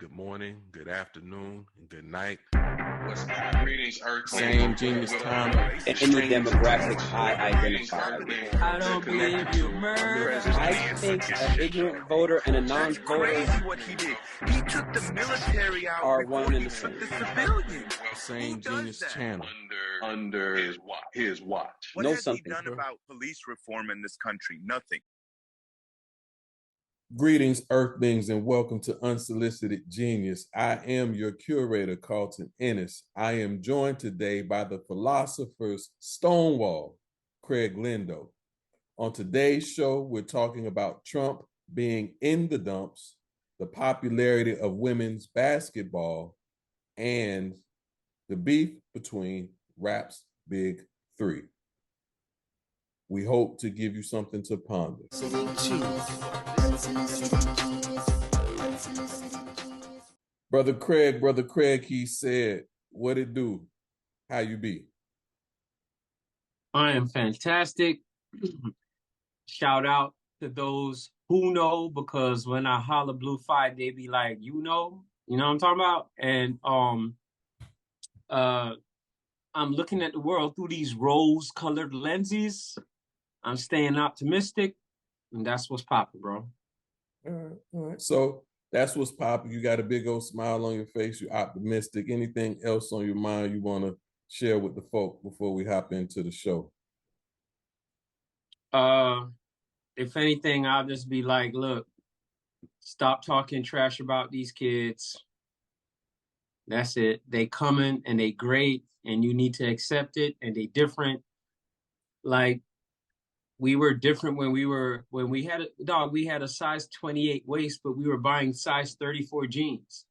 good morning, good afternoon, and good night. What's greetings, Earth? Same genius time. In the demographic I identify with. I don't believe you murder. I think an ignorant voter and a non-voter He took the military out are one and the same. the civilians. Same genius channel. Under his watch. What Know has something, he done bro. about police reform in this country? Nothing. Greetings, Earthlings, and welcome to Unsolicited Genius. I am your curator, Carlton Ennis. I am joined today by the philosopher's Stonewall, Craig Lindo. On today's show, we're talking about Trump being in the dumps, the popularity of women's basketball, and the beef between rap's big three. We hope to give you something to ponder. Brother Craig, he said, what it do? How you be? I am fantastic. Shout out to those who know, because when I holler Blue Fight, they be like, you know what I'm talking about? And I'm looking at the world through these rose-colored lenses. I'm staying optimistic, and that's what's popping, bro. All right. So that's what's popping. You got a big old smile on your face. You're optimistic. Anything else on your mind you want to share with the folk before we hop into the show? If anything, I'll just be like, look, stop talking trash about these kids. That's it. They coming and they great, and you need to accept it, and they different. Like, we were different when we had a size 28 waist, but we were buying size 34 jeans.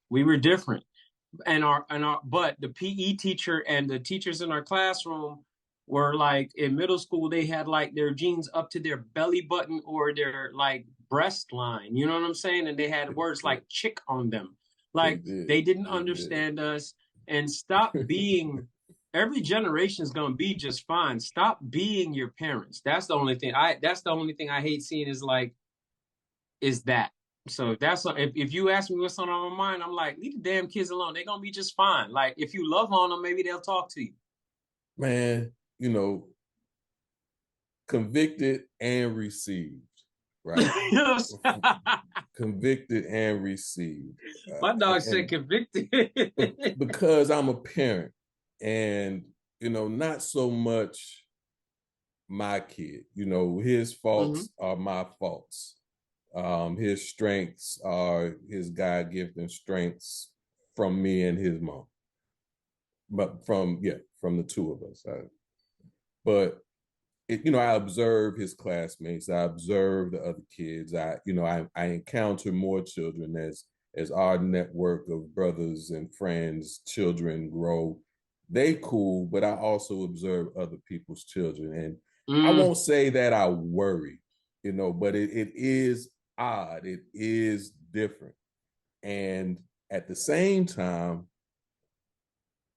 We were different. But the PE teacher and the teachers in our classroom were like, in middle school, they had like their jeans up to their belly button or their like breast line. You know what I'm saying? And they had words like chick on them. Like they didn't understand us. And stop being every generation is gonna be just fine. Stop being your parents. That's the only thing I hate seeing is that. So that's if you ask me what's on my mind, I'm like, leave the damn kids alone. They're gonna be just fine. Like if you love on them, maybe they'll talk to you. Man, convicted and received, right? Convicted and received. My dog said convicted. Because I'm a parent. And, not so much my kid, his faults are my faults. His strengths are his God-given strengths from me and his mom. But from the two of us. I observe his classmates. I observe the other kids. I encounter more children as our network of brothers and friends, children grow. They cool, but I also observe other people's children. And I won't say that I worry, but it is odd. It is different. And at the same time,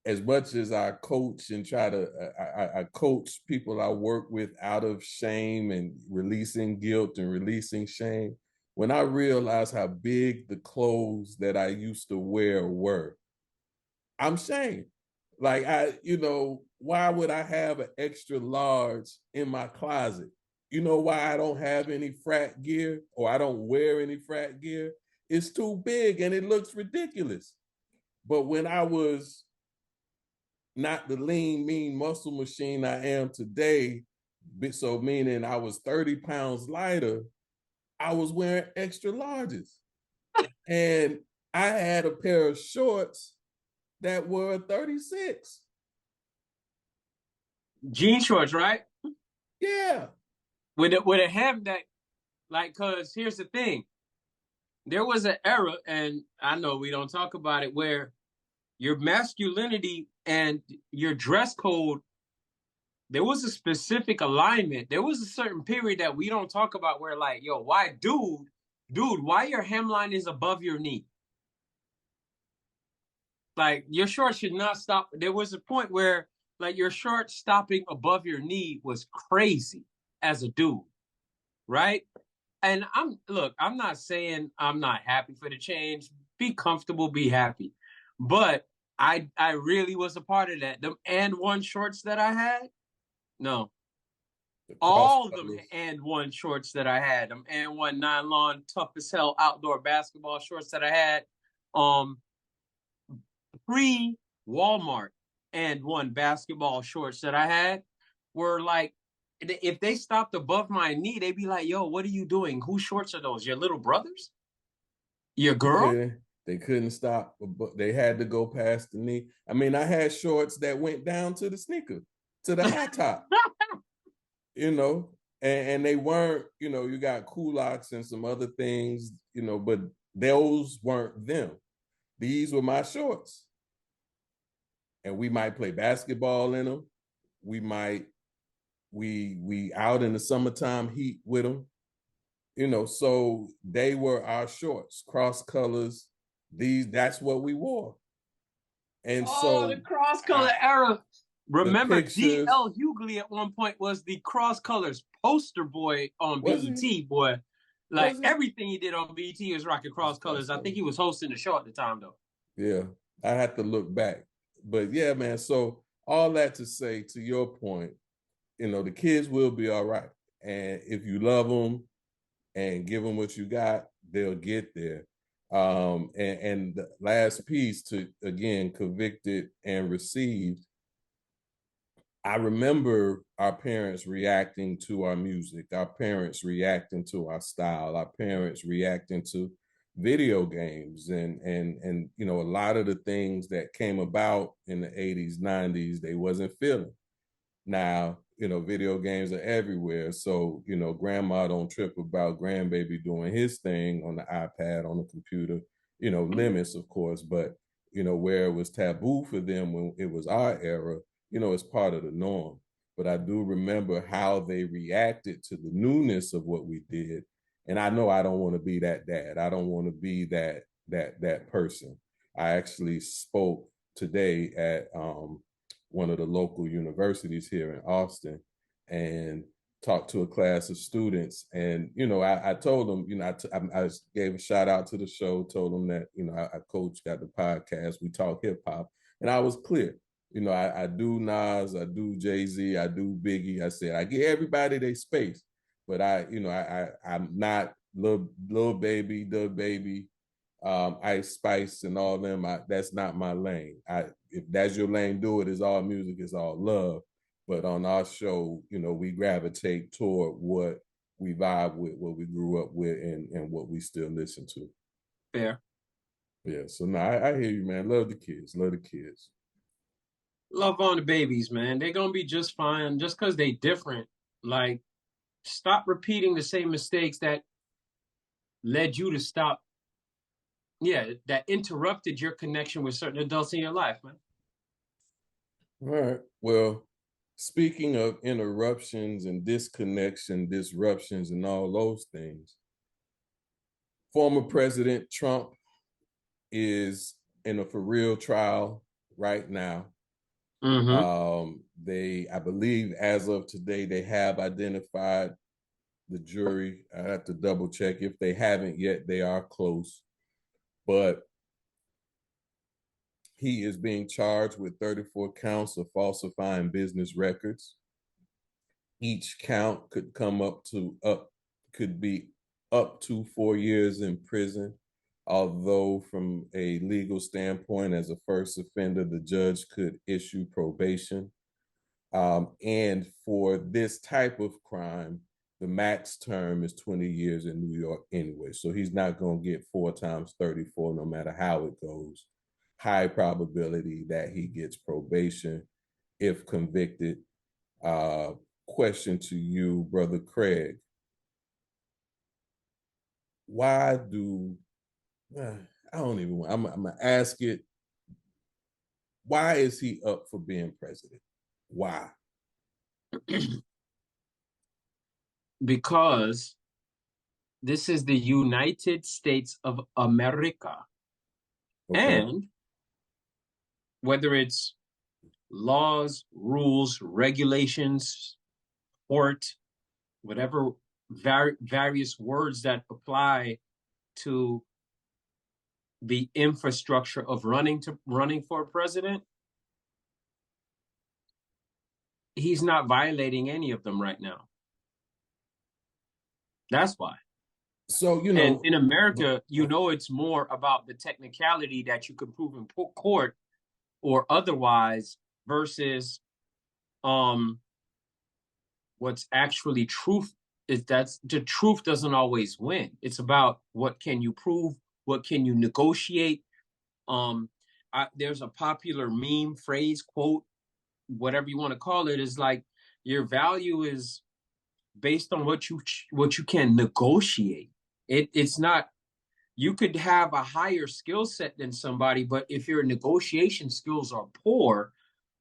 as much as I coach and I coach people I work with out of shame and releasing guilt and releasing shame, when I realized how big the clothes that I used to wear were, I'm shamed. Like why would I have an extra large in my closet? You know why I don't have any frat gear or I don't wear any frat gear? It's too big and it looks ridiculous. But when I was not the lean, mean muscle machine I am today, so meaning I was 30 pounds lighter, I was wearing extra larges. And I had a pair of shorts that were 36. Jean shorts, right? Yeah. Would it have that, like, cause here's the thing. There was an era, and I know we don't talk about it, where your masculinity and your dress code, there was a specific alignment. There was a certain period that we don't talk about where like, yo, why why your hemline is above your knee? Like your shorts should not stop. There was a point where like your shorts stopping above your knee was crazy as a dude, right? And I'm not saying I'm not happy for the change, Be comfortable, be happy. But I really was a part of that. Them and one shorts that I had, no. All of them and one shorts that I had, them and one nylon tough as hell outdoor basketball shorts that I had, pre Walmart and one basketball shorts that I had were like, if they stopped above my knee, they'd be like, "Yo, what are you doing? Whose shorts are those? Your little brothers? Your girl?" They couldn't stop, but they had to go past the knee. I mean, I had shorts that went down to the sneaker, to the high top, you know, and they weren't, you know, you got culottes and some other things, you know, but those weren't them. These were my shorts. And we might play basketball in them. We might, we out in the summertime heat with them, you know, so they were our shorts, cross colors. That's what we wore. And so the cross color era. Remember, pictures, D.L. Hughley at one point was the cross colors poster boy on BET, boy. Like everything he did on BET was rocking cross colors. I think he was hosting the show at the time, though. Yeah, I have to look back. But yeah, man, so all that to say, to your point, you know, the kids will be all right. And if you love them and give them what you got, they'll get there. And the last piece, to again, convicted and received. I remember our parents reacting to our music, our parents reacting to our style, our parents reacting to video games, and you know, a lot of the things that came about in the 80s, 90s, they wasn't feeling. Now, you know, video games are everywhere. So, you know, grandma don't trip about grandbaby doing his thing on the iPad, on the computer, you know, limits, of course, but, you know, where it was taboo for them when it was our era, you know, it's part of the norm. But I do remember how they reacted to the newness of what we did. And I know I don't want to be that dad. I don't want to be that person. I actually spoke today at one of the local universities here in Austin and talked to a class of students. And, you know, I told them, you know, I gave a shout out to the show, told them that, you know, I coach, got the podcast, we talk hip hop. And I was clear, you know, I do Nas, I do Jay-Z, I do Biggie. I said, I give everybody their space, but I'm not Lil Baby, Doug Baby, Ice Spice and all them. That's not my lane. If that's your lane, do it. It's all music, it's all love. But on our show, you know, we gravitate toward what we vibe with, what we grew up with, and what we still listen to. Fair. Yeah. So no, I hear you, man. Love the kids. Love the kids. Love on the babies, man. They're gonna be just fine, just because they different. Like, stop repeating the same mistakes that led you to stop. Yeah, that interrupted your connection with certain adults in your life, man. All right. Well, speaking of interruptions and disconnection, disruptions, and all those things, former President Trump is in a for real trial right now. I believe as of today, they have identified the jury. I have to double check. If they haven't yet, they are close. But he is being charged with 34 counts of falsifying business records. Each count could be up to 4 years in prison. Although from a legal standpoint, as a first offender, the judge could issue probation. And for this type of crime, the max term is 20 years in New York anyway. So he's not going to get 4 times 34, no matter how it goes. High probability that he gets probation if convicted. Question to you, Brother Craig. Why do, I don't even want, I'm going to ask it. Why is he up for being president? Why? Because this is the United States of America. Okay. And whether it's laws, rules, regulations, court, whatever various words that apply to the infrastructure of running for president, he's not violating any of them right now. That's why. So, and in America, it's more about the technicality that you can prove in court or otherwise versus what's actually truth. Is that the truth doesn't always win. It's about what can you prove, what can you negotiate. There's a popular meme, phrase, quote, whatever you want to call it, is like your value is based on what you can negotiate. It's not, you could have a higher skill set than somebody, but if your negotiation skills are poor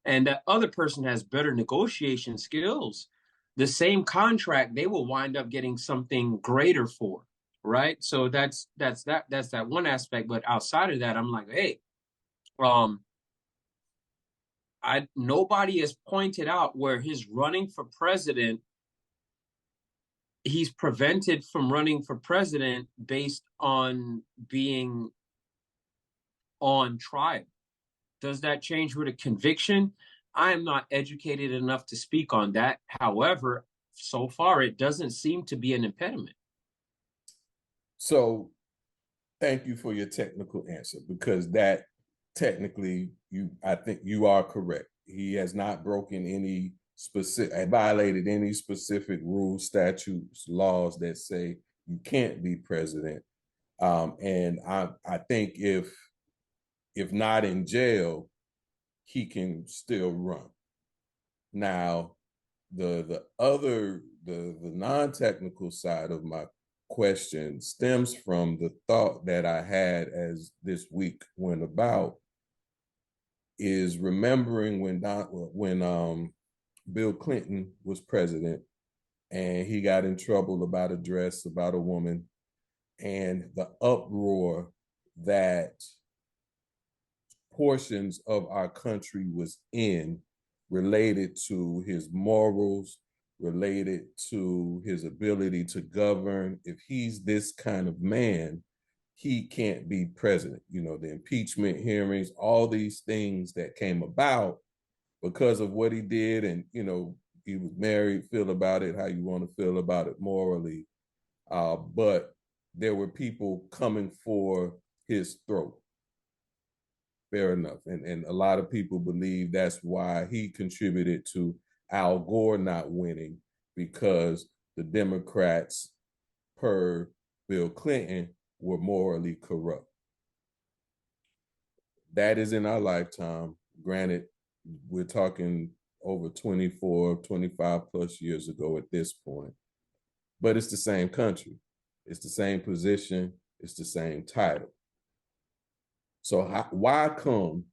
and that other person has better negotiation skills, the same contract they will wind up getting something greater for, right? So that's that one aspect. But outside of that, I'm like, hey, nobody has pointed out where his running for president, he's prevented from running for president based on being on trial. Does that change with a conviction? I am not educated enough to speak on that. However, so far, it doesn't seem to be an impediment. So thank you for your technical answer, because that technically, I think you are correct. He has not broken any violated any specific rules, statutes, laws that say you can't be president. And I think if not in jail, he can still run. Now, the non-technical side of my question stems from the thought that I had as this week went about, is remembering when Bill Clinton was president and he got in trouble about a dress, about a woman, and the uproar that portions of our country was in related to his morals, related to his ability to govern. If he's this kind of man, he can't be president. The impeachment hearings, all these things that came about because of what he did. And, he was married, feel about it how you want to feel about it morally. But there were people coming for his throat. Fair enough. And a lot of people believe that's why he contributed to Al Gore not winning, because the Democrats, per Bill Clinton, were morally corrupt. That is in our lifetime. Granted, we're talking over 24, 25 plus years ago at this point. But it's the same country. It's the same position. It's the same title. So why come,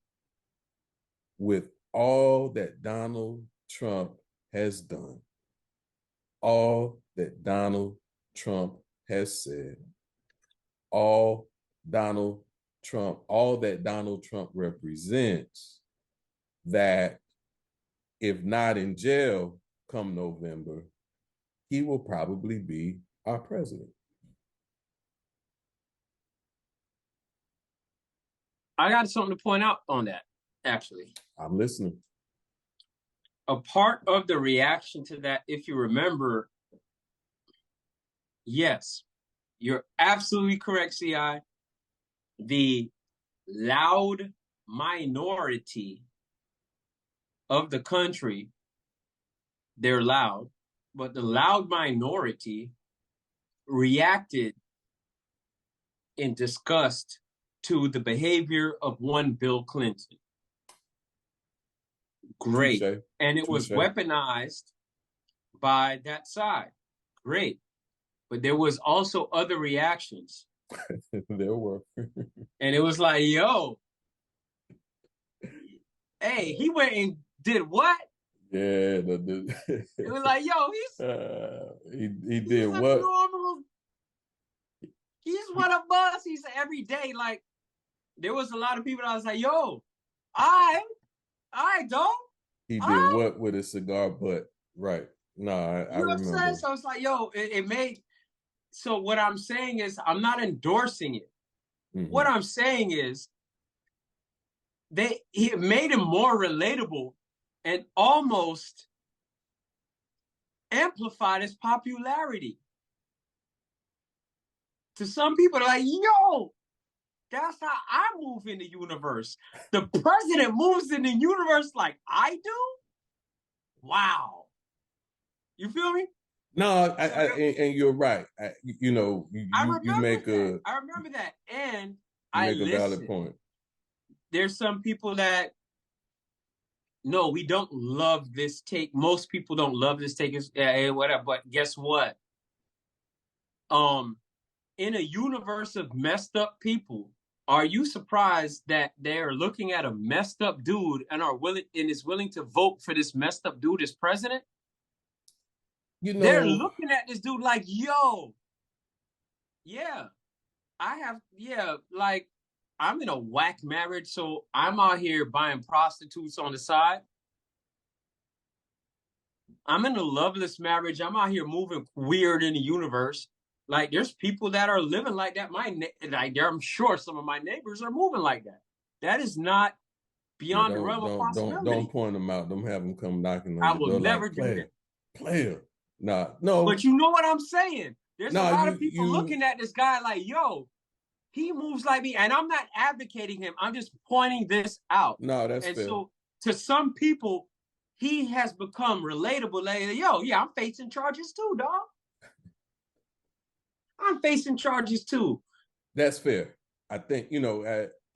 with all that Donald Trump has done, all that Donald Trump has said, all that Donald Trump represents, that if not in jail come November, he will probably be our president? I got something to point out on that, actually. I'm listening. A part of the reaction to that, if you remember, yes, you're absolutely correct, CI. The loud minority of the country, they're loud, but the loud minority reacted in disgust to the behavior of one Bill Clinton. Great. Touché. And it was weaponized by that side. Great. But there was also other reactions. There were. And it was like, yo, hey, he went and did what? Yeah. It was like, yo, he did what? He's one of us. He's every day. Like, there was a lot of people that I was like, yo, I don't. He did what with a cigar butt? Right. No, I remember. So I was like, yo, it made. So what I'm saying is, I'm not endorsing it. What I'm saying is he made him more relatable and almost amplified his popularity. To some people, they're like, yo, that's how I move in the universe. The president moves in the universe like I do? Wow. You feel me? No, and you're right. You make I remember that. And you I make a valid point. There's some people that, no, we don't love this take. Most people don't love this take, whatever. But guess what? In a universe of messed up people, are you surprised that they're looking at a messed up dude and is willing to vote for this messed up dude as president? They're looking at this dude like, yo, yeah, like I'm in a whack marriage, so I'm out here buying prostitutes on the side. I'm in a loveless marriage. I'm out here moving weird in the universe. Like, there's people that are living like that. I'm sure some of my neighbors are moving like that. That is not beyond the realm of possibility. Don't point them out. Don't have them come knocking on I your will door never like, do that. Player. Nah, no. But you know what I'm saying? There's a lot of people looking at this guy like, yo, he moves like me. And I'm not advocating him. I'm just pointing this out. No, that's fair. So to some people, he has become relatable. Like, yo, yeah, I'm facing charges too, dog. I'm facing charges too. That's fair. I think,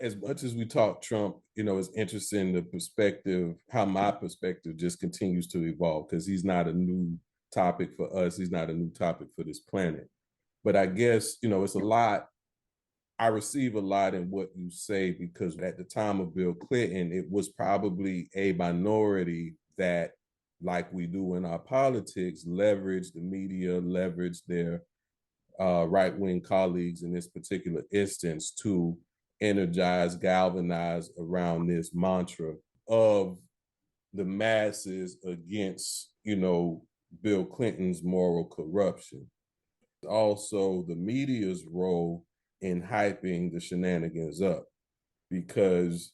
as much as we talk Trump, it's interesting the perspective, how my perspective just continues to evolve, because he's not a new topic for us. He's not a new topic for this planet. But I guess, it's a lot. I receive a lot in what you say, because at the time of Bill Clinton, it was probably a minority that, like we do in our politics, leverage the media, leverage their right-wing colleagues in this particular instance to energize, galvanize around this mantra of the masses against, Bill Clinton's moral corruption. Also, the media's role in hyping the shenanigans up, because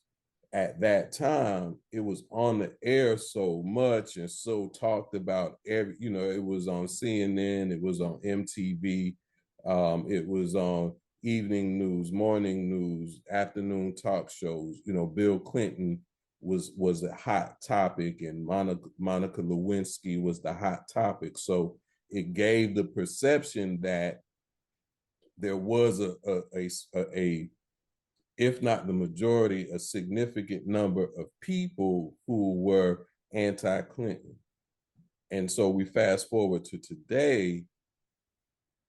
at that time it was on the air so much and so talked about it was on CNN, it was on MTV, it was on evening news, morning news, afternoon talk shows. Bill Clinton was a hot topic, and Monica Lewinsky was the hot topic. So it gave the perception that there was a if not the majority, a significant number of people who were anti-Clinton. And so we fast forward to today,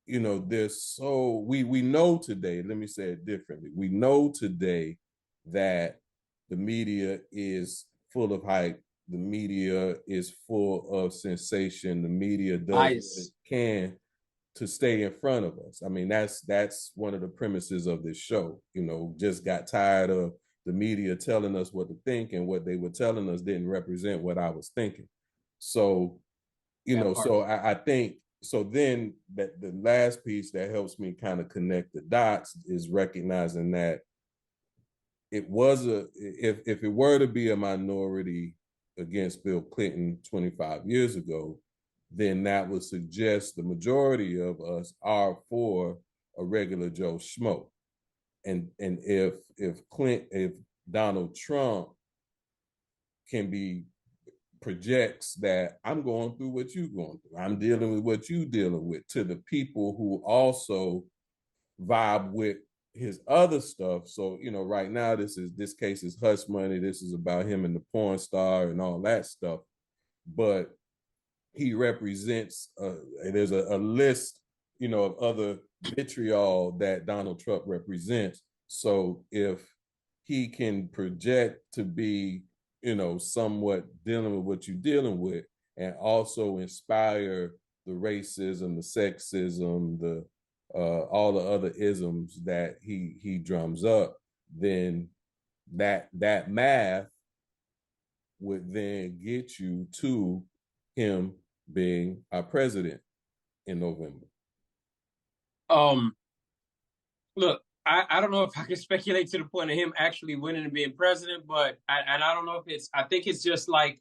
we know today, let me say it differently. We know today that the media is full of hype. The media is full of sensation. The media does what it can to stay in front of us. I mean, that's one of the premises of this show. Just got tired of the media telling us what to think, and what they were telling us didn't represent what I was thinking. So, I think, so then that the last piece that helps me kind of connect the dots is recognizing that it was if it were to be a minority against Bill Clinton 25 years ago, then that would suggest the majority of us are for a regular Joe Schmo. And if Donald Trump projects that I'm going through what you're going through, I'm dealing with what you're dealing with, to the people who also vibe with his other stuff. So, right now this case is hush money. This is about him and the porn star and all that stuff. But he represents, there's a list, of other vitriol that Donald Trump represents. So if he can project to be, somewhat dealing with what you're dealing with, and also inspire the racism, the sexism, the all the other isms that he drums up, then that math would then get you to him being our president in November. Look, I don't know if I can speculate to the point of him actually winning and being president, but I don't know if I think it's just like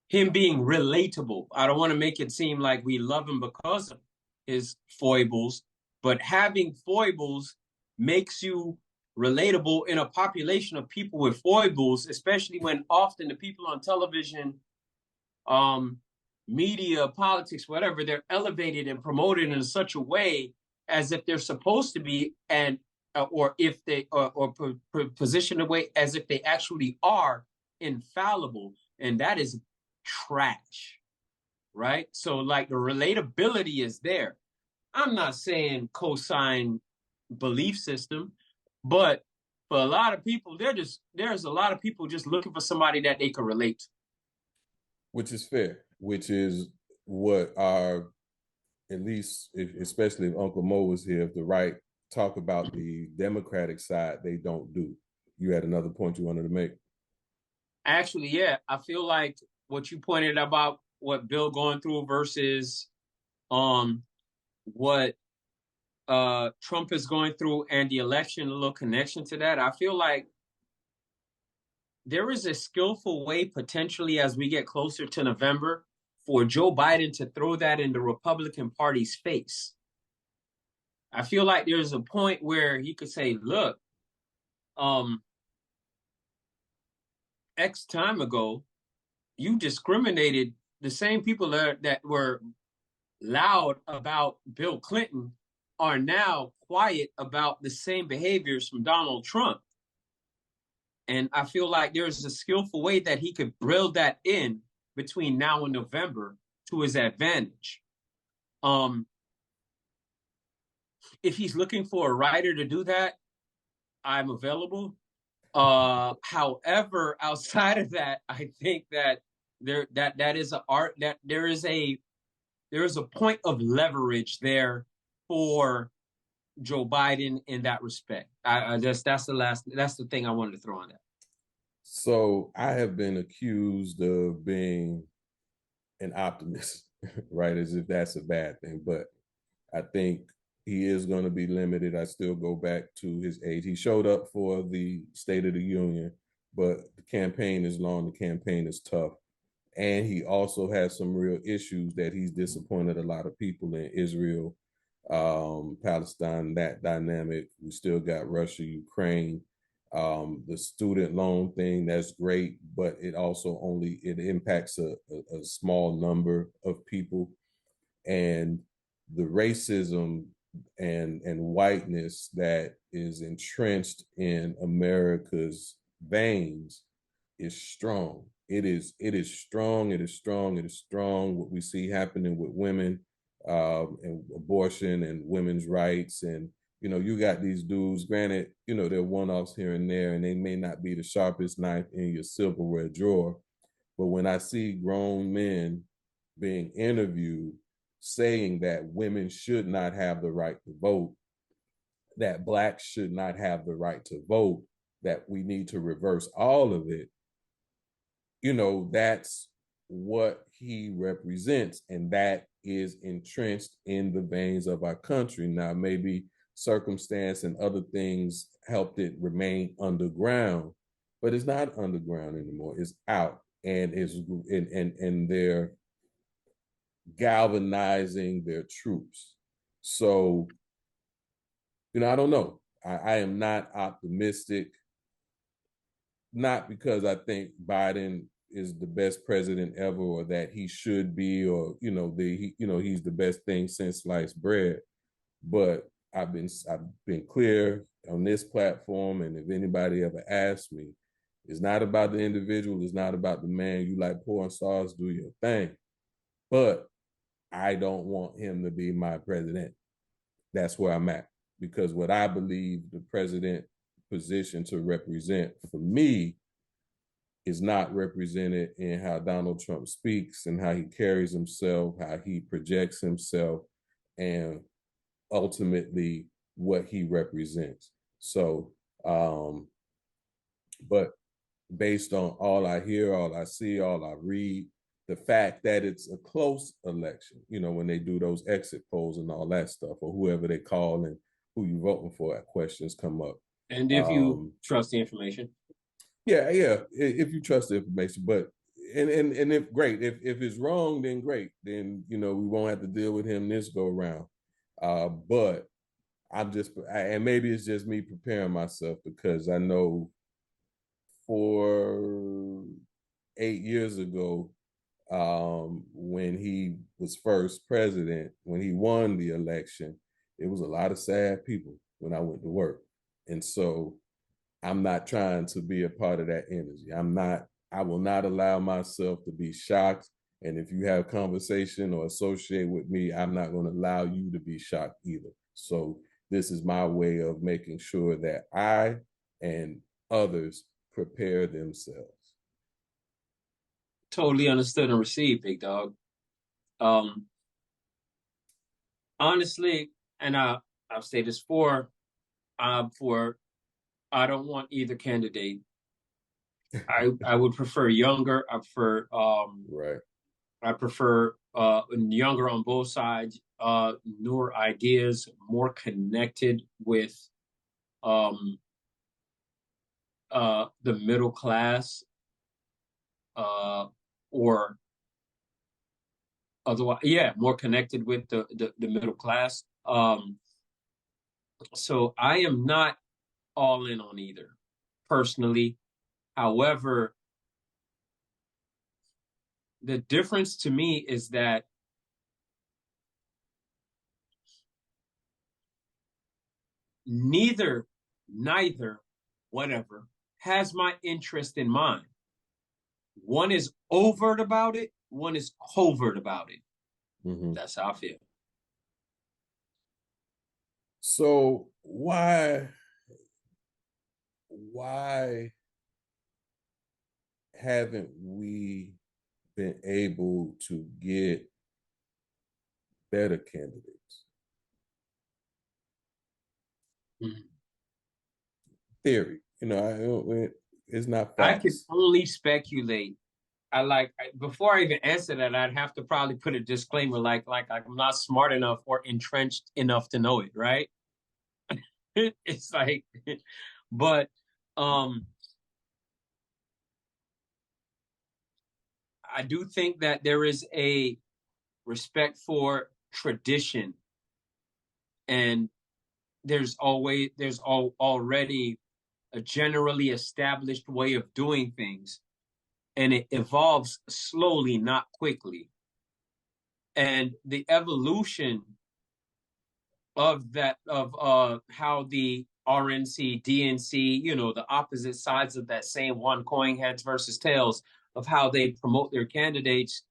him being relatable. I don't want to make it seem like we love him because of his foibles, but having foibles makes you relatable in a population of people with foibles, especially when often the people on television, media, politics, whatever, they're elevated and promoted in such a way as if they're supposed to be, and or if they or positioned away as if they actually are infallible, and that is trash, right? So like the relatability is there. I'm not saying co-sign belief system, but for a lot of people, there's a lot of people just looking for somebody that they can relate to. Which is fair, which is what our, at least, especially if Uncle Mo was here, if the right talk about the Democratic side, they don't do. You had another point you wanted to make? Actually, yeah, I feel like what you pointed about what Bill going through versus what Trump is going through and the election, a little connection to that. I feel like there is a skillful way potentially as we get closer to November for Joe Biden to throw that in the Republican Party's face. I feel like there's a point where he could say, look, X time ago, you discriminated the same people that were loud about Bill Clinton are now quiet about the same behaviors from Donald Trump. And I feel like there's a skillful way that he could build that in between now and November to his advantage. If he's looking for a writer to do that, I'm available. However, outside of that, I think that that is an art, that there is a point of leverage there for Joe Biden in that respect. I just that's the thing I wanted to throw on that. So I have been accused of being an optimist, right? As if that's a bad thing. But I think he is going to be limited. I still go back to his age. He showed up for the State of the Union, but the campaign is long, the campaign is tough. And he also has some real issues that he's disappointed a lot of people in. Israel, Palestine, that dynamic. We still got Russia, Ukraine, the student loan thing. That's great, but it also it impacts a small number of people. And the racism and whiteness that is entrenched in America's veins is strong. It is strong. It is strong. It is strong. What we see happening with women, and abortion and women's rights, and you got these dudes. Granted, they're one-offs here and there, and they may not be the sharpest knife in your silverware drawer. But when I see grown men being interviewed saying that women should not have the right to vote, that blacks should not have the right to vote, that we need to reverse all of it, that's what he represents. And that is entrenched in the veins of our country. Now, maybe circumstance and other things helped it remain underground, but it's not underground anymore. It's out, and they're galvanizing their troops. So, I don't know. I am not optimistic, not because I think Biden is the best president ever, or that he should be, or he's the best thing since sliced bread. But I've been clear on this platform, and if anybody ever asks me, it's not about the individual, it's not about the man. You like pouring sauce, do your thing. But I don't want him to be my president. That's where I'm at. Because what I believe the president position to represent for me is not represented in how Donald Trump speaks and how he carries himself, how he projects himself, and ultimately what he represents. So, but based on all I hear, all I see, all I read, the fact that it's a close election, when they do those exit polls and all that stuff, or whoever they call and who you voting for, questions come up. And if you trust the information. Yeah, if you trust the information, but and if great, if it's wrong, then great, then we won't have to deal with him this go around. But and maybe it's just me preparing myself, because I know 8 years ago, when he was first president, when he won the election, it was a lot of sad people when I went to work, and so I'm not trying to be a part of that energy. I will not allow myself to be shocked. And if you have conversation or associate with me, I'm not going to allow you to be shocked either. So this is my way of making sure that I and others prepare themselves. Totally understood and received, big dog. Honestly, and I've stated this for I don't want either candidate. I would prefer younger. I prefer Right. I prefer younger on both sides, newer ideas, more connected with the middle class, or otherwise, more connected with the middle class. So I am not all in on either, personally. However, the difference to me is that neither, whatever, has my interest in mind. One is overt about it, one is covert about it. Mm-hmm. That's how I feel. So why haven't we been able to get better candidates? Mm-hmm. Theory, it's not facts. I can only speculate. Before I even answer that, I'd have to probably put a disclaimer, like I'm not smart enough or entrenched enough to know it, right? It's like, but I do think that there is a respect for tradition, and there's already a generally established way of doing things, and it evolves slowly, not quickly. And the evolution of that, of how the RNC, DNC, the opposite sides of that same one coin, heads versus tails, of how they promote their candidates,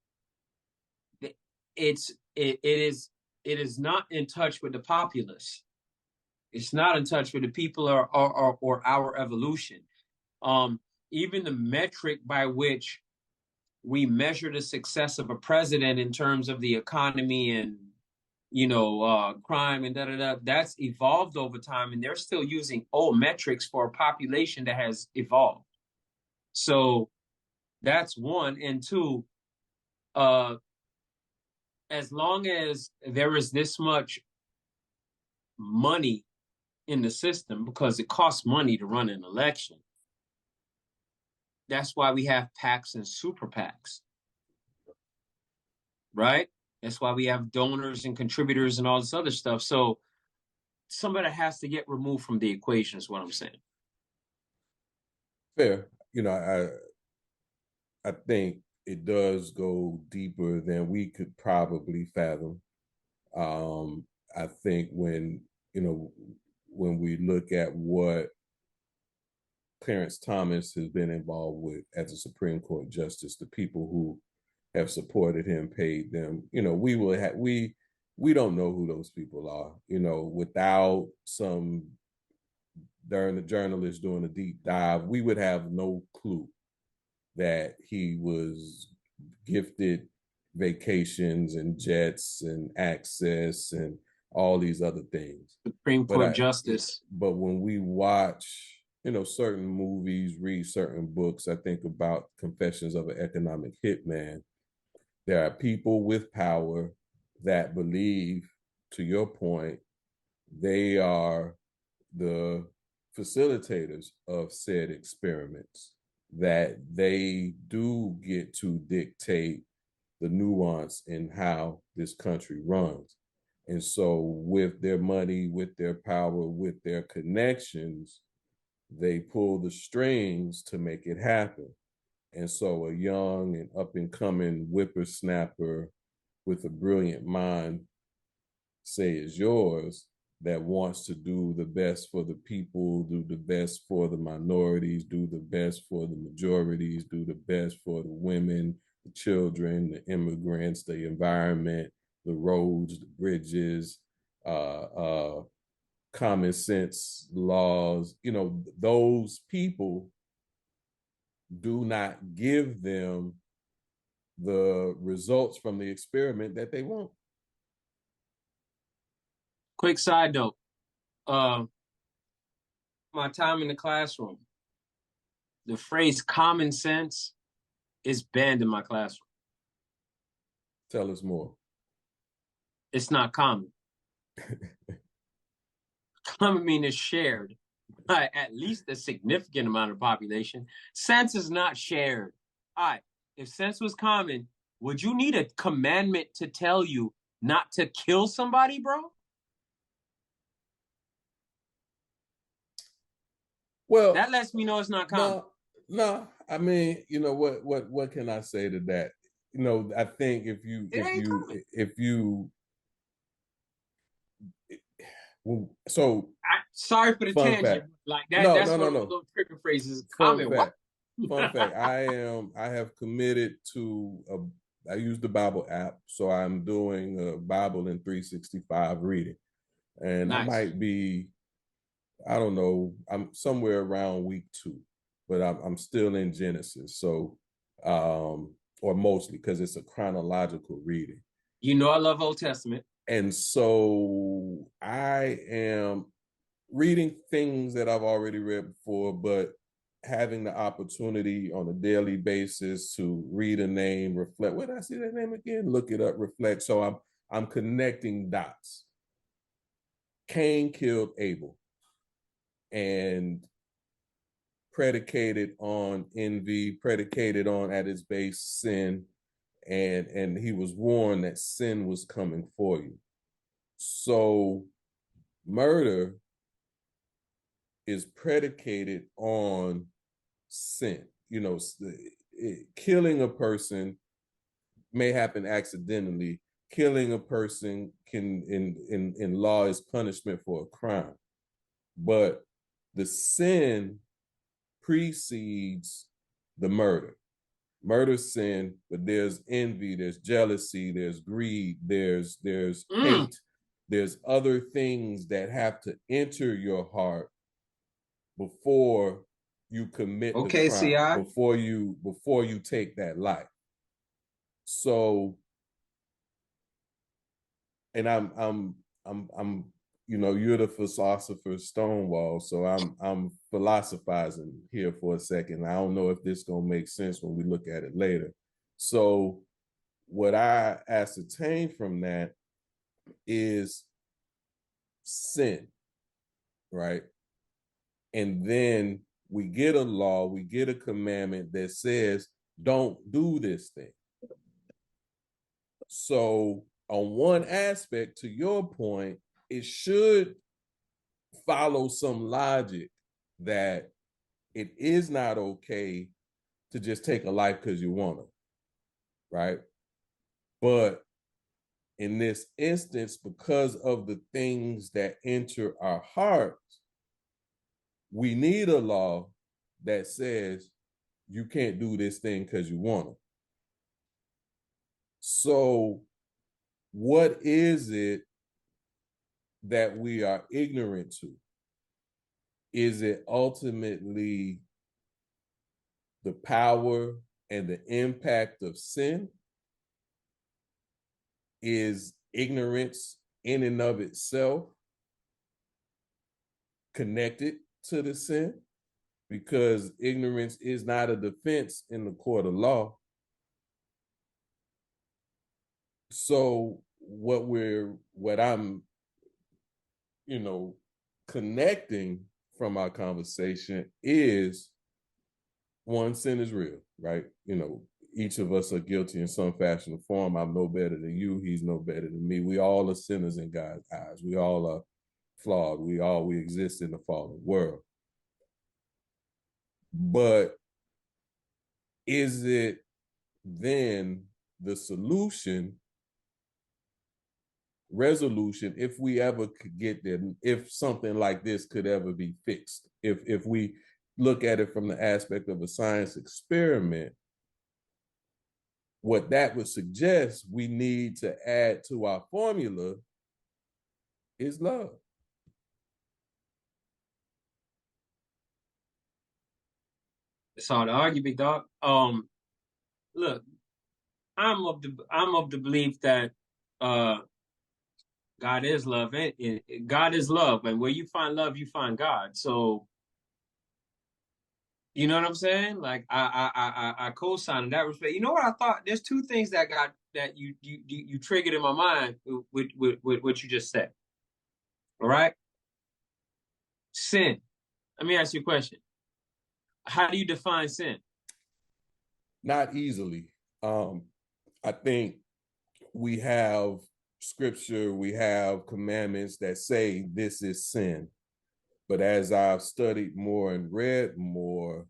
it is not in touch with the populace. It's not in touch with the people or our evolution. Even the metric by which we measure the success of a president in terms of the economy and crime and that's evolved over time, and they're still using old metrics for a population that has evolved. So that's one. And two, as long as there is this much money in the system, because it costs money to run an election, that's why we have PACs and super PACs, right? That's why we have donors and contributors and all this other stuff. So somebody has to get removed from the equation is what I'm saying. Fair. I think it does go deeper than we could probably fathom. I think when we look at what Clarence Thomas has been involved with as a Supreme Court justice, the people who have supported him, paid them, we don't know who those people are, without some journalist doing a deep dive, we would have no clue that he was gifted vacations and jets and access and all these other things. Supreme Court justice. But when we watch, certain movies, read certain books, I think about Confessions of an Economic Hitman. There are people with power that believe, to your point, They are the facilitators of said experiments, that they do get to dictate the nuance in how this country runs. And so with their money, with their power, with their connections, they pull the strings to make it happen. And so a young and up and coming whippersnapper with a brilliant mind, say is yours, that wants to do the best for the people, do the best for the minorities, do the best for the majorities, do the best for the women, the children, the immigrants, the environment, the roads, the bridges, common sense laws. Those people do not give them the results from the experiment that they want. Quick side note. My time in the classroom, the phrase common sense is banned in my classroom. Tell us more. It's not common. Common mean it's shared by at least a significant amount of population. Sense is not shared. All right, if sense was common, would you need a commandment to tell you not to kill somebody, bro? Well, that lets me know it's not common. No. I mean, what can I say to that? I think if you sorry for the tangent. Fact. Like that. No, that's one of no. those trigger phrases. Common. What? Fun fact. I have committed to I use the Bible app, so I'm doing a Bible in 365 reading, and nice. I might be, I don't know, I'm somewhere around week 2, but I'm still in Genesis. So, or mostly because it's a chronological reading. I love Old Testament. And so I am reading things that I've already read before, but having the opportunity on a daily basis to read a name, reflect. Where did I see that name again? Look it up, reflect. So I'm connecting dots. Cain killed Abel, and predicated on envy, predicated on at its base sin, and he was warned that sin was coming for you. So murder is predicated on sin. Killing a person may happen accidentally. Killing a person can, in law, is punishment for a crime. But the sin precedes the murder. Murder sin, but there's envy, there's jealousy, there's greed, there's hate, there's other things that have to enter your heart before you commit the crime, before you take that life. So, and I'm you're the philosopher Stonewall, so I'm philosophizing here for a second. I don't know if this gonna make sense when we look at it later. So what I ascertain from that is sin, right? And then we get a law, we get a commandment that says, don't do this thing. So on one aspect, to your point, it should follow some logic that it is not okay to just take a life because you want to, right? But in this instance, because of the things that enter our hearts, we need a law that says you can't do this thing because you want to. So what is it that we are ignorant to? Is it ultimately the power and the impact of sin? Is ignorance in and of itself connected to the sin? Because ignorance is not a defense in the court of law. So what I'm connecting from our conversation is one, sin is real, right? Each of us are guilty in some fashion or form. I'm no better than you. He's no better than me. We all are sinners in God's eyes. We all are flawed. We exist in the fallen world. But is it then the resolution, if we ever could get there, if something like this could ever be fixed, if we look at it from the aspect of a science experiment, what that would suggest we need to add to our formula is love. It's hard to argue, big dog. Look, I'm of the belief that God is love, and God is love, and where you find love, you find God. So, you know what I'm saying? Like I co-sign in that respect. You know what I thought? There's two things that you triggered in my mind with what you just said. All right, sin. Let me ask you a question. How do you define sin? Not easily. I think we have scripture, we have commandments that say this is sin. But as I've studied more and read more,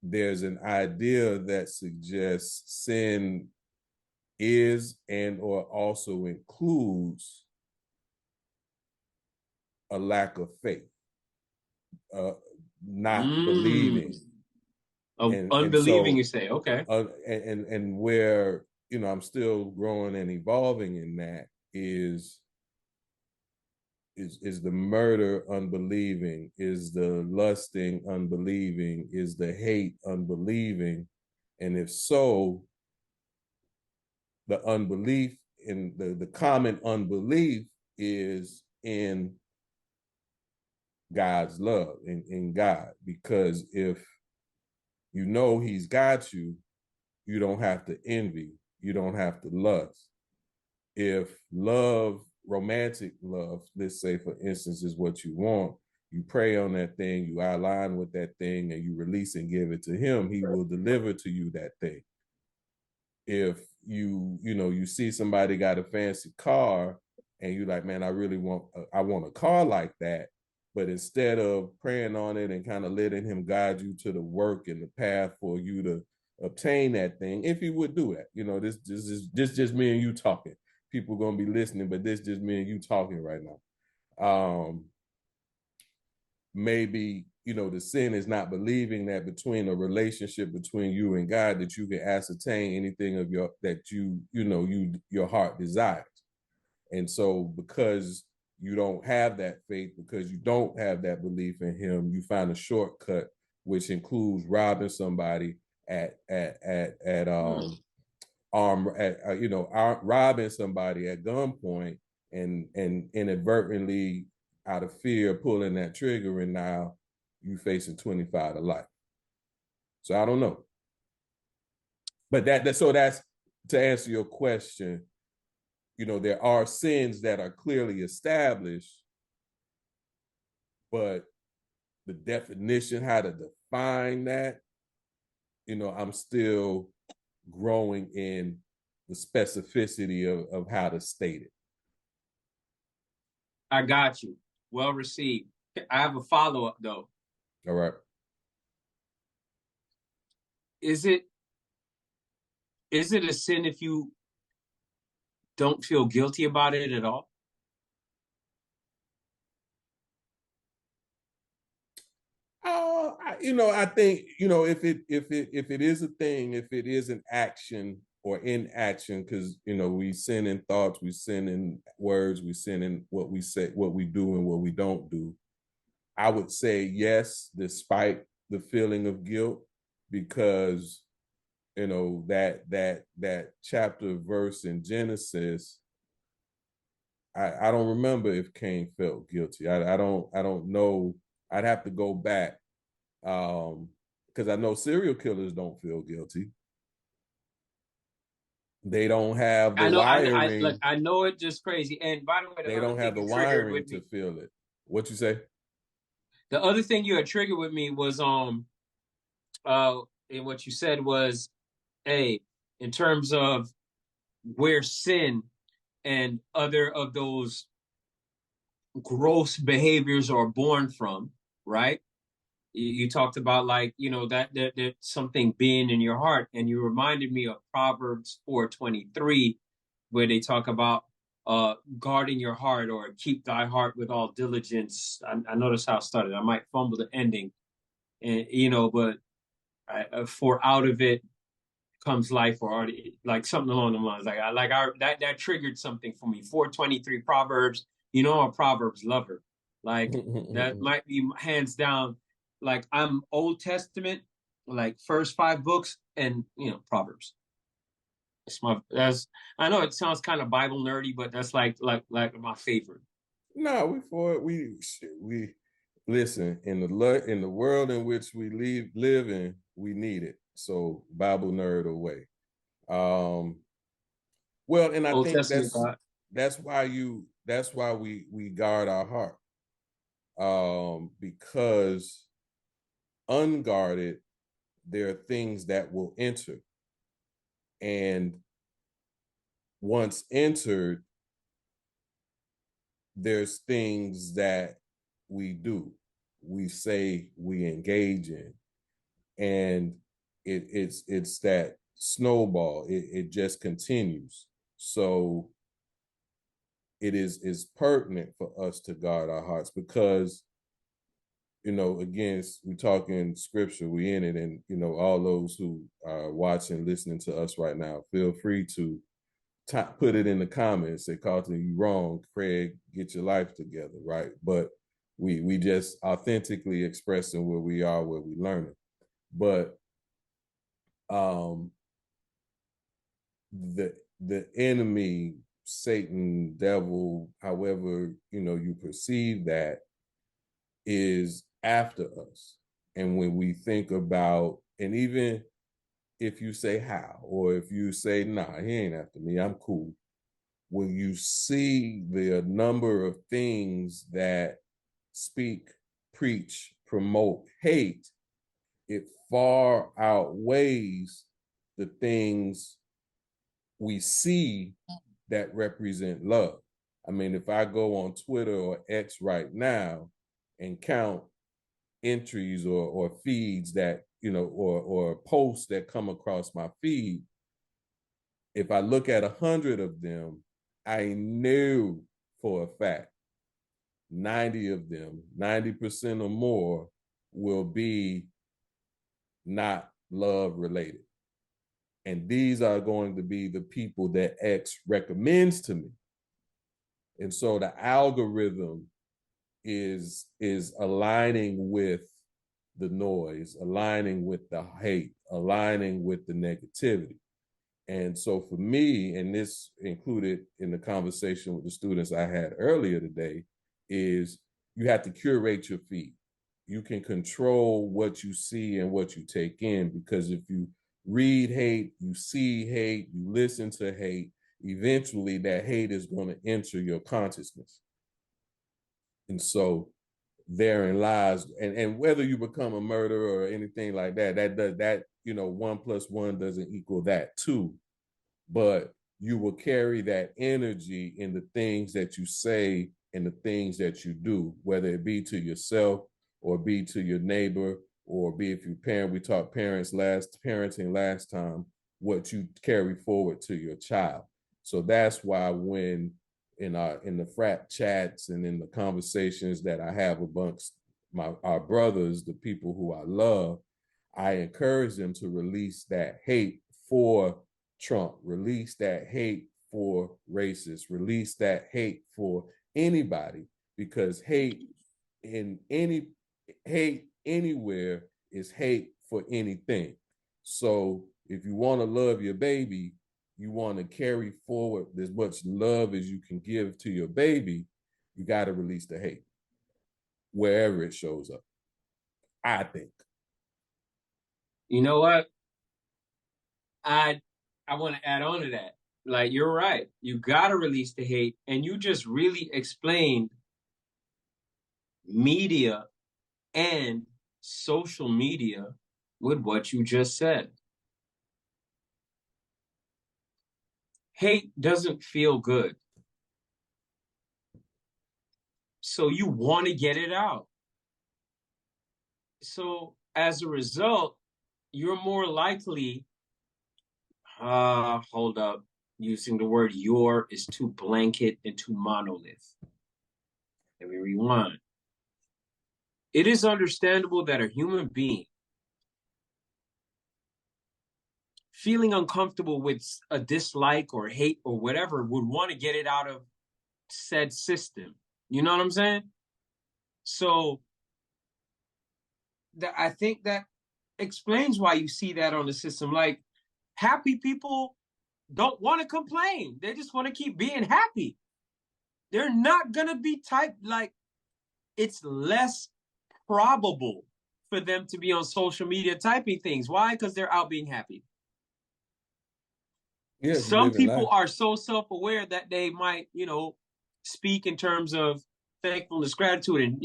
there's an idea that suggests sin is and or also includes a lack of faith, not believing. Unbelieving, you say, okay. And where, I'm still growing and evolving in that is the murder unbelieving, is the lusting unbelieving, is the hate unbelieving? And if so, the unbelief in the common unbelief is in God's love, in God. Because if he's got you, you don't have to envy, you don't have to lust. If love, romantic love, let's say for instance, is what you want, you pray on that thing, you align with that thing, and you release and give it to him, he will deliver to you that thing. If you see somebody got a fancy car and you're like, man, I want a car like that, but instead of praying on it and kind of letting him guide you to the work and the path for you to obtain that thing, if he would do that, this is just me and you talking. People gonna be listening, but this just me and you talking right now. Maybe the sin is not believing that between a relationship between you and God that you can ascertain anything of your heart desires. And so because you don't have that faith, because you don't have that belief in him, you find a shortcut, which includes robbing somebody robbing somebody at gunpoint and inadvertently, out of fear, pulling that trigger, and now you facing 25 to life. So I don't know. But that's to answer your question. There are sins that are clearly established, but the definition, how to define that, I'm still growing in the specificity of how to state it. I got you. Well received. I have a follow-up though. All right. Is it a sin if you don't feel guilty about it at all? I think, if it is a thing, if it is an action or inaction, because, we sin in thoughts, we sin in words, we sin in what we say, what we do and what we don't do. I would say yes, despite the feeling of guilt, because, that chapter verse in Genesis, I don't remember if Cain felt guilty. I don't know. I'd have to go back. Because I know serial killers don't feel guilty. They don't have the I know, wiring. look, I know it just crazy. And by the way, the They other don't thing have the you triggered wiring with to me, feel it. What you say? the other thing you had triggered with me was in what you said was, hey, in terms of where sin and other of those gross behaviors are born from, right? You talked about like, you know, that something being in your heart, and you reminded me of Proverbs 4:23, where they talk about guarding your heart, or keep thy heart with all diligence. I noticed how it started. I might fumble the ending, and you know, but for out of it comes life, or already like something along the lines. That triggered something for me. 4:23 Proverbs. You know, I'm a Proverbs lover. Like that might be hands down. Like I'm Old Testament, like first 5 books, and you know Proverbs. That's I know it sounds kind of Bible nerdy, but that's like my favorite. No, we for it. We listen in the world in which we live in. We need it. So Bible nerd away. Um, well, and I Old think Testament God. that's why we guard our heart. Because unguarded, there are things that will enter, and once entered, there's things that we do, we say, we engage in, and it's that snowball. It just continues. So it is pertinent for us to guard our hearts, because you know, again, we talking scripture, we in it, and you know, all those who are watching, listening to us right now, feel free to put it in the comments. Say, Carlton, you wrong. Craig, get your life together, right? But we just authentically expressing where we are, where we learning. But the enemy, Satan, devil, however you know you perceive that, is after us. And when we think about, and even if you say how, or if you say, nah, he ain't after me, I'm cool. When you see the number of things that speak, preach, promote hate, it far outweighs the things we see that represent love. I mean, if I go on Twitter or X right now and count entries or feeds that, you know, or posts that come across my feed, if I look at 100 of them, I knew for a fact 90 of them, 90% or more, will be not love related. And these are going to be the people that X recommends to me. And so the algorithm is aligning with the noise, aligning with the hate, aligning with the negativity. And so for me, and this included in the conversation with the students I had earlier today, is you have to curate your feed. You can control what you see and what you take in, because if you read hate, you see hate, you listen to hate, eventually that hate is going to enter your consciousness. And so therein lies, and whether you become a murderer or anything like that, that you know, 1+1 doesn't equal that too. But you will carry that energy in the things that you say and the things that you do, whether it be to yourself or be to your neighbor, or be, if you parent, we talked parenting last time, what you carry forward to your child. So that's why when in the frat chats and in the conversations that I have amongst our brothers, the people who I love, I encourage them to release that hate for Trump, release that hate for racists, release that hate for anybody, because hate anywhere is hate for anything. So if you want to love your baby, you want to carry forward as much love as you can give to your baby, you got to release the hate wherever it shows up, I think. You know what? I I want to add on to that. Like, you're right. You got to release the hate. And you just really explained media and social media with what you just said. Hate doesn't feel good. So you want to get it out. So as a result, you're more likely, hold up, using the word your is too blanket and too monolith. Let me rewind. It is understandable that a human being feeling uncomfortable with a dislike or hate or whatever would want to get it out of said system. You know what I'm saying? So I think that explains why you see that on the system. Like, happy people don't want to complain. They just want to keep being happy. They're not going to be typed like, it's less probable for them to be on social media typing things. Why? Because they're out being happy. Yeah, some people are so self-aware that they might, speak in terms of thankfulness, gratitude, and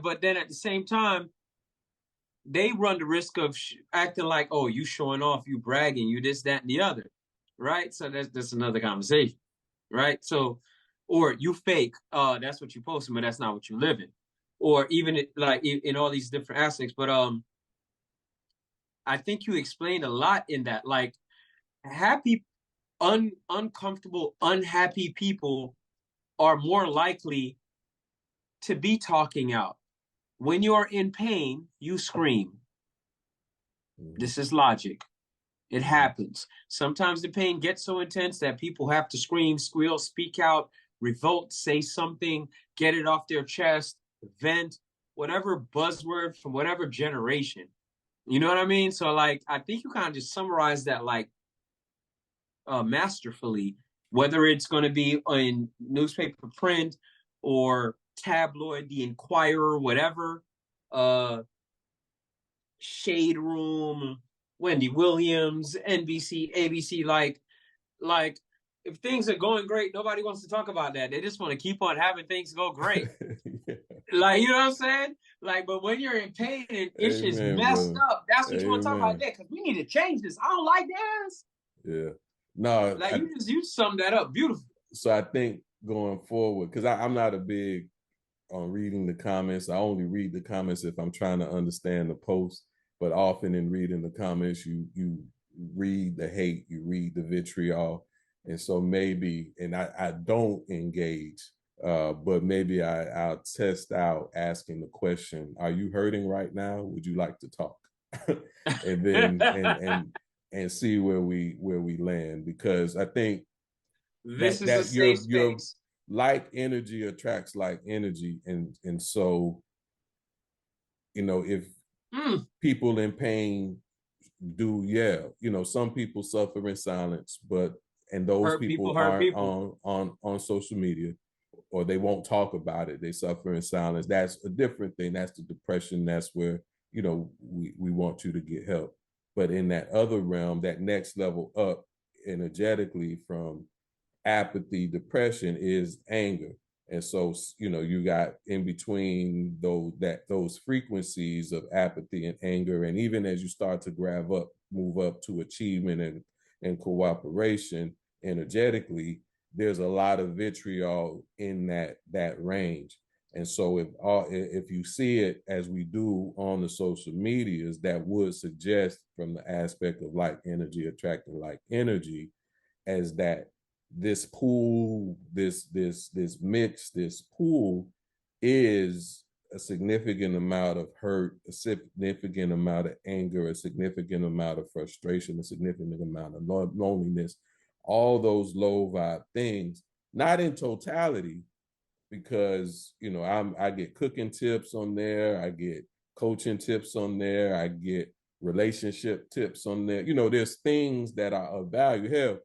but then at the same time, they run the risk of acting like, oh, you showing off, you bragging, you this, that, and the other, right? So that's another conversation, right? So, or you fake, that's what you posting, but that's not what you live in, or even in all these different aspects. But I think you explained a lot in that, like, happy, uncomfortable, unhappy people are more likely to be talking out. When you are in pain, you scream. This is logic. It happens. Sometimes the pain gets so intense that people have to scream, squeal, speak out, revolt, say something, get it off their chest, vent, whatever buzzword from whatever generation. You know what I mean? So, like, I think you kind of just summarized that, like, masterfully, whether it's going to be in newspaper print or tabloid, the Inquirer, whatever, Shade Room, Wendy Williams, NBC, ABC, like if things are going great, nobody wants to talk about that. They just want to keep on having things go great. Yeah. Like, you know what I'm saying? Like, but when you're in pain and issues messed up, that's what you want to talk about there, because we need to change this. I don't like this. Yeah. No, like you summed that up beautiful. So I think going forward, because I'm not a big on reading the comments. I only read the comments if I'm trying to understand the post. But often in reading the comments, you read the hate, you read the vitriol, and so maybe, and I don't engage, but maybe I'll test out asking the question: are you hurting right now? Would you like to talk? And then and see where we land, because I think this is a safe space. Like energy attracts like energy, and so if people in pain do, some people suffer in silence, and those people aren't on social media, or they won't talk about it. They suffer in silence. That's a different thing. That's the depression. That's where we want you to get help. But in that other realm, that next level up energetically from apathy, depression, is anger. And so, you got in between those frequencies of apathy and anger. And even as you start to move up to achievement and cooperation energetically, there's a lot of vitriol in that range. And so if you see it as we do on the social medias, that would suggest, from the aspect of like energy attracting like energy, as that this pool, this mix, this pool is a significant amount of hurt, a significant amount of anger, a significant amount of frustration, a significant amount of loneliness, all those low vibe things, not in totality, because I get cooking tips on there, I get coaching tips on there, I get relationship tips on there. There's things that are of value. Hell,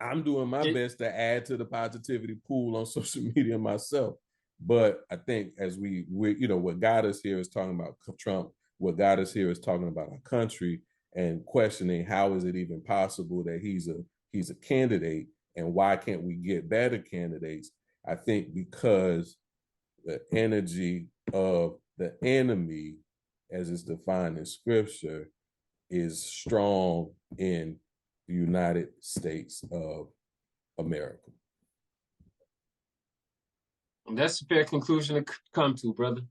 I'm doing my best to add to the positivity pool on social media myself. But I think as we what got us here is talking about Trump. What got us here is talking about our country. and questioning how is it even possible that he's a candidate, and why can't we get better candidates? I think because the energy of the enemy, as it's defined in scripture, is strong in the United States of America. That's a fair conclusion to come to, brother.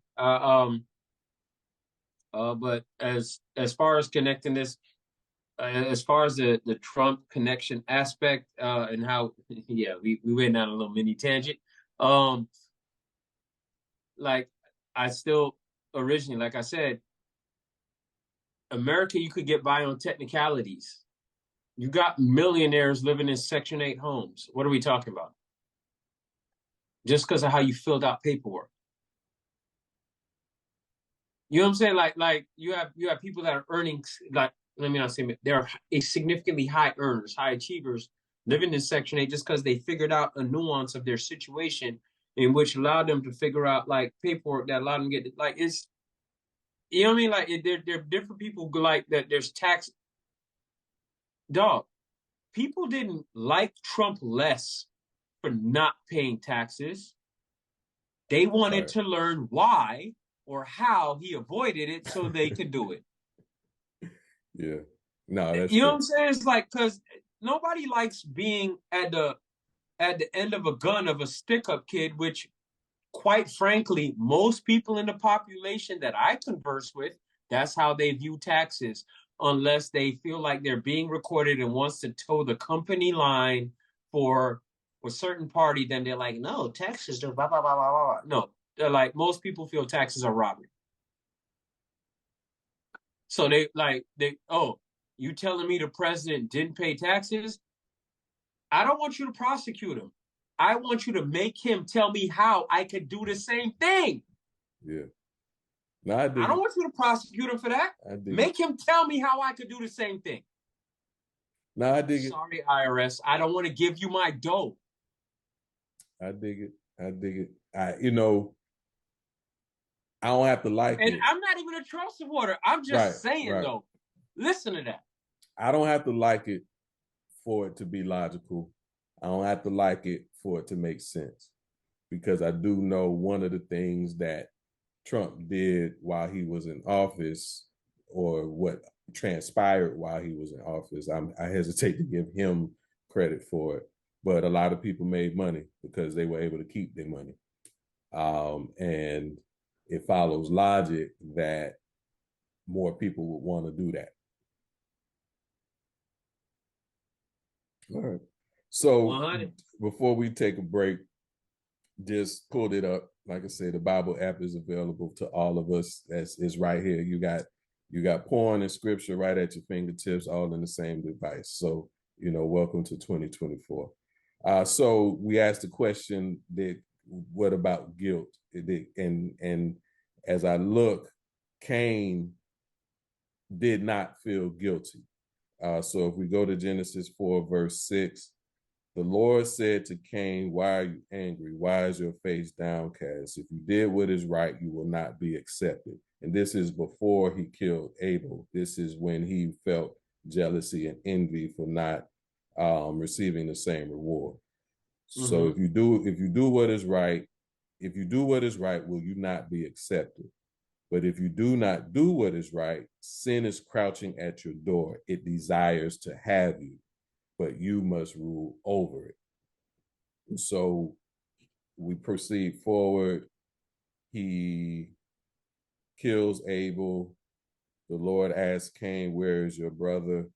But as far as connecting this, as far as the Trump connection aspect, and how, yeah, we went down a little mini tangent. Like I still originally, like I said, America, you could get by on technicalities. You got millionaires living in Section 8 homes. What are we talking about? Just because of how you filled out paperwork. You know what I'm saying? Like you have people that are earning, like, let me not say, they're significantly high earners, high achievers living in Section 8 just because they figured out a nuance of their situation in which allowed them to figure out like paperwork that allowed them to get, like, it's, you know what I mean? Like they're different people, like that. There's tax. Dog, people didn't like Trump less for not paying taxes. They wanted to learn why or how he avoided it so they could do it. Yeah. No, that's you know true. what I'm saying? It's like, because nobody likes being at the end of a gun of a stick-up kid, which, quite frankly, most people in the population that I converse with, that's how they view taxes, unless they feel like they're being recorded and wants to toe the company line for a certain party. Then they're like, no, taxes are blah, blah, blah, blah, blah. No, they're like, most people feel taxes are robbery. So oh, you telling me the president didn't pay taxes? I don't want you to prosecute him. I want you to make him tell me how I could do the same thing. Yeah. No, I don't want you to prosecute him for that. Make him tell me how I could do the same thing. No, I dig it. Sorry, IRS. I don't want to give you my dough. I dig it. I dig it. I don't have to like it. And I'm not even a Trump supporter. I'm just saying, though. Listen to that. I don't have to like it for it to be logical. I don't have to like it for it to make sense. Because I do know one of the things that Trump did while he was in office, or what transpired while he was in office, I hesitate to give him credit for it. But a lot of people made money because they were able to keep their money. And it follows logic that more people would want to do that. All right. So 100. Before we take a break, just pulled it up. Like I said, the Bible app is available to all of us. It's right here. You got porn and scripture right at your fingertips, all in the same device. So, welcome to 2024. So we asked the question that, what about guilt? And as I look, Cain did not feel guilty. So if we go to Genesis 4, verse 6, the Lord said to Cain, why are you angry? Why is your face downcast? If you did what is right, you will not be accepted. And this is before he killed Abel. This is when he felt jealousy and envy for not receiving the same reward. Mm-hmm. So if you do what is right, will you not be accepted? But if you do not do what is right, sin is crouching at your door. It desires to have you, but you must rule over it. And so we proceed forward. He kills Abel. The Lord asks Cain, where is your brother?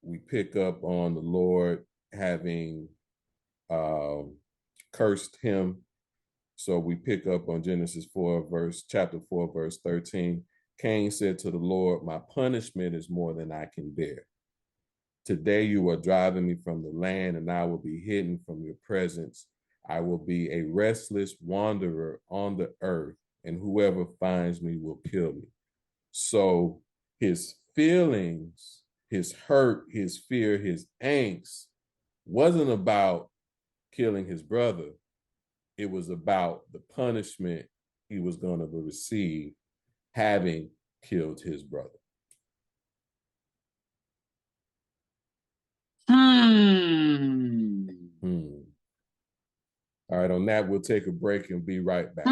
We pick up on the Lord having cursed him. So we pick up on Genesis chapter 4, verse 13. Cain said to the Lord, my punishment is more than I can bear. Today you are driving me from the land, and I will be hidden from your presence. I will be a restless wanderer on the earth, and whoever finds me will kill me. So his feelings, his hurt, his fear, his angst wasn't about killing his brother. It was about the punishment he was going to receive having killed his brother. All right, on that, we'll take a break and be right back.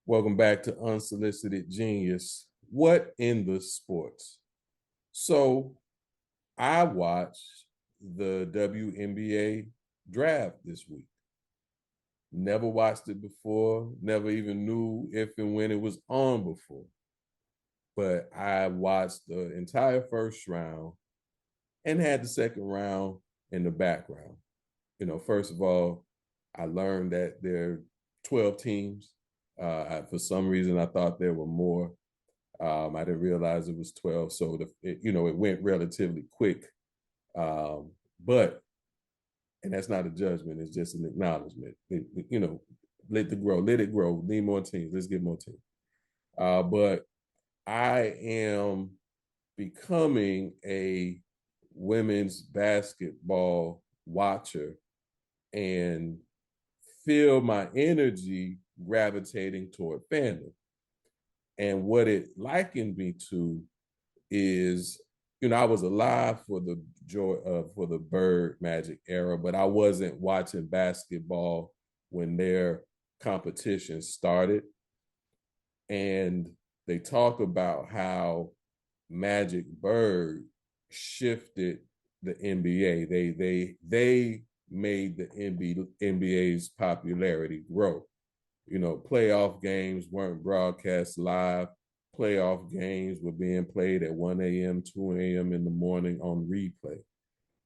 Welcome back to Unsolicited Genius. What in the sports? So I watched the WNBA draft this week. Never watched it before, never even knew if and when it was on before. But I watched the entire first round and had the second round in the background. You know, first of all, I learned that there are 12 teams. For some reason, I thought there were more. I didn't realize it was 12. So, it went relatively quick. But, and that's not a judgment, it's just an acknowledgement. Let it grow. Need more teams. Let's get more teams. But I am becoming a women's basketball watcher and feel my energy gravitating toward fandom. And what it likened me to is, I was alive for the Bird Magic era, but I wasn't watching basketball when their competition started. And they talk about how Magic Bird shifted the NBA. They made the NBA's popularity grow. Playoff games weren't broadcast live. Playoff games were being played at 1 a.m., 2 a.m. in the morning on replay.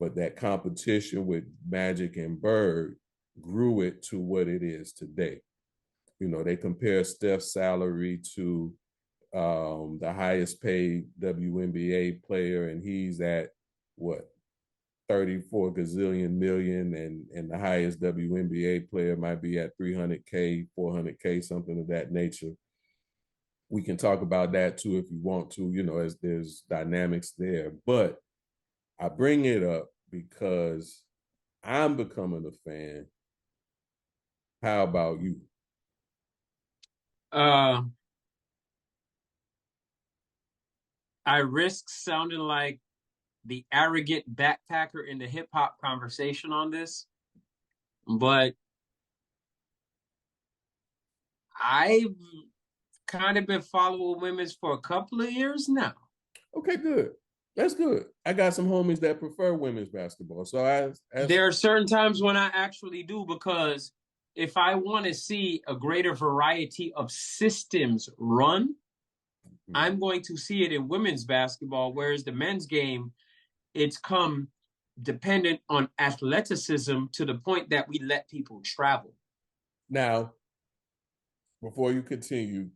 But that competition with Magic and Bird grew it to what it is today. They compare Steph's salary to the highest paid WNBA player, and he's at what, 34 gazillion million, and the highest WNBA player might be at 300K, 400K, something of that nature. We can talk about that too if you want to, as there's dynamics there. But I bring it up because I'm becoming a fan. How about you? I risk sounding like the arrogant backpacker in the hip hop conversation on this, but I've kind of been following women's for a couple of years now. Okay, good. That's good. I got some homies that prefer women's basketball. So there are certain times when I actually do, because if I want to see a greater variety of systems run, I'm going to see it in women's basketball, whereas the men's game, it's come dependent on athleticism to the point that we let people travel. Now, before you continue,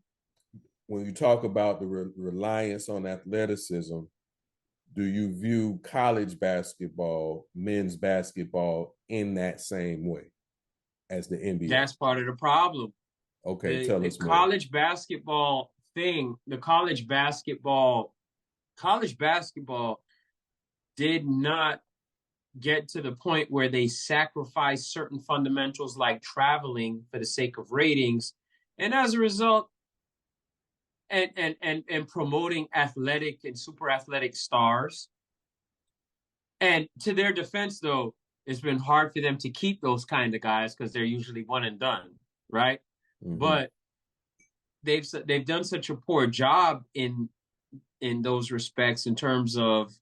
when you talk about the reliance on athleticism, do you view college basketball, men's basketball, in that same way as the NBA? That's part of the problem. Okay, tell us more. College basketball did not get to the point where they sacrificed certain fundamentals like traveling for the sake of ratings. And as a result, and promoting athletic and super athletic stars. And to their defense, though, it's been hard for them to keep those kind of guys because they're usually one and done, right? Mm-hmm. But they've done such a poor job in those respects in terms of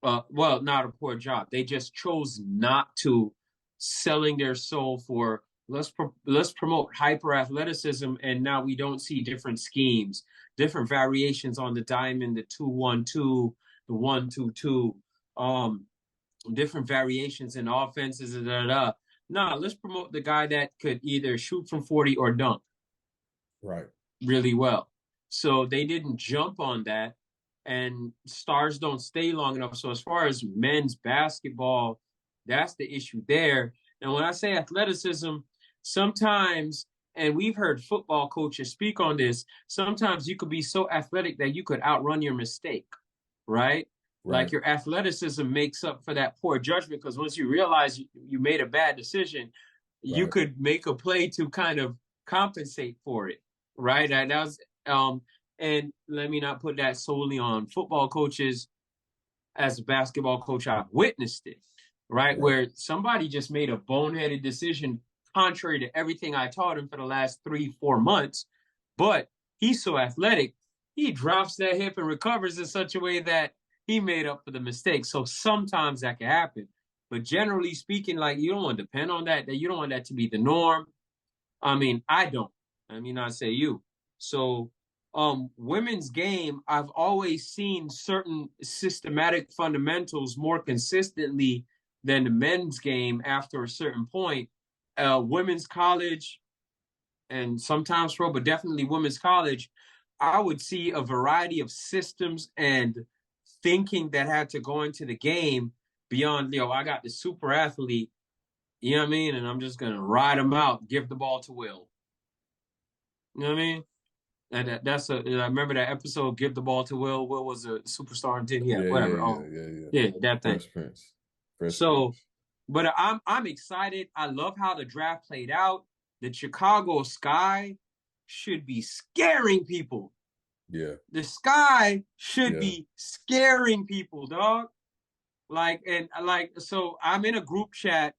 well, not a poor job. They just chose not to, selling their soul for let's promote hyper athleticism, and now we don't see different schemes, different variations on the diamond, the 2-1-2, the 1-2-2, different variations in offenses. No, let's promote the guy that could either shoot from 40 or dunk. Right. Really well. So they didn't jump on that, and stars don't stay long enough. So as far as men's basketball, that's the issue there. And when I say athleticism, sometimes, and we've heard football coaches speak on this, sometimes you could be so athletic that you could outrun your mistake, right? Like your athleticism makes up for that poor judgment, because once you realize you made a bad decision, you could make a play to kind of compensate for it, right? That was and let me not put that solely on football coaches. As a basketball coach, I've witnessed it, right? Where somebody just made a boneheaded decision contrary to everything I taught him for the last 3-4 months, but he's so athletic, he drops that hip and recovers in such a way that he made up for the mistake. So sometimes that can happen, but generally speaking, like, you don't want to depend on that. That you don't want that to be the norm. I mean, I don't. I mean, I say you. So, women's game, I've always seen certain systematic fundamentals more consistently than the men's game after a certain point. Women's college and sometimes pro, but definitely women's college, I would see a variety of systems and thinking that had to go into the game beyond, I got the super athlete, you know what I mean? And I'm just going to ride him out, give the ball to Will. You know what I mean? And I remember that episode, Give the Ball to Will. Will was a superstar and did, whatever. Yeah, that thing. Fresh Prince. Fresh so, Prince. But I'm excited. I love how the draft played out. The Chicago Sky should be scaring people. Yeah. The Sky should be scaring people, dog. So I'm in a group chat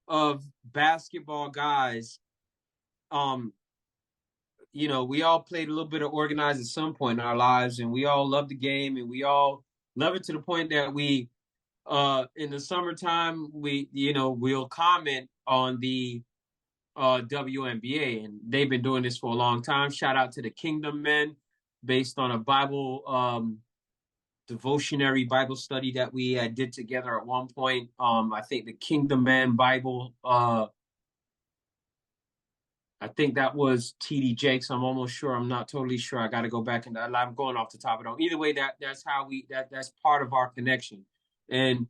of basketball guys. We all played a little bit of organized at some point in our lives, and we all love the game, and we all love it to the point that we, in the summertime, we'll comment on the WNBA, and they've been doing this for a long time. Shout out to the Kingdom Men, based on a Bible devotionary Bible study that we did together at one point. I think the Kingdom Men Bible. I think that was TD Jakes. I'm almost sure. I'm not totally sure. I got to go back and I'm going off the top of it. Either way, that's how that's part of our connection. And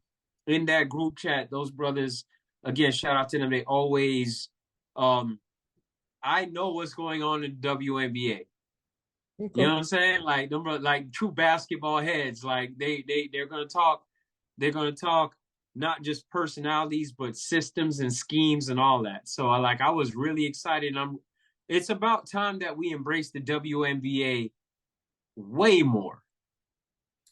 in that group chat, those brothers, again, shout out to them. They always, I know what's going on in the WNBA. Okay. You know what I'm saying? Like them, like true basketball heads. Like they're gonna talk. They're gonna talk not just personalities, but systems and schemes and all that. So I was really excited. It's about time that we embrace the WNBA way more.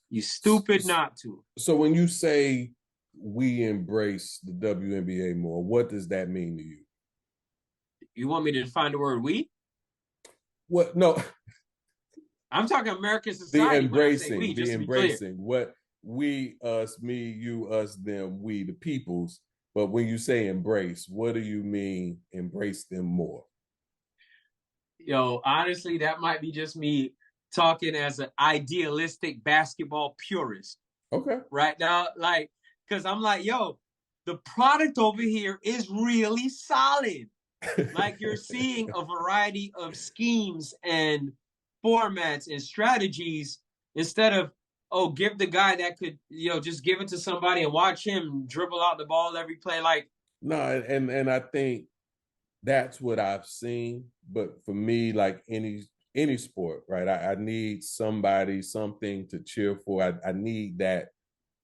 You stupid not to. So when you say we embrace the WNBA more, what does that mean to you? You want me to define the word we? What? No. I'm talking American society. The embracing, we, the embracing. What? We, us, me, you, us, them, we, the peoples. But when you say embrace, what do you mean embrace them more? Honestly, that might be just me talking as an idealistic basketball purist. Okay. Right now, because I'm like, the product over here is really solid. Like, you're seeing a variety of schemes and formats and strategies instead of, give the guy that could, just give it to somebody and watch him dribble out the ball every play. No, and I think that's what I've seen. But for me, like any sport, right? I need somebody, something to cheer for. I need that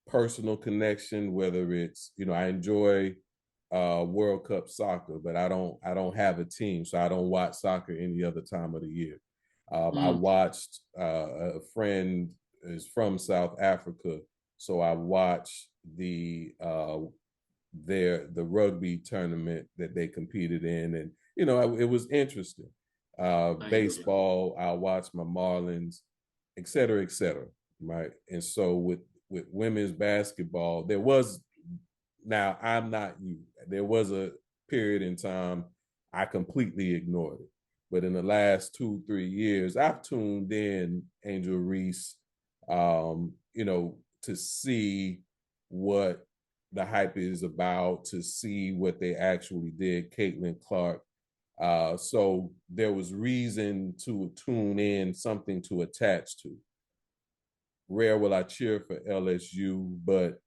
personal connection, whether it's, I enjoy World Cup soccer, but I don't have a team, so I don't watch soccer any other time of the year. I watched a friend is from South Africa, so I watched the rugby tournament that they competed in, and it was interesting. Baseball, I watched my Marlins, et cetera, right? And so with women's basketball. There was, now I'm not you. There was a period in time I completely ignored it. But in the last 2-3 years, I've tuned in Angel Reese, to see what the hype is about, to see what they actually did, Caitlin Clark. So there was reason to tune in, something to attach to. Rare will I cheer for LSU, but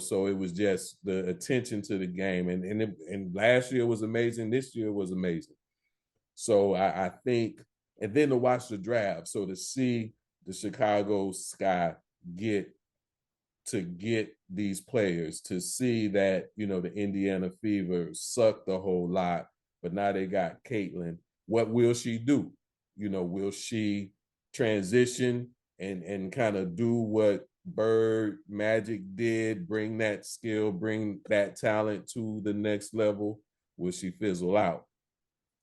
so it was just the attention to the game, and last year was amazing. This year was amazing. So I think, and then to watch the draft, so to see the Chicago Sky get these players, to see that the Indiana Fever sucked a whole lot, but now they got Caitlin. What will she do? Will she transition and kind of do what Bird Magic did, bring that skill, bring that talent to the next level? Will she fizzle out?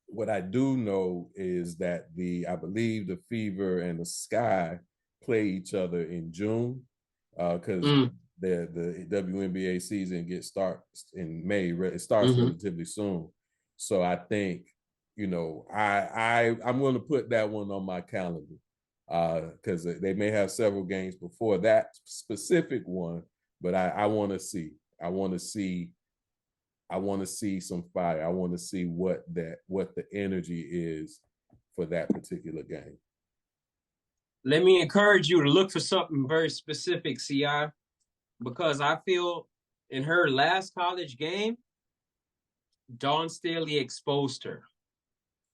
What I do know is that I believe the Fever and the Sky play each other in June, because the WNBA season starts in May. It starts relatively soon. So I think, I'm going to put that one on my calendar, because they may have several games before that specific one, but I want to see. I want to see some fire. I want to see what the energy is for that particular game. Let me encourage you to look for something very specific, CI, because I feel in her last college game, Dawn Staley exposed her.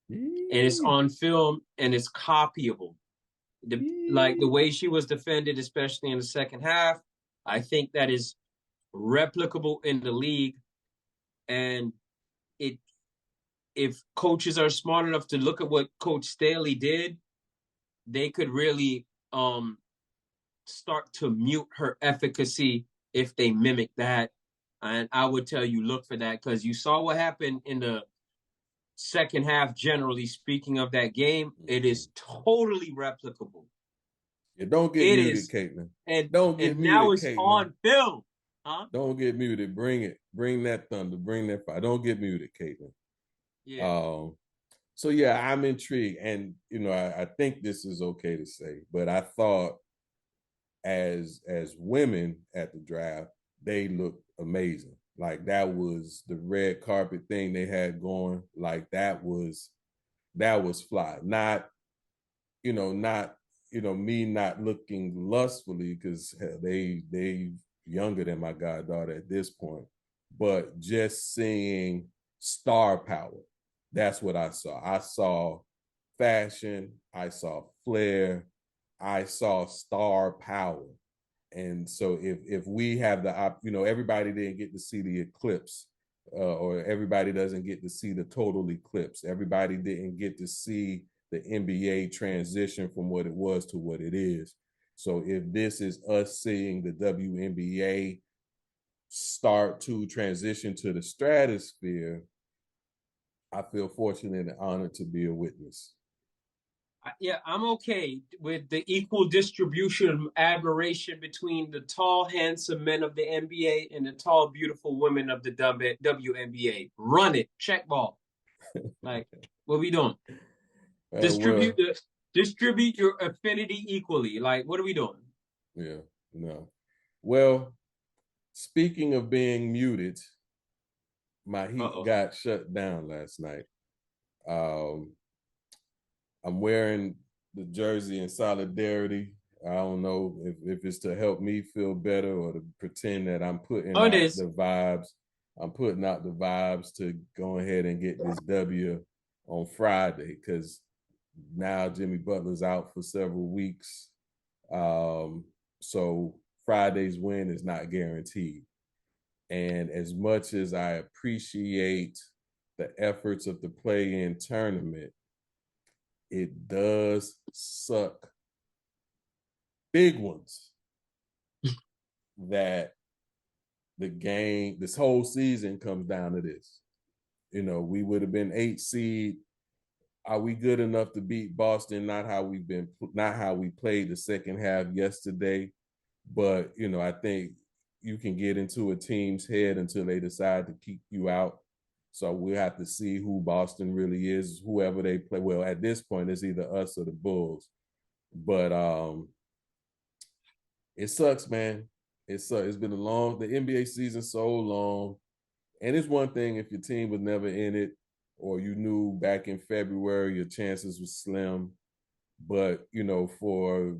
And it's on film and it's copyable. Like the way she was defended, especially in the second half, I think that is replicable in the league. And if coaches are smart enough to look at what Coach Staley did, they could really start to mute her efficacy if they mimic that. And I would tell you, look for that, because you saw what happened in the second half, generally speaking, of that game. It is totally replicable. Yeah, don't get muted, Caitlin. And don't get and muted, now it's Caitlin. on film. Huh? Don't get muted. Bring it. Bring that thunder. Bring that fire. Don't get muted, Caitlin. Yeah. So yeah, I'm intrigued, and I think this is okay to say, but I thought as women at the draft, they looked amazing. Like that was the red carpet thing they had going. Like that was fly. Not me not looking lustfully, because they younger than my goddaughter at this point, but just seeing star power. That's what I saw. I saw fashion. I saw flair. I saw star power. And so if we have everybody didn't get to see the eclipse, or everybody doesn't get to see the total eclipse. Everybody didn't get to see the NBA transition from what it was to what it is. So if this is us seeing the WNBA start to transition to the stratosphere, I feel fortunate and honored to be a witness. Yeah, I'm okay with the equal distribution of admiration between the tall, handsome men of the NBA and the tall, beautiful women of the WNBA. Run it, check ball. Like, what we doing? Distribute your affinity equally. Like, what are we doing? Yeah, no. Well, speaking of being muted, my Heat got shut down last night. I'm wearing the jersey in solidarity. I don't know if it's to help me feel better or to pretend that I'm putting out the vibes. I'm putting out the vibes to go ahead and get this W on Friday, because now Jimmy Butler's out for several weeks. So Friday's win is not guaranteed. And as much as I appreciate the efforts of the play-in tournament, it does suck big ones that the game, this whole season comes down to this. We would have been 8 seed. Are we good enough to beat Boston? Not how we played the second half yesterday, But, I think you can get into a team's head until they decide to keep you out. So we have to see who Boston really is, whoever they play. Well, at this point, it's either us or the Bulls. But it sucks, man. It sucks. It's been the NBA season so long. And it's one thing if your team was never in it or you knew back in February your chances were slim. But, for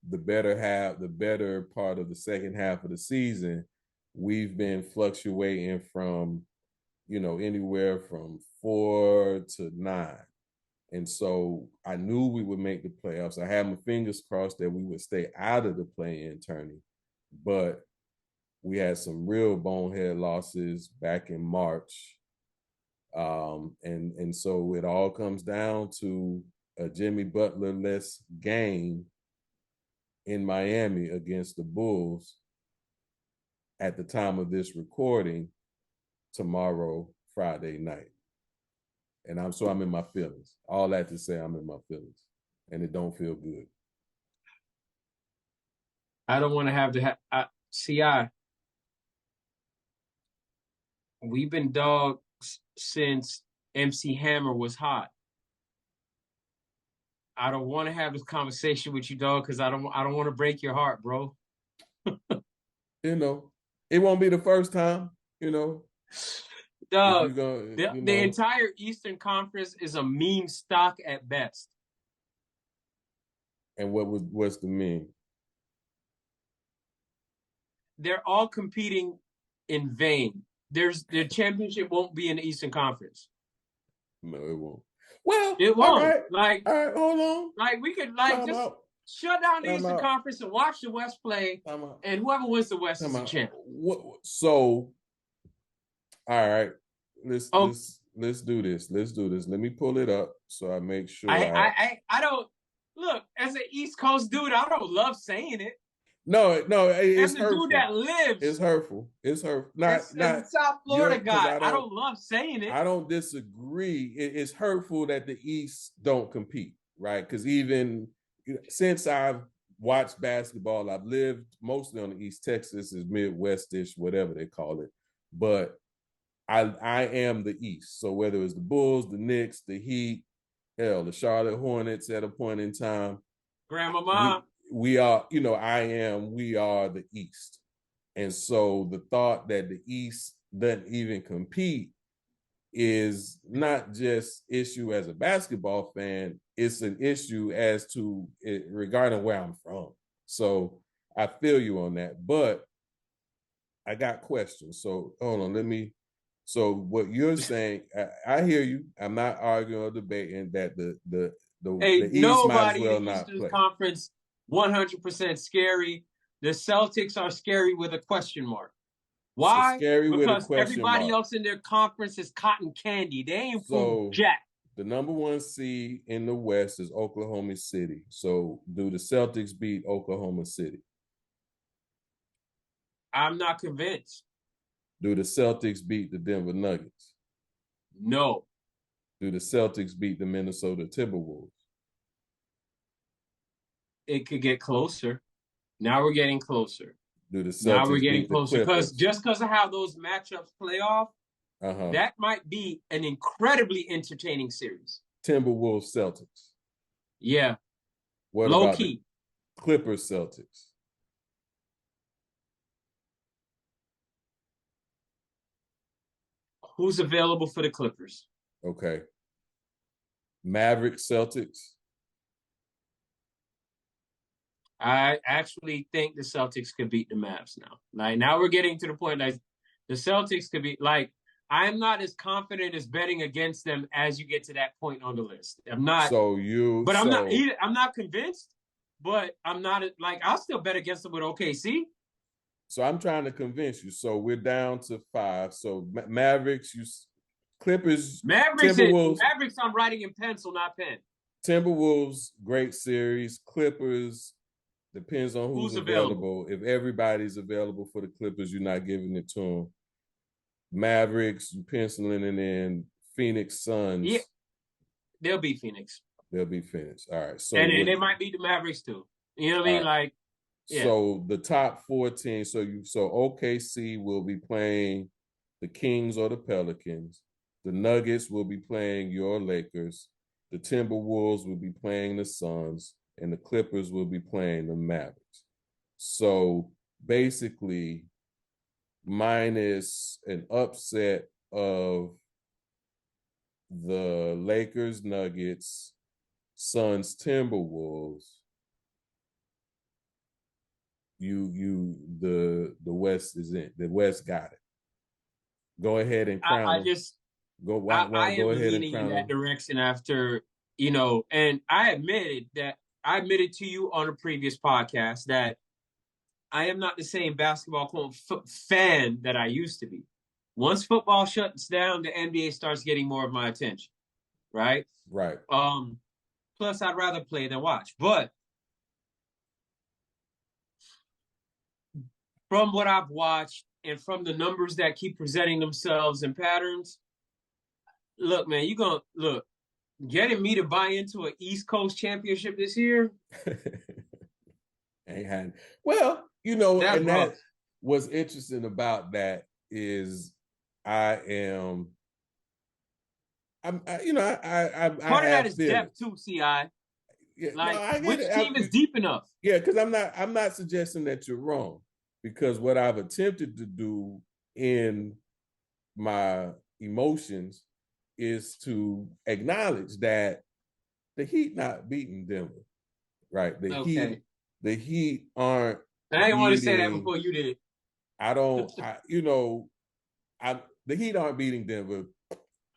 the better part of the second half of the season, we've been fluctuating from, anywhere from 4 to 9. And so I knew we would make the playoffs. I had my fingers crossed that we would stay out of the play-in tourney. But we had some real bonehead losses back in March. And so it all comes down to a Jimmy Butler-less game in Miami against the Bulls at the time of this recording tomorrow, Friday night. And I'm in my feelings. All that to say I'm in my feelings. And it don't feel good. I don't want to have to have we've been dogs since MC Hammer was hot. I don't want to have this conversation with you, dog, because I don't want to break your heart, bro. It won't be the first time, Dog, the entire Eastern Conference is a meme stock at best. And what's the meme? They're all competing in vain. The championship won't be in the Eastern Conference. No, it won't. Well, it won't. All right, hold on. We could just shut down the Eastern Conference and watch the West play, and whoever wins the West is the champ. So, all right, let's do this. Let's do this. Let me pull it up so I make sure. I don't look as an East Coast dude. I don't love saying it. No, it's as a dude that lives. It's hurtful. It's hurtful. Not a South Florida guy. I don't love saying it. I don't disagree. It's hurtful that the East don't compete, right? Because even since I've watched basketball, I've lived mostly on the East. Texas is Midwestish, whatever they call it. But I am the East. So whether it's the Bulls, the Knicks, the Heat, the Charlotte Hornets at a point in time. Grandmama. We are the East. And so the thought that the East doesn't even compete is not just issue as a basketball fan, it's an issue as to it regarding where I'm from. So I feel you on that, but I got questions. So hold on, so what you're saying, I hear you. I'm not arguing or debating that the East might as well not play. Conference 100% scary. The Celtics are scary with a question mark. Why? So scary because with a question everybody mark. Else in their conference is cotton candy. They ain't food jack. The number 1 seed in the West is Oklahoma City. So do the Celtics beat Oklahoma City? I'm not convinced. Do the Celtics beat the Denver Nuggets? No. Do the Celtics beat the Minnesota Timberwolves? It could get closer. Now we're getting closer. Do the Celtics now we're getting beat closer because just because of how those matchups play off, that might be an incredibly entertaining series. Timberwolves Celtics. Yeah. What low about key? Clippers Celtics. Who's available for the Clippers? Okay. Mavericks Celtics. I actually think the Celtics could beat the Mavs now. Like now we're getting to the point that the Celtics could be like, I'm not as confident as betting against them as you get to that point on the list. I'm not. I'm not convinced, but I'm not like, I'll still bet against them with OKC. So I'm trying to convince you. So we're down to 5. So Mavericks, Clippers, Mavericks, I'm writing in pencil, not pen. Timberwolves, great series. Clippers, depends on who's available. If everybody's available for the Clippers, you're not giving it to them. Mavericks, you penciling it in. Phoenix Suns. Yeah, they'll beat Phoenix. They'll beat Phoenix. All right. So and they might beat the Mavericks too. You know what I mean? Like Yeah. So the top 14, so OKC will be playing the Kings or the Pelicans. The Nuggets will be playing your Lakers. The Timberwolves will be playing the Suns, and the Clippers will be playing the Mavericks. So basically, minus an upset of the Lakers, Nuggets, Suns, Timberwolves, the West is in. The West got it. Go ahead and crown I them. just Go I go am ahead and leaning in crown that them. direction after, and I admitted to you on a previous podcast that I am not the same basketball quote fan that I used to be. Once football shuts down, the NBA starts getting more of my attention, right? Right. Plus I'd rather play than watch. But from what I've watched and from the numbers that keep presenting themselves in patterns, look, man, getting me to buy into an East Coast championship this year. Ain't had. Well, That's and rough. that what's interesting about that is I am. I Part of that have is feelings. depth too, Ci. Yeah, no, Like, I get which it. team is deep enough? Yeah, because I'm not suggesting that you're wrong, because what I've attempted to do in my emotions is to acknowledge that the Heat not beating Denver, right? Okay. The Heat aren't I didn't want to say that beating. before you did. The Heat aren't beating Denver.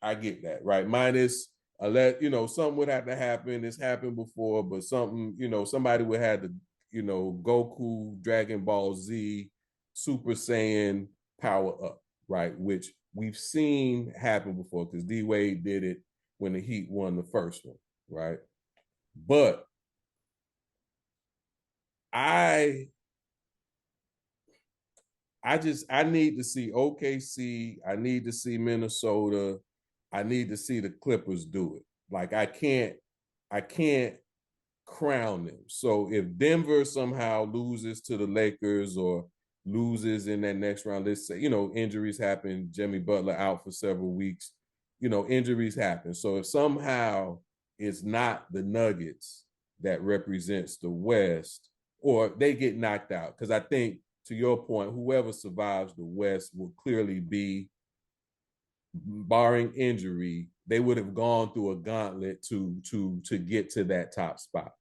I get that, right? Minus something would have to happen. It's happened before, but somebody would have to, Goku, Dragon Ball Z, Super Saiyan power up, right? Which we've seen happen before, because D Wade did it when the Heat won the first one, right? But I need to see OKC. I need to see Minnesota. I need to see the Clippers do it. Like, I can't crown them. So if Denver somehow loses to the Lakers or loses in that next round, let's say, injuries happen, Jimmy Butler out for several weeks, injuries happen. So if somehow it's not the Nuggets that represents the West, or they get knocked out, because I think, to your point, whoever survives the West will clearly be, barring injury, they would have gone through a gauntlet to get to that top spot.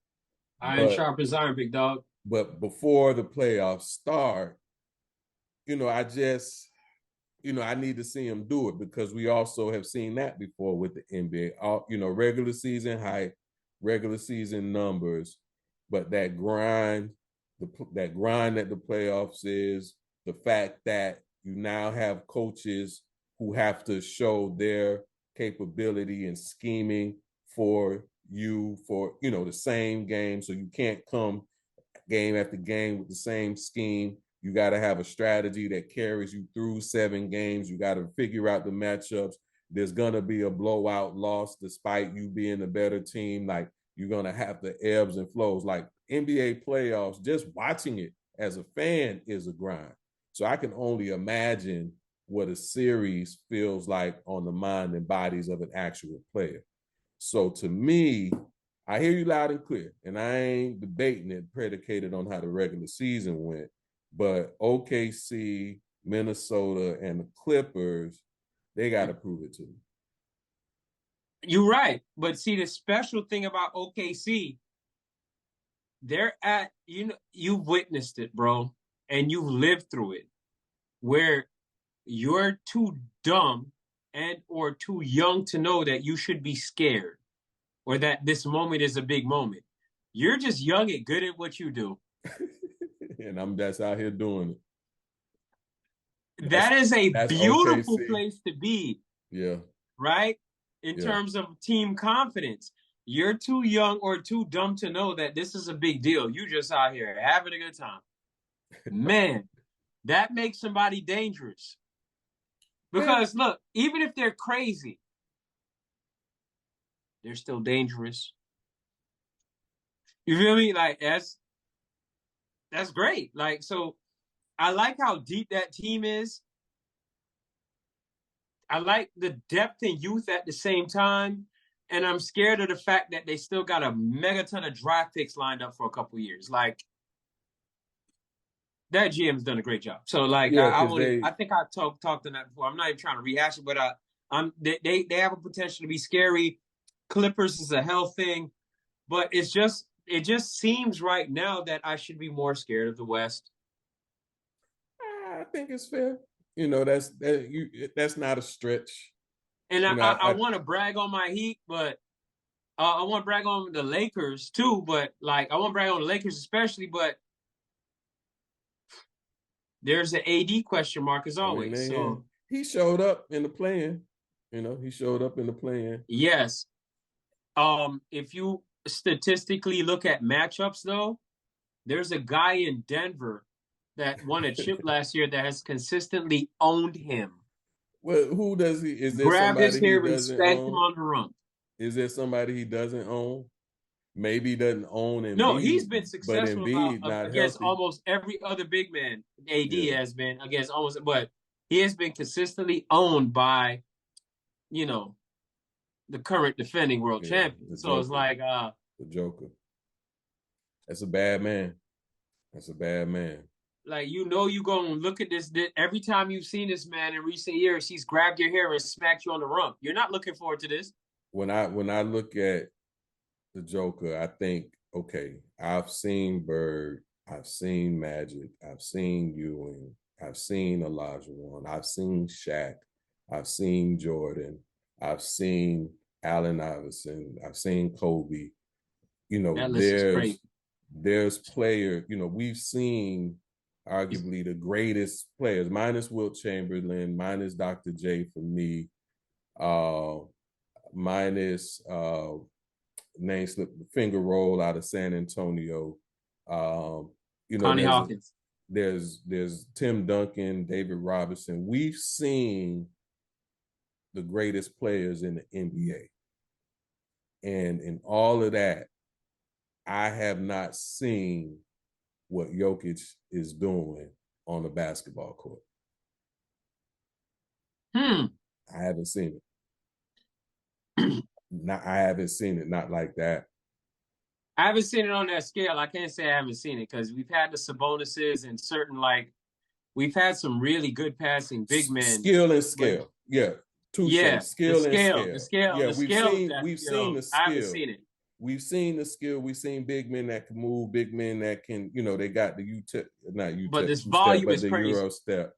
Iron sharp as iron, big dog. But before the playoffs start, I just, I need to see them do it, because we also have seen that before with the NBA. Regular season hype, regular season numbers, but that grind that the playoffs is, the fact that you now have coaches who have to show their capability and scheming for the same game. So you can't come game after game with the same scheme. You got to have a strategy that carries you through 7 games. You got to figure out the matchups. There's going to be a blowout loss despite you being a better team. Like, you're going to have the ebbs and flows. Like, NBA playoffs, just watching it as a fan is a grind. So I can only imagine what a series feels like on the mind and bodies of an actual player. So to me, I hear you loud and clear, and I ain't debating it predicated on how the regular season went, but OKC, Minnesota, and the Clippers, they got to prove it to me. You're right. But see, the special thing about OKC, they're at, you've witnessed it, bro, and you've lived through it, where you're too dumb and or too young to know that you should be scared or that this moment is a big moment. You're just young and good at what you do. And I'm just out here doing it. That is a beautiful OKC. place to be. Yeah. Right? In terms of team confidence. You're too young or too dumb to know that this is a big deal. You just out here having a good time. Man, that makes somebody dangerous. Because look, even if they're crazy, they're still dangerous. You feel me? Like, That's great. Like, so I like how deep that team is. I like the depth and youth at the same time. And I'm scared of the fact that they still got a mega ton of draft picks lined up for a couple years. Like, that GM's done a great job. So, like, Yeah, I because only, I think I talked on that before. I'm not even trying to rehash it, but they have a potential to be scary. Clippers is a hell thing, but it just seems right now that I should be more scared of the West. I think it's fair. That's not a stretch. And You know, I want to brag on my Heat, but I want to brag on the Lakers too. But like, I want to brag on the Lakers especially. But there's an AD question mark as I mean, always. So he showed up in the plan. He showed up in the plan. yes, if you statistically look at matchups, though, there's a guy in Denver that won a chip last year that has consistently owned him. Well, who does he? Is there Grabbed his somebody he hair and doesn't spanked him own? on the rump. Is there somebody he doesn't own? Maybe he doesn't own No, Embiid, he's been but successful Embiid not against healthy. almost every other big man. AD Yeah. has been against almost, but he has been consistently owned by, the current defending world champion. So Joker. it's like, the Joker. That's a bad man. That's a bad man. Like, you're going to look at this. Every time you've seen this man in recent years, he's grabbed your hair and smacked you on the rump. You're not looking forward to this. When I look at the Joker, I think, okay, I've seen Bird, I've seen Magic, I've seen Ewing, I've seen Olajuwon, I've seen Shaq, I've seen Jordan, I've seen Allen Iverson, I've seen Kobe. That list is crazy. There's player, we've seen arguably the greatest players, minus Wilt Chamberlain, minus Dr. J for me, minus name slip, finger roll out of San Antonio. Connie Hawkins. There's Tim Duncan, David Robinson. We've seen the greatest players in the NBA. And in all of that, I have not seen what Jokic is doing on the basketball court. I haven't seen it. I haven't seen it, not like that. I haven't seen it on that scale. I can't say I haven't seen it because we've had the Sabonis's and certain, we've had some really good passing big men. Skill and scale. Yeah. Skill and scale. The scale. Yeah, we've seen the skill. I haven't seen it. We've seen the skill. We've seen big men that can move, big men that can, they got the but this volume is crazy. Euro step.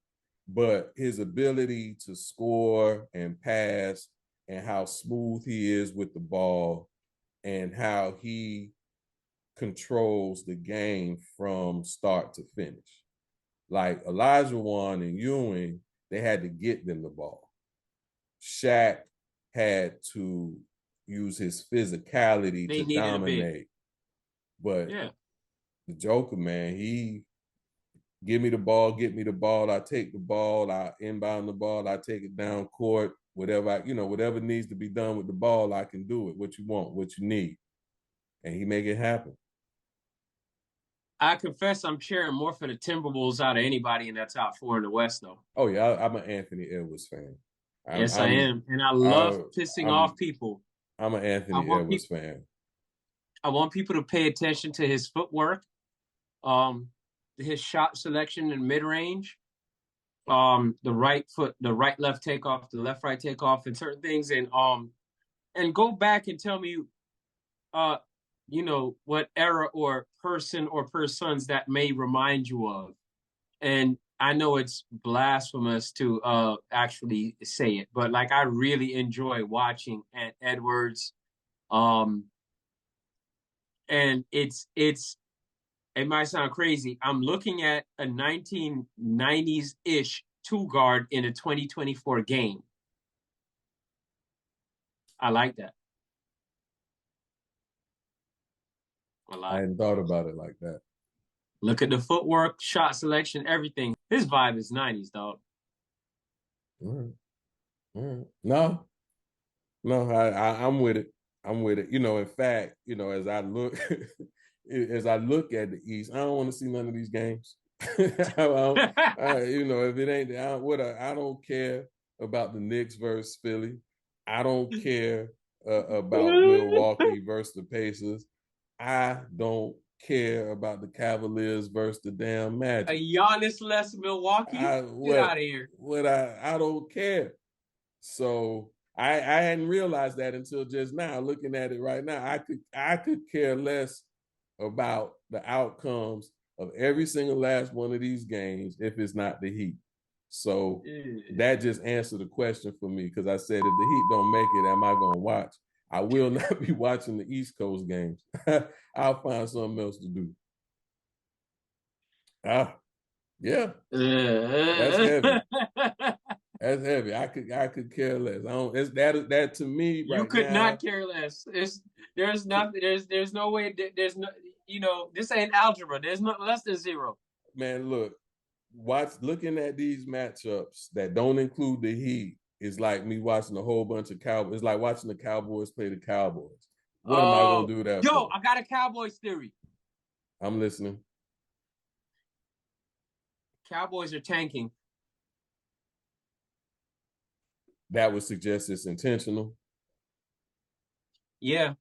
But his ability to score and pass and how smooth he is with the ball and how he controls the game from start to finish. Like Olajuwon and Ewing, they had to get them the ball. Shaq had to use his physicality to dominate. But the Joker, man, he give me the ball, get me the ball, I take the ball, I inbound the ball, I take it down court, whatever whatever needs to be done with the ball, I can do it. What you want, what you need. And he make it happen. I confess I'm cheering more for the Timberwolves out of anybody in that top four in the West, though. Oh, yeah, I'm an Anthony Edwards fan. I am. And I love pissing off people. I'm an Anthony Edwards fan. I want people to pay attention to his footwork, his shot selection in mid-range, the right foot, the right-left takeoff, the left-right takeoff, and certain things. And go back and tell me, what era or person or persons that may remind you of. And I know it's blasphemous to actually say it, but I really enjoy watching Edwards. And it might sound crazy. I'm looking at a 1990s-ish two guard in a 2024 game. I like that. I hadn't thought about it like that. Look at the footwork, shot selection, everything. His vibe is 90s, dog. All right. No, I'm with it. In fact, as I look, as I look at the East, I don't want to see none of these games. If it ain't, I don't care about the Knicks versus Philly. I don't care about Milwaukee versus the Pacers. I don't care about the Cavaliers versus the damn Magic. A Giannis less Milwaukee? Get out of here. I don't care. So I hadn't realized that until just now. Looking at it right now, I could care less about the outcomes of every single last one of these games if it's not the Heat. So that just answered the question for me, because I said if the Heat don't make it, am I going to watch? I will not be watching the East Coast games. I'll find something else to do. Yeah, that's heavy. That's heavy. I could care less. I don't. It's that to me. You right could now, not care less. There's no way. There's no. This ain't algebra. There's no less than zero. Man, look, looking at these matchups that don't include the Heat is like me watching a whole bunch of Cowboys. It's like watching the Cowboys play the Cowboys. What am I gonna do that for? I got a Cowboys theory. I'm listening. Cowboys are tanking. That would suggest it's intentional. Yeah.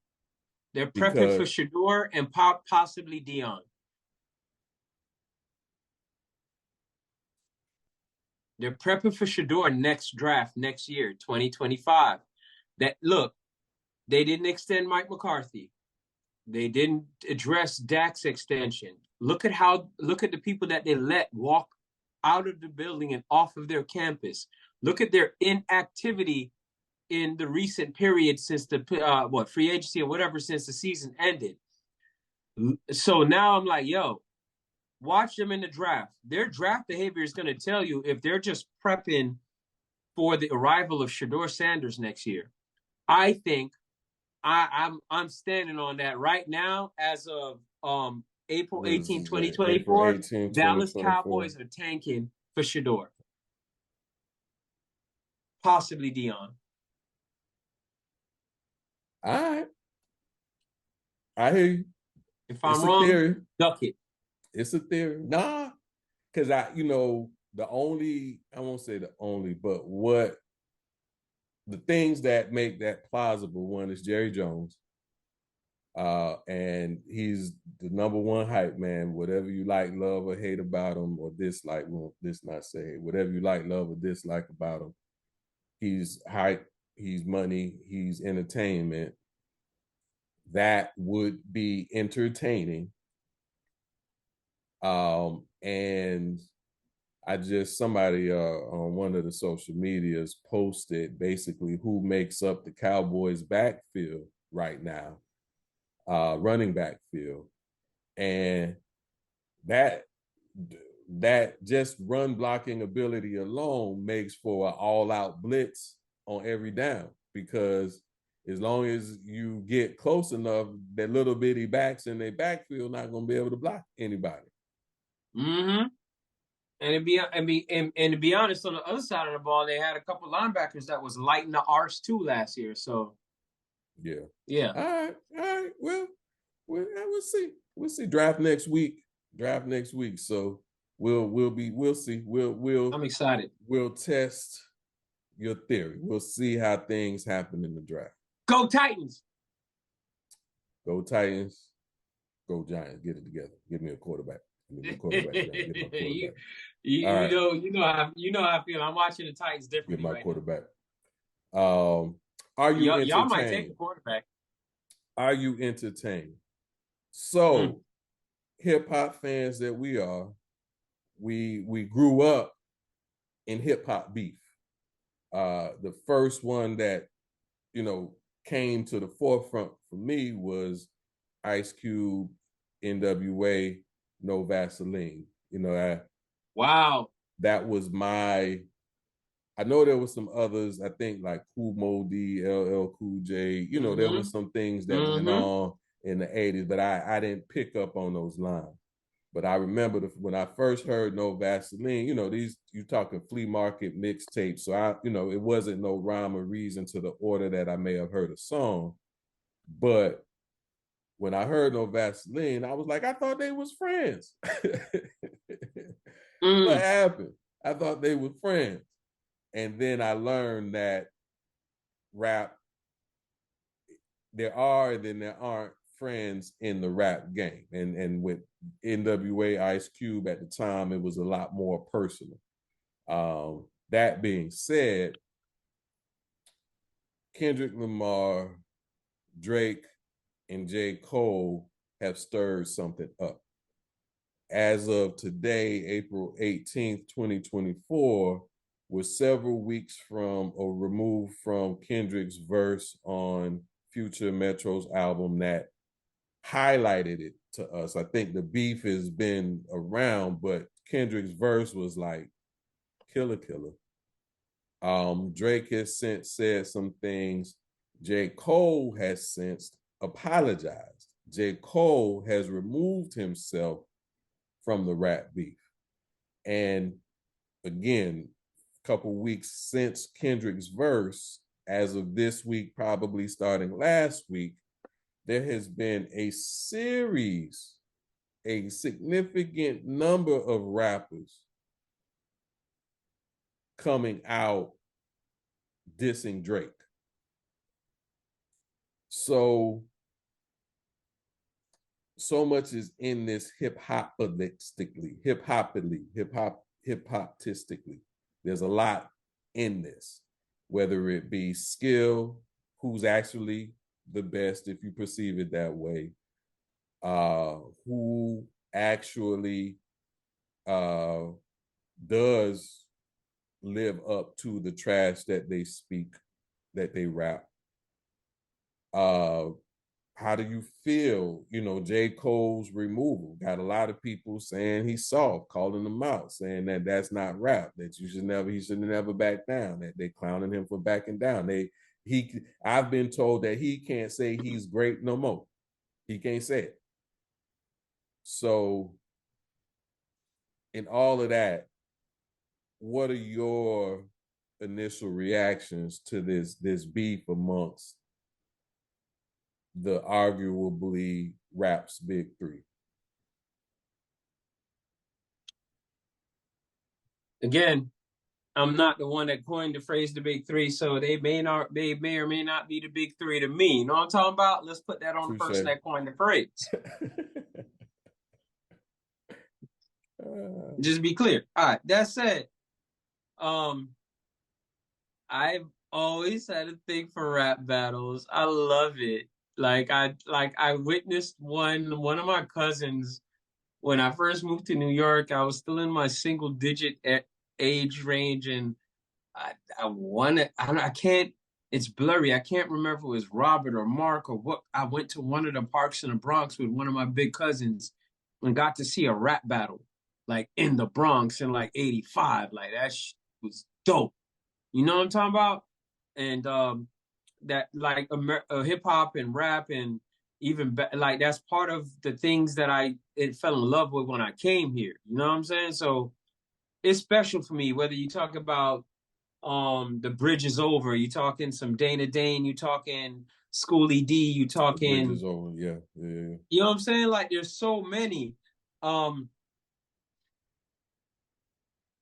They're prepping for Shedeur and possibly Dion. They're prepping for Shedeur next draft, next year, 2025. They didn't extend Mike McCarthy. They didn't address Dak's extension. Look at the people that they let walk out of the building and off of their campus. Look at their inactivity in the recent period since the free agency or whatever, since the season ended. So now I'm like, watch them in the draft. Their draft behavior is going to tell you if they're just prepping for the arrival of Shedeur Sanders next year. I think I'm standing on that right now as of April 18, 2024. Dallas Cowboys are tanking for Shedeur. Possibly Dion. All right. I hear you. If I'm wrong, duck it. It's a theory. Nah. Because I won't say the only, but the things that make that plausible, one is Jerry Jones. And he's the number one hype man. Whatever you like, love, or hate about him, or dislike, whatever you like, love, or dislike about him. He's hype, he's money, he's entertainment. That would be entertaining. And somebody on one of the social medias posted basically who makes up the Cowboys backfield right now, running backfield. And that just run blocking ability alone makes for an all-out blitz on every down, because as long as you get close enough, that little bitty backs in their backfield not going to be able to block anybody. Mm-hmm. And to be honest, on the other side of the ball, they had a couple linebackers that was lighting the arse too last year. So yeah. All right. Well, we'll see. We'll see. Draft next week. So we'll see. I'm excited. We'll test your theory. We'll see how things happen in the draft. Go Titans. Go Titans. Go Giants. Get it together. Give me a quarterback. You know how I feel. I'm watching the Titans differently. Get my quarterback. Are you entertained? Y'all might take a quarterback. Are you entertained? So, hip hop fans that we are, we grew up in hip hop beef. The first one that came to the forefront for me was Ice Cube, NWA, No Vaseline. Wow. That was my. I know there was some others. I think like Kool Moe Dee, LL Cool J. There were some things that went on in the 80s, but I didn't pick up on those lines. But I remember when I first heard No Vaseline, these, you talking flea market mixtapes. So it wasn't no rhyme or reason to the order that I may have heard a song. But when I heard No Vaseline, I was like, I thought they was friends. What happened? I thought they were friends. And then I learned that rap, there are and then there aren't friends in the rap game. And with NWA, Ice Cube at the time, it was a lot more personal. That being said, Kendrick Lamar, Drake, and J. Cole have stirred something up. As of today, April 18th, 2024, we're several weeks from or removed from Kendrick's verse on Future Metro's album that highlighted it to us. I think the beef has been around, but Kendrick's verse was like killer. Drake has since said some things. J. Cole has since apologized. J. Cole has removed himself from the rap beef. And again, a couple weeks since Kendrick's verse, as of this week, probably starting last week, there has been a significant number of rappers coming out dissing Drake. So much is in this hip-hopistically. There's a lot in this, whether it be skill, who's actually the best, if you perceive it that way, who actually does live up to the trash that they speak, that they rap. How do you feel? You know, J. Cole's removal got a lot of people saying he's soft, calling him out, saying that that's not rap, that he should never back down, that they clowning him for backing down. I've been told that he can't say he's great no more. He can't say it. So in all of that, what are your initial reactions to this beef amongst the arguably rap's big three? Again, I'm not the one that coined the phrase the big three, so they may or may not be the big three to me. You know what I'm talking about? Let's put that on the person that coined the phrase. Just be clear. All right, that said, I've always had a thing for rap battles. I love it. I witnessed one of my cousins when I first moved to New York. I was still in my single digit age range, and I won it. I can't. It's blurry. I can't remember if it was Robert or Mark or what. I went to one of the parks in the Bronx with one of my big cousins and got to see a rap battle, like in the Bronx in like '85. Like that was dope. You know what I'm talking about? And that like hip hop and rap and even like that's part of the things that I fell in love with when I came here. You know what I'm saying? So it's special for me. Whether you talk about The Bridge Is Over, you talking some Dana Dane, you talking Schoolie D, you talking The Bridge Is Over, yeah. You know what I'm saying? Like there's so many.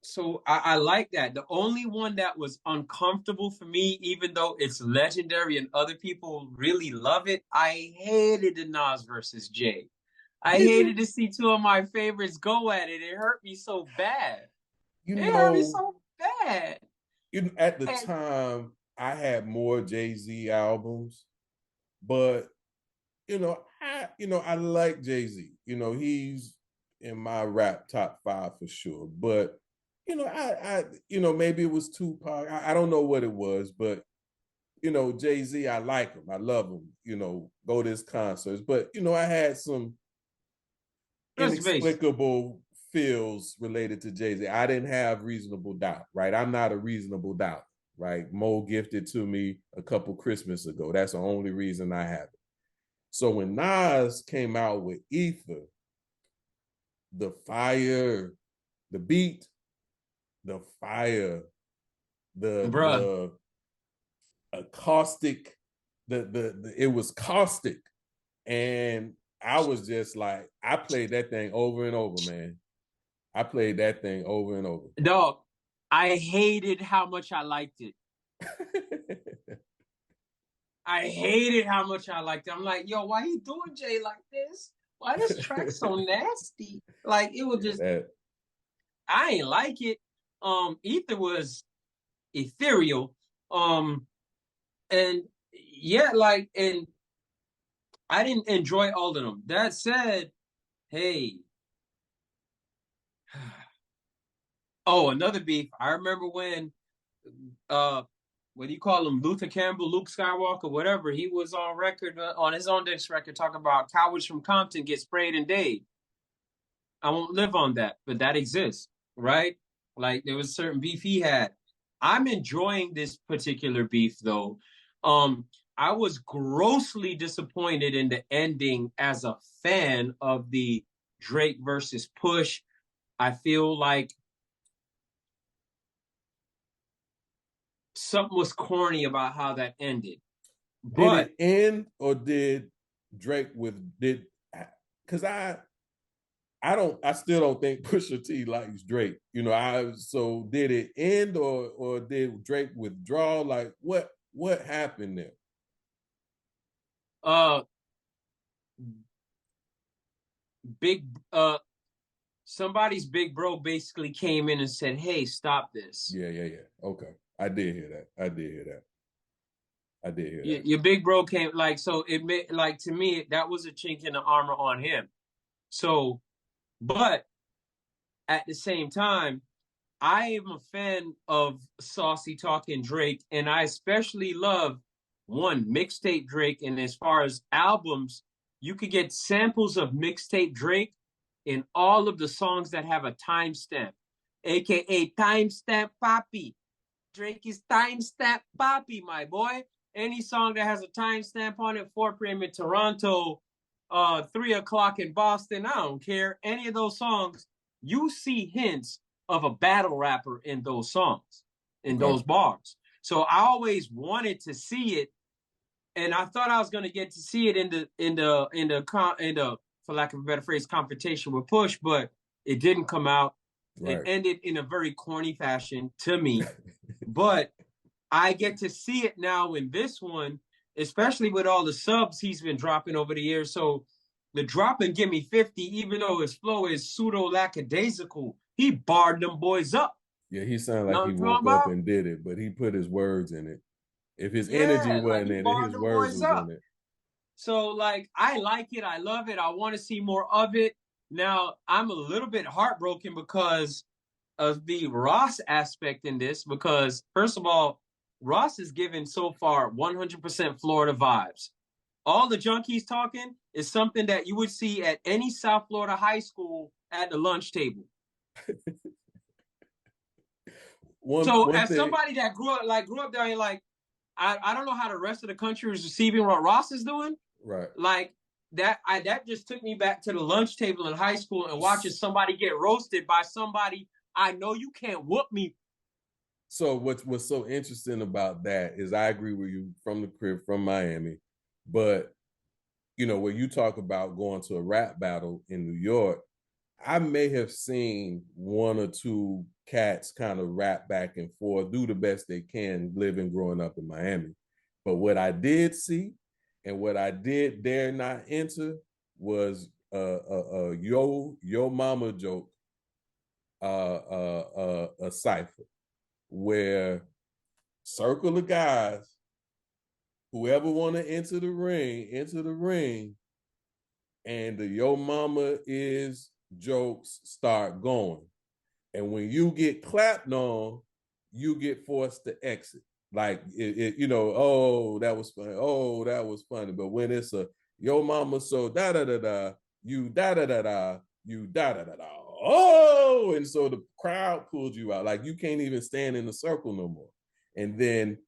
So I like that. The only one that was uncomfortable for me, even though it's legendary and other people really love it, I hated the Nas versus Jay. I hated to see two of my favorites go at it. It hurt me so bad. Hurt me so bad. At the time, I had more Jay-Z albums, but I like Jay-Z. He's in my rap top 5 for sure. But I maybe it was Tupac. I don't know what it was, but Jay-Z, I like him. I love him. Go to his concerts. But I had some inexplicable feels related to Jay-Z. I didn't have reasonable doubt, right? I'm not a reasonable doubt, right? Mo gifted to me a couple Christmas ago. That's the only reason I have it. So when Nas came out with Ether, the fire, the beat, the fire, the caustic, it was caustic. And I was just like, I played that thing over and over, man. I played that thing over and over. Dog, I hated how much I liked it. I hated how much I liked it. I'm like, yo, why you doing Jay like this? Why this track so nasty? Like it was just I ain't like it. Ether was ethereal. And yeah, like, and I didn't enjoy all of them. That said, hey. Oh, another beef. I remember when what do you call him? Luther Campbell, Luke Skywalker, whatever. He was on record on his own disc record talking about cowards from Compton get sprayed and dayed. I won't live on that, but that exists, right? Like there was certain beef he had. I'm enjoying this particular beef though. I was grossly disappointed in the ending as a fan of the Drake versus Push. I feel like something was corny about how that ended. But did it end or did Drake because I still don't think Pusha T likes Drake. You know, so did it end or did Drake withdraw? Like what happened there? Somebody's big bro basically came in and said, "Hey, stop this." Yeah. Okay. I did hear that. Your big bro came so it made to me that was a chink in the armor on him. So, but at the same time, I am a fan of Saucy Talking Drake, and I especially love one mixtape Drake. And as far as albums, you could get samples of mixtape Drake in all of the songs that have a timestamp, aka timestamp Poppy. Drake is timestamp Poppy, my boy. Any song that has a timestamp on it, 4 p.m. in Toronto, 3 o'clock in Boston, I don't care. Any of those songs, you see hints of a battle rapper in those songs, in those bars. So I always wanted to see it, and I thought I was going to get to see it in the for lack of a better phrase, confrontation with Push, but it didn't come out. Right. It ended in a very corny fashion to me, but I get to see it now in this one, especially with all the subs he's been dropping over the years. So the drop and Give Me 50, even though his flow is pseudo-lackadaisical, he barred them boys up. Yeah, he sounded like he woke up and did it, but he put his words in it. If his energy wasn't in it, his words was in it. So, I like it. I love it. I want to see more of it. Now, I'm a little bit heartbroken because of the Ross aspect in this, because, first of all, Ross is given so far 100% Florida vibes. All the junkies talking is something that you would see at any South Florida high school at the lunch table. Somebody that grew up there, I don't know how the rest of the country is receiving what Ross is doing. Right. That just took me back to the lunch table in high school and watching somebody get roasted by somebody I know you can't whoop me. So what's so interesting about that is I agree with you from the crib from Miami, but when you talk about going to a rap battle in New York, I may have seen one or two cats kind of rap back and forth, do the best they can living growing up in Miami. But what I did see and what I did dare not enter was a yo mama joke, a cipher where circle of guys, whoever want to enter the ring, and the yo mama is jokes start going. And when you get clapped on, you get forced to exit. Like, oh, that was funny. Oh, that was funny. But when it's a yo mama so da-da-da-da, you da-da-da-da, you da-da-da-da. Oh, and so the crowd pulled you out. Like, you can't even stand in the circle no more. And then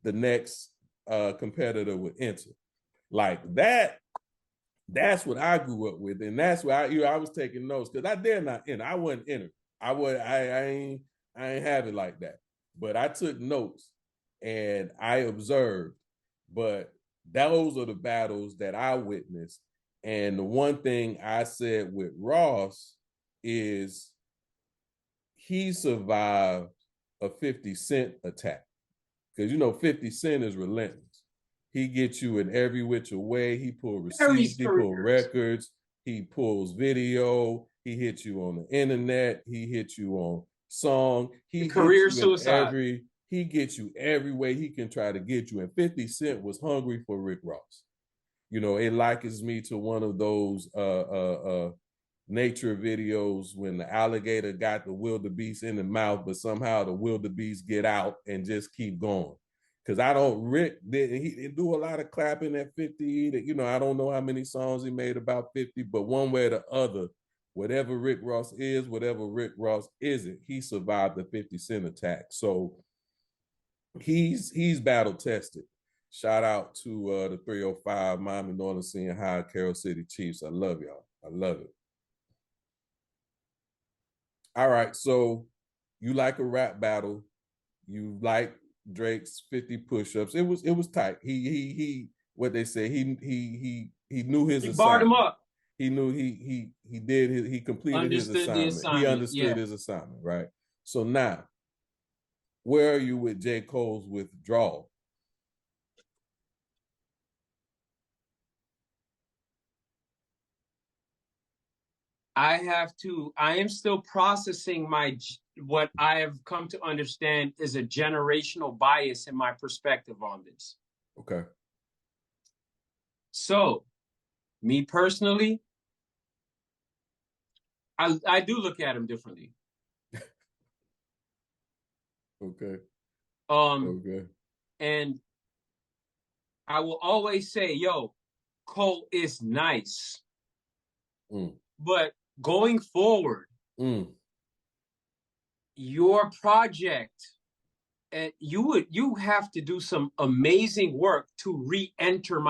the next competitor would enter. Like that. That's what I grew up with, and that's why I was taking notes because I dare not enter. I wouldn't enter. I ain't have it like that. But I took notes and I observed. But those are the battles that I witnessed. And the one thing I said with Ross is he survived a 50 Cent attack. Because 50 Cent is relentless. He gets you in every which way. He pulls receipts, he pulls records, he pulls video, he hits you on the internet, he hits you on song. He career suicide. He gets you every way he can try to get you. And 50 Cent was hungry for Rick Ross. It likens me to one of those nature videos when the alligator got the wildebeest in the mouth, but somehow the wildebeest get out and just keep going. Because Rick didn't do a lot of clapping at 50. I don't know how many songs he made about 50, but one way or the other, whatever Rick Ross is, whatever Rick Ross isn't, he survived the 50 Cent attack. So he's battle tested. Shout out to the 305 Miami Northern Senior High, Carroll City Chiefs. I love y'all. I love it. All right, so you like a rap battle. You like Drake's 50 push-ups. It was tight. He what they say, he knew his assignment. He barred him up. He knew he completed his assignment. He understood his assignment, right? So now, where are you with J. Cole's withdrawal? I am still processing what I have come to understand is a generational bias in my perspective on this. Okay. So, me personally, I do look at him differently. Okay. Okay. And I will always say, Cole is nice. But going forward, your project, you have to do some amazing work to re-enter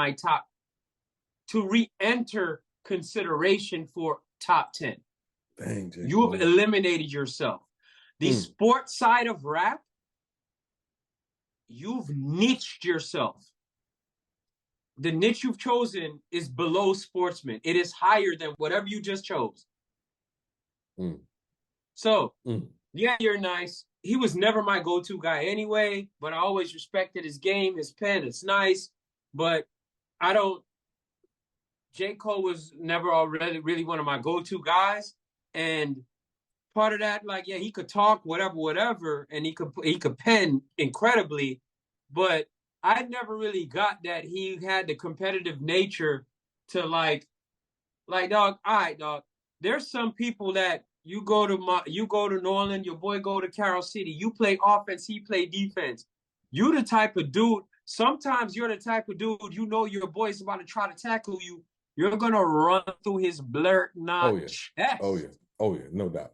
consideration for top 10. Dang, you have eliminated yourself. The sports side of rap, you've niched yourself. The niche you've chosen is below sportsman. It is higher than whatever you just chose. So, yeah, you're nice. He was never my go-to guy anyway, but I always respected his game, his pen. It's nice, but J. Cole was never already really one of my go-to guys. And part of that, he could talk, whatever, and he could pen incredibly, but I never really got that he had the competitive nature to dog, all right, dog. There's some people that you go to New Orleans, your boy go to Carroll City, you play offense, he play defense. You the type of dude, sometimes you're the type of dude, your boy's about to try to tackle you, you're gonna run through his blurt chest. Oh yeah, no doubt.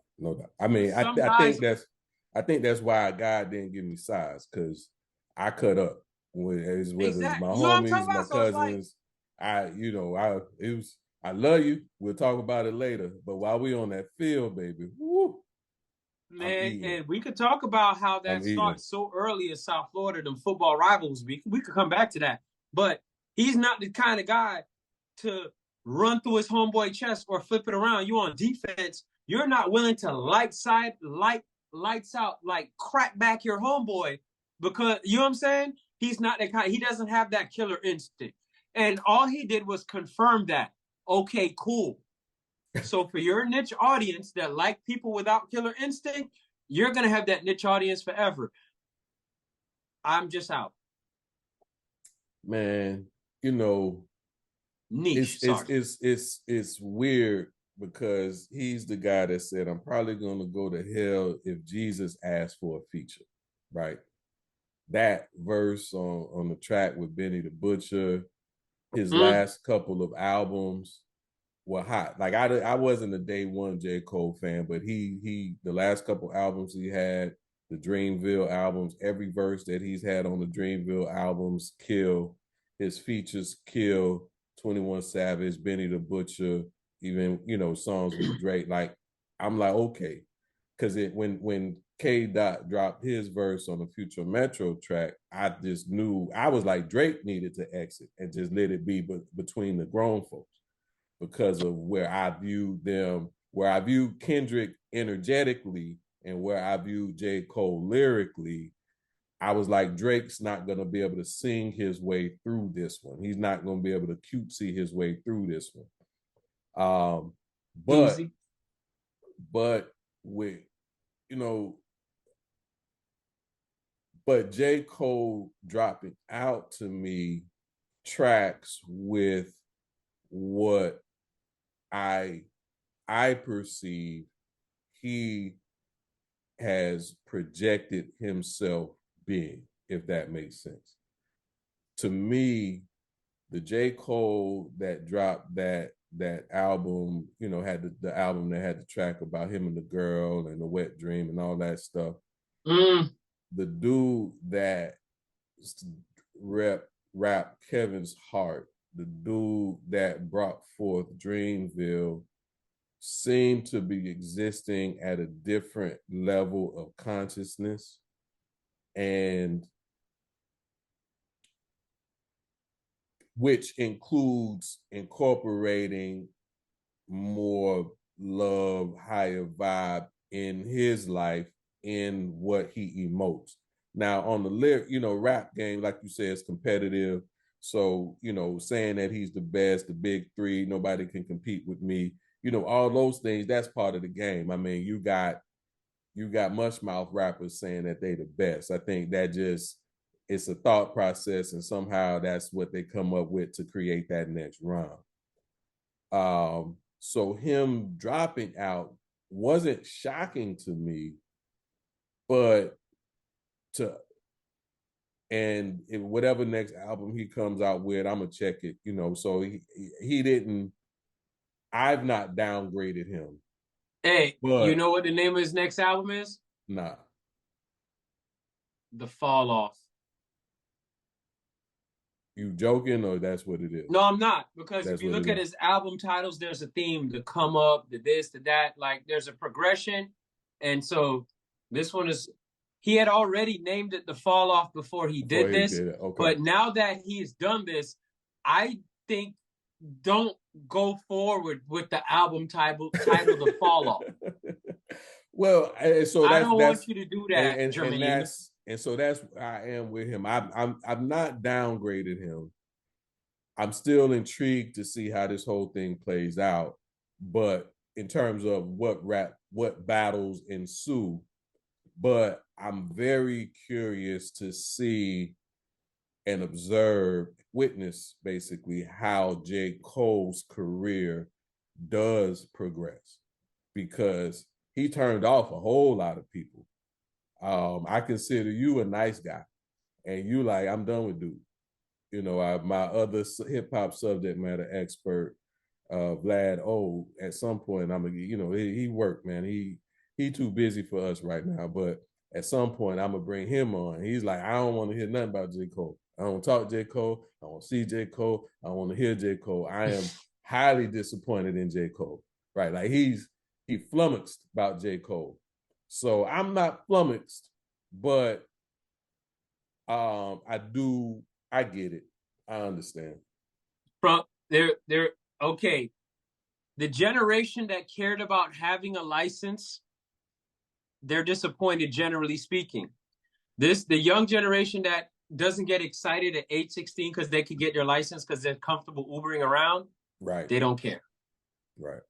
I mean, I think that's why God didn't give me size, because I cut up. Whether it's my homies, my cousins, I love you. We'll talk about it later. But while we on that field, baby, woo, man, and we could talk about how that starts so early in South Florida, them football rivals. We could come back to that. But he's not the kind of guy to run through his homeboy chest or flip it around. You on defense, you're not willing to lights out, crack back your homeboy, because you know what I'm saying? He's not that kind. He doesn't have that killer instinct. And all he did was confirm that. Okay, cool. So for your niche audience that like people without killer instinct, you're going to have that niche audience forever. I'm just out. Man, niche. It's weird, because he's the guy that said, I'm probably going to go to hell if Jesus asked for a feature, right? That verse on the track with Benny the Butcher, his last couple of albums were hot. I wasn't a day one J. Cole fan, but the last couple albums he had, the Dreamville albums, every verse that he's had on the Dreamville albums kill. His features kill. 21 Savage, Benny the Butcher, even songs with Drake. I'm like, okay. because when K Dot dropped his verse on the Future Metro track, I just knew, I was like, Drake needed to exit and just let it be between the grown folks, because of where I viewed them, where I viewed Kendrick energetically and where I viewed J. Cole lyrically. I was like, Drake's not going to be able to sing his way through this one. He's not going to be able to cutesy his way through this one. But Easy. but with, you know, but J. Cole dropping out to me tracks with what I perceive he has projected himself being, if that makes sense. To me, the J. Cole that dropped that album, you know, had the album that had the track about him and the girl and the wet dream and all that stuff. The dude that rap Kevin's Heart, the dude that brought forth Dreamville, seemed to be existing at a different level of consciousness, and which includes incorporating more love, higher vibe in his life, in what he emotes. Now, on the lyric, you know, rap game, like you said, is competitive. So, you know, saying that he's the best, the big three, nobody can compete with me, you know, all those things, that's part of the game. I mean, you got mush mouth rappers saying that they the best. I think that just, it's a thought process, and somehow that's what they come up with to create that next round. So him dropping out wasn't shocking to me, but and whatever next album he comes out with, I'm gonna check it, you know. So he didn't, I've not downgraded him. Hey, you know what the name of his next album is? Nah. The Fall Off. You joking, or that's what it is? No, I'm not, because if you look at his album titles, there's a theme: the come up, the this, the that. Like, there's a progression, and so this one is. He had already named it The Fall Off before he did this, okay. But now that he's done this, I think don't go forward with the album title The Fall Off. Well, so I don't want you to do that, Jermaine. And so that's where I am with him. I've not downgraded him. I'm still intrigued to see how this whole thing plays out. But in terms of what battles ensue, but I'm very curious to see and observe, witness basically how J. Cole's career does progress, because he turned off a whole lot of people. I consider you a nice guy, and you like, I'm done with dude. You know, my other hip hop subject matter expert, Vlad O, at some point, I'm gonna, you know, he worked, man. He too busy for us right now, but at some point I'm gonna bring him on. He's like, I don't want to hear nothing about J. Cole. I don't talk J. Cole. I want to see J. Cole. I want to hear J. Cole. I am highly disappointed in J. Cole. Right? Like he flummoxed about J. Cole. So I'm not flummoxed, but I get it. I understand. From they're okay. The generation that cared about having a license, they're disappointed, generally speaking. The young generation that doesn't get excited at age 16 because they could get their license because they're comfortable Ubering around, right? They don't care. Right.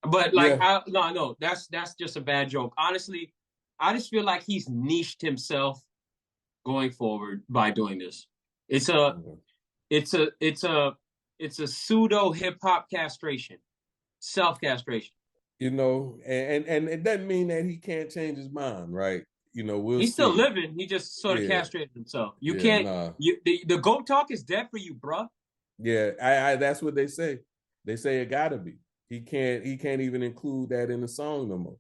But like, yeah. No, that's just a bad joke. Honestly, I just feel like he's niched himself going forward by doing this. It's a pseudo hip hop castration, self-castration. You know, and it doesn't mean that he can't change his mind, right? You know, he's still living. He just sort of castrated himself. You can't. The GOAT talk is dead for you, bro. Yeah, I that's what they say. They say it gotta be. He can't even include that in the song no more.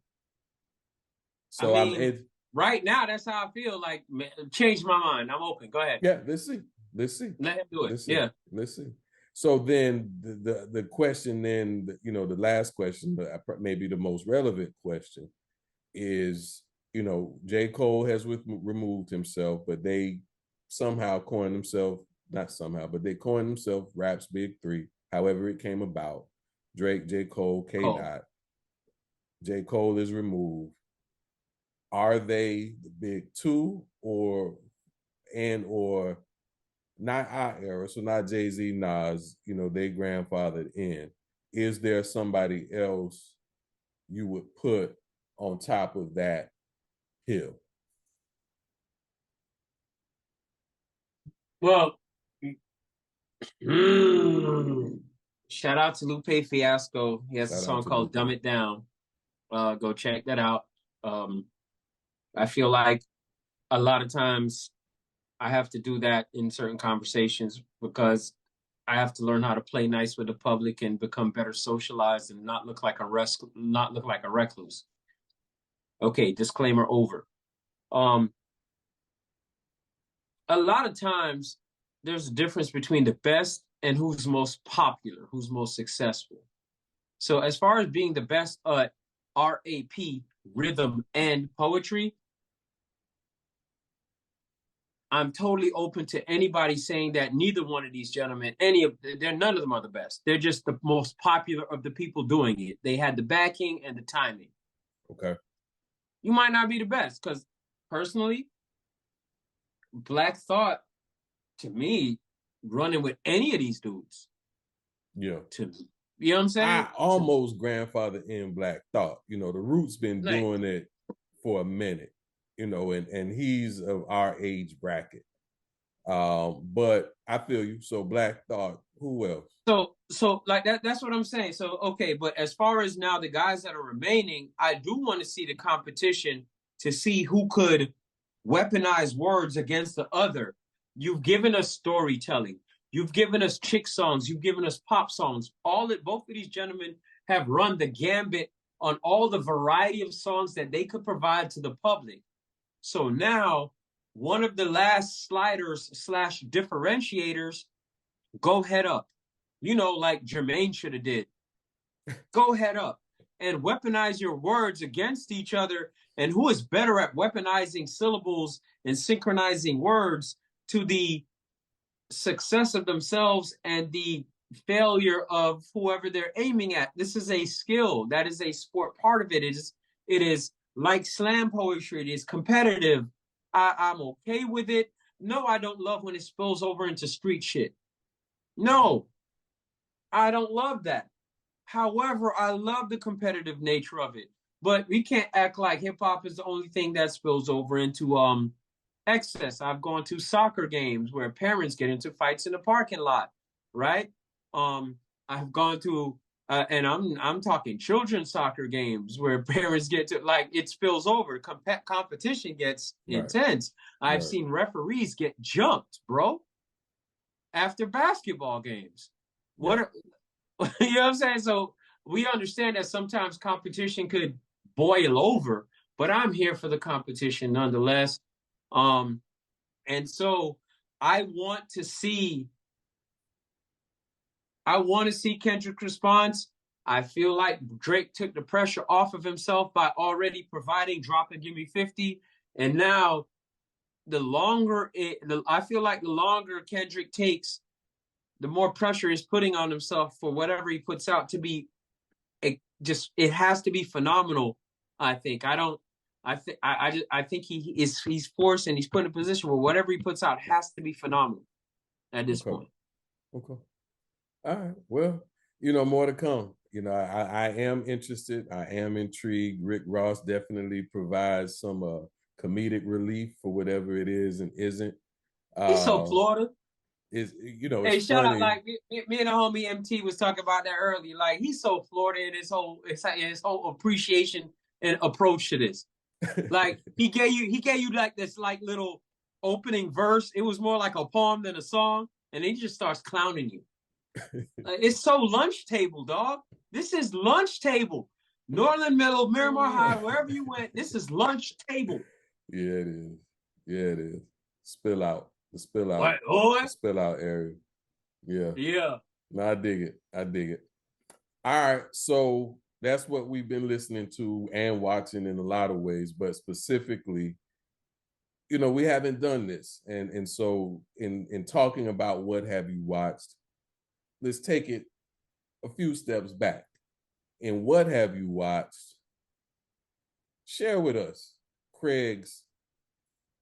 So I mean, right now, that's how I feel. Like, man, change my mind. I'm open. Go ahead. Yeah, let's see. Let him do it. Let's see. So then the question then, the last question, maybe the most relevant question is, J. Cole has removed himself, but they somehow coined himself, not somehow, but they coined himself Rap's Big Three, however it came about. Drake, J. Cole, K. Dot. J. Cole is removed. Are they the big two or not our era, so not Jay-Z, Nas, they grandfathered in. Is there somebody else you would put on top of that hill? Well, shout out to Lupe Fiasco. He has a song called Dumb It Down. Go check that out. I feel like a lot of times I have to do that in certain conversations because I have to learn how to play nice with the public and become better socialized and not look like a recluse. Okay, disclaimer over. A lot of times there's a difference between the best and who's most popular, who's most successful. So as far as being the best at RAP, rhythm, and poetry, I'm totally open to anybody saying that neither one of these gentlemen, none of them are the best. They're just the most popular of the people doing it. They had the backing and the timing. Okay. You might not be the best because personally, Black Thought, to me, running with any of these dudes. Yeah. To me. You know what I'm saying? I almost grandfather in Black Thought. The Roots been doing it for a minute, and he's of our age bracket. But I feel you. So Black Thought, who else? So like that's what I'm saying. So, okay, but as far as now the guys that are remaining, I do want to see the competition to see who could weaponize words against the other. You've given us storytelling. You've given us chick songs. You've given us pop songs. Both of these gentlemen have run the gambit on all the variety of songs that they could provide to the public. So now, one of the last sliders / differentiators, go head up. Like Jermaine should have did. Go head up and weaponize your words against each other. And who is better at weaponizing syllables and synchronizing words to the success of themselves and the failure of whoever they're aiming at? This is a skill. That is a sport. Part of it is like slam poetry. It is competitive. I'm okay with it. No, I don't love when it spills over into street shit. No, I don't love that. However, I love the competitive nature of it. But we can't act like hip hop is the only thing that spills over into excess. I've gone to soccer games where parents get into fights in the parking lot, right? I've gone to and I'm talking children's soccer games where parents get to, like, it spills over. Competition gets intense. I've seen referees get jumped, bro, after basketball games. You know what I'm saying? So we understand that sometimes competition could boil over, but I'm here for the competition nonetheless. And so I want to see Kendrick's response. I feel like Drake took the pressure off of himself by already providing Drop and Give Me 50. And now I feel like the longer Kendrick takes, the more pressure is putting on himself for whatever he puts out to be it has to be phenomenal. I think he's forced and he's put in a position where whatever he puts out has to be phenomenal at this point. Okay. All right. Well, more to come. I am interested. I am intrigued. Rick Ross definitely provides some comedic relief for whatever it is and isn't. He's so Florida. Hey, it's shout funny. Out, like me and the homie MT was talking about that earlier. Like, he's so Florida in his whole appreciation and approach to this. Like, he gave you like this like little opening verse. It was more like a poem than a song, and then he just starts clowning you. It's so lunch table, dog. This is lunch table. Northern Middle, Miramar High, wherever you went, this is lunch table. Yeah, it is. Spill out. The spill out. What? Oh, the spill out area. Yeah. Yeah. No, I dig it. I dig it. All right. So that's what we've been listening to and watching in a lot of ways, but specifically, we haven't done this. And so in talking about what have you watched, let's take it a few steps back. And what have you watched? Share with us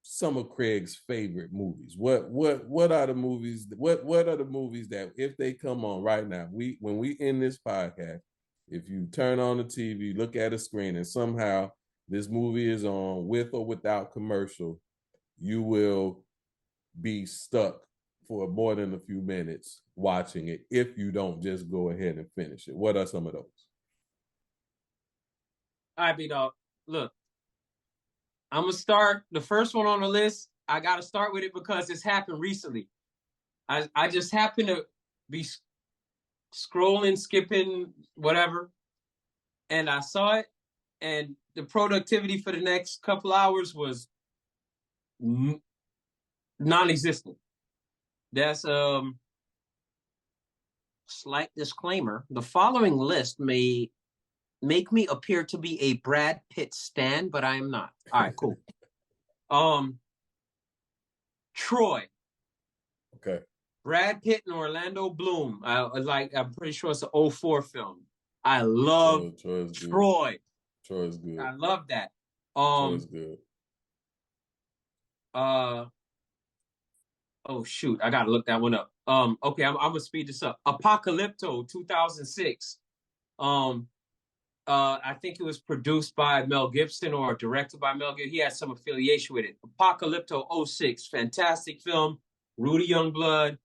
some of Craig's favorite movies. What are the movies? What are the movies that if they come on right now, when we end this podcast, if you turn on the TV, look at a screen, and somehow this movie is on with or without commercial, you will be stuck for more than a few minutes watching it if you don't just go ahead and finish it. What are some of those? All right, B-Dog. Look, I'm going to start the first one on the list. I got to start with it because it's happened recently. I just happened to be scrolling, skipping, whatever, and I saw it, and the productivity for the next couple hours was non-existent. That's slight disclaimer. The following list may make me appear to be a Brad Pitt stan, but I am not. All right, cool. Troy. Okay. Brad Pitt and Orlando Bloom. I'm pretty sure it's an 2004 film. I love Troy. Troy's good. I love that. Troy's good. Oh shoot, I gotta look that one up. Okay, I'm gonna speed this up. Apocalypto, 2006. I think it was produced by Mel Gibson or directed by Mel Gibson. He had some affiliation with it. Apocalypto 06, fantastic film. Rudy Youngblood,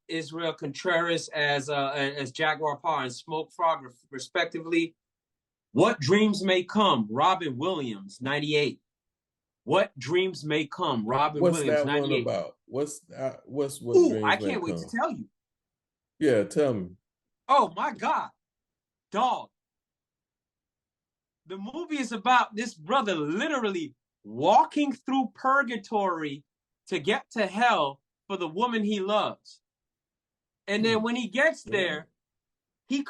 Israel Contreras as Jaguar Paw and Smoke Frog, respectively. What Dreams May Come, Robin Williams, 98. What Dreams May Come, Robin What's Williams, that 98. one about? What Ooh, Dreams I May can't wait Come? to tell you. Yeah, tell me. Oh my God, dog. The movie is about this brother literally walking through purgatory to get to hell for the woman he loves. And then when he gets there, he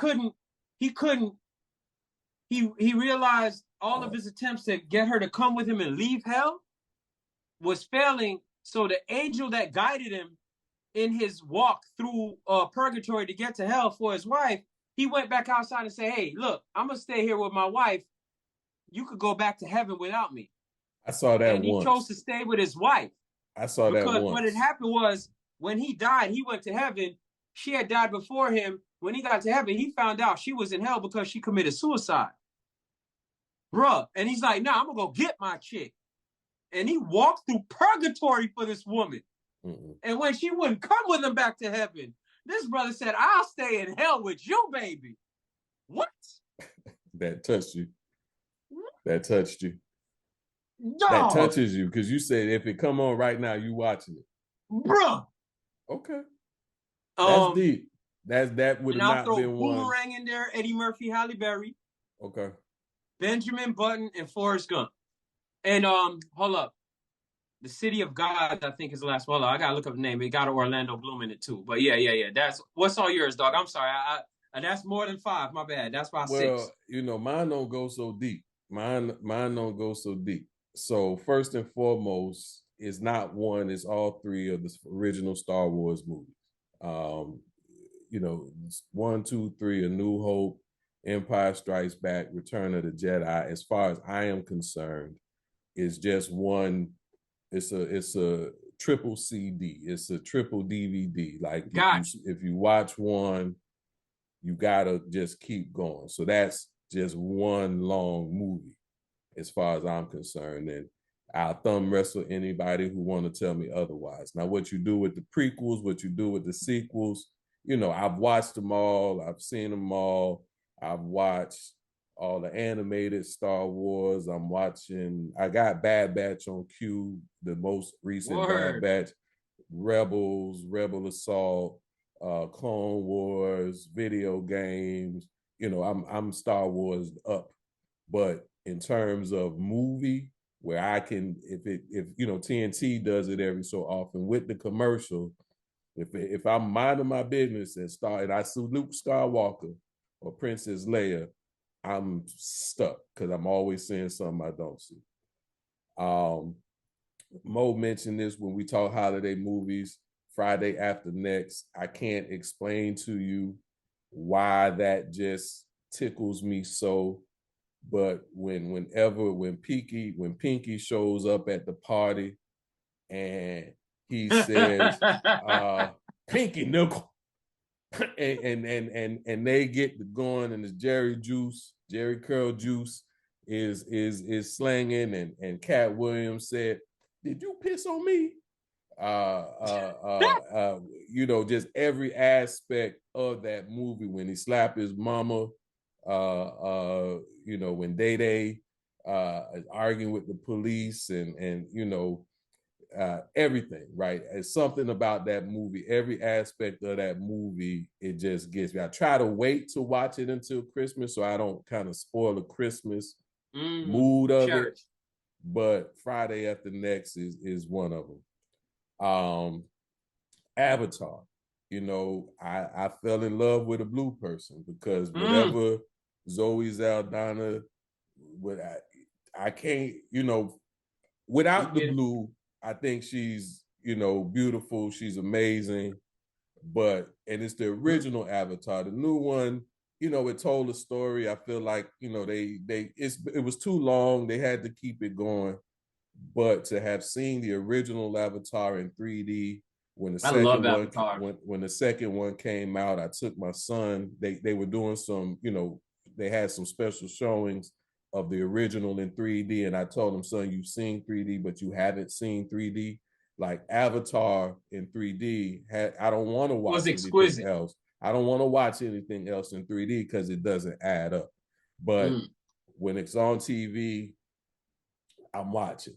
realized all of his attempts to get her to come with him and leave hell was failing. So the angel that guided him in his walk through purgatory to get to hell for his wife, he went back outside and said, hey, look, I'm going to stay here with my wife. You could go back to heaven without me. I saw that and he once. chose to stay with his wife. I saw that once. Because what had happened was when he died, he went to heaven. She had died before him. When he got to heaven, he found out she was in hell because she committed suicide. Bruh. And he's like, nah, I'm going to go get my chick. And he walked through purgatory for this woman. Mm-mm. And when she wouldn't come with him back to heaven, this brother said, I'll stay in hell with you, baby. What? That touched you. That touched you. Dog. That touches you because you said if it come on right now, you watching it. Bruh. Okay. That's deep. That would have not been one. Boomerang in there, Eddie Murphy, Halle Berry. Okay. Benjamin Button and Forrest Gump. And hold up. The City of God, I think, is the last one. I gotta look up the name. It got Orlando Bloom in it too. But yeah. That's what's all yours, dog. I'm sorry. I that's more than 5. My bad. That's about 6. Well, mine don't go so deep. Mine don't go so deep. So first and foremost, it's not one. It's all 3 of the original Star Wars movies. 1, 2, 3, A New Hope, Empire Strikes Back, Return of the Jedi. As far as I am concerned, it's just one. It's a triple CD. It's a triple DVD. Like if you watch one, you gotta just keep going. So that's just one long movie, as far as I'm concerned. And I'll thumb wrestle anybody who want to tell me otherwise. Now, what you do with the prequels, what you do with the sequels, I've watched them all. I've seen them all. I've watched all the animated Star Wars. I got Bad Batch on queue, the most recent Bad Batch, Rebels, Rebel Assault, Clone Wars, video games. I'm Star Wars up. But in terms of movie, where I can, if TNT does it every so often with the commercial, If I'm minding my business and I see Luke Skywalker or Princess Leia, I'm stuck because I'm always seeing something I don't see. Mo mentioned this when we talk holiday movies, Friday After Next. I can't explain to you why that just tickles me so. But when Pinky shows up at the party and he says, Pinky nickel, and they get the going, and the Jerry Curl juice is slanging, and Cat Williams said, "Did you piss on me?" Just every aspect of that movie when he slapped his mama, when Day is arguing with the police and everything, right? It's something about that movie, every aspect of that movie, it just gets me. I try to wait to watch it until Christmas so I don't kind of spoil the Christmas mood of it. But Friday After Next is one of them. Avatar, I fell in love with a blue person because whatever Zoe Saldana, I can't, without the blue, I think she's, beautiful. She's amazing. And it's the original Avatar. The new one, it told a story. I feel like, it was too long. They had to keep it going. But to have seen the original Avatar in 3D, when the second one came out, I took my son. They were doing some, they had some special showings of the original in 3D, and I told him, son, you've seen 3D, but you haven't seen 3D. Like Avatar in 3D, I don't want to watch anything else. I don't want to watch anything else in 3D because it doesn't add up. But when it's on TV, I'm watching.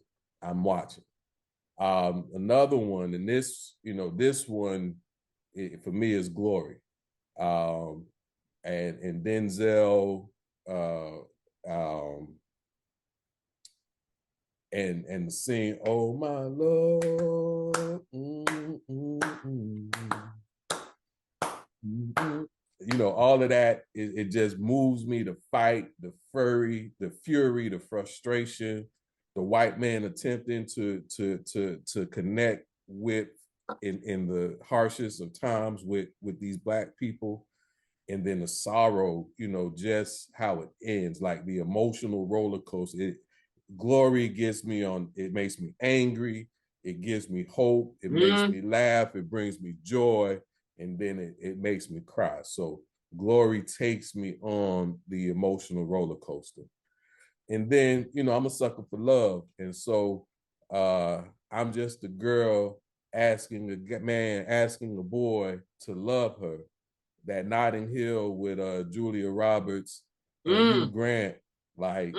Another one, and this one for me is Glory, and Denzel, and the scene, oh my Lord, all of that. It just moves me to fight, the fury, the frustration. The white man attempting to connect with in the harshest of times with these Black people, and then the sorrow, just how it ends, like the emotional roller coaster. Glory gets me on. It makes me angry. It gives me hope. It makes me laugh. It brings me joy, and then it makes me cry. So Glory takes me on the emotional roller coaster. And then, I'm a sucker for love. And so I'm just a girl asking a boy to love her. That Notting Hill with Julia Roberts and Hugh Grant, like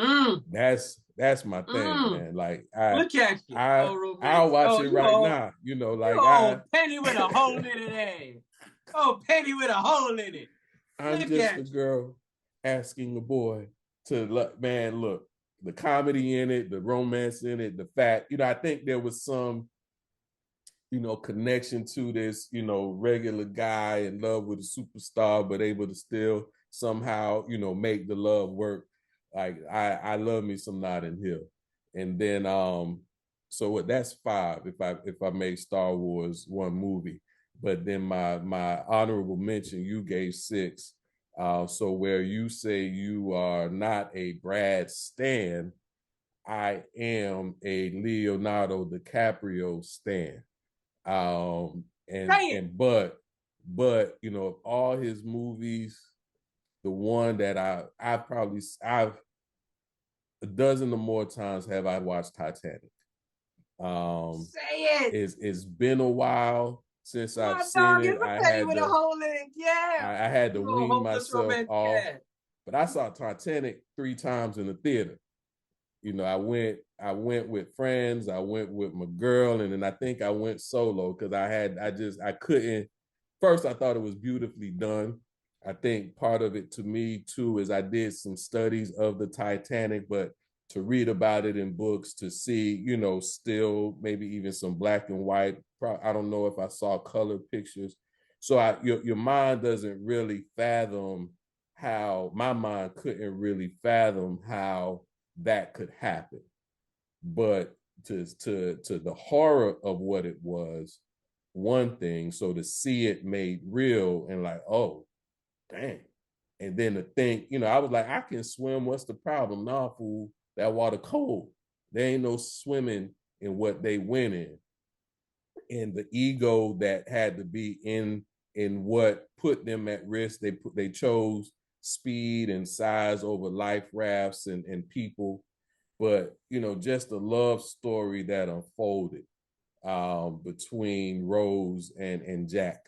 that's my thing, man. Like look at you. I'll watch it right now. Penny with a hole in it, eh? Oh, penny with a hole in it. I'm just a girl asking a boy to look, the comedy in it, the romance in it, the fact, I think there was some, connection to this, regular guy in love with a superstar, but able to still somehow, make the love work. Like I love me some Notting Hill. And then so that's 5 if I make Star Wars one movie. But then my honorable mention, you gave 6. So where you say you are not a Brad Stan, I am a Leonardo DiCaprio stan. But of all his movies, the one that I've a dozen or more times have I watched Titanic. Say it. It's been a while since I've seen it. I had to wean myself off. But I saw Titanic 3 times in the theater. I went with friends, I went with my girl, and then I think I went solo because I couldn't. First, I thought it was beautifully done. I think part of it to me too is I did some studies of the Titanic, but to read about it in books, to see, you know, still maybe even some black and white. I don't know if I saw color pictures. So your mind doesn't really fathom how, my mind couldn't really fathom how that could happen. But to the horror of what it was, one thing. So to see it made real and like, oh, dang. And then to think, you know, I was like, I can swim. What's the problem? Nah, fool, that water cold. There ain't no swimming in what they went in. And the ego that had to be in what put them at risk. They chose speed and size over life rafts and people. But, you know, just the love story that unfolded between Rose and Jack.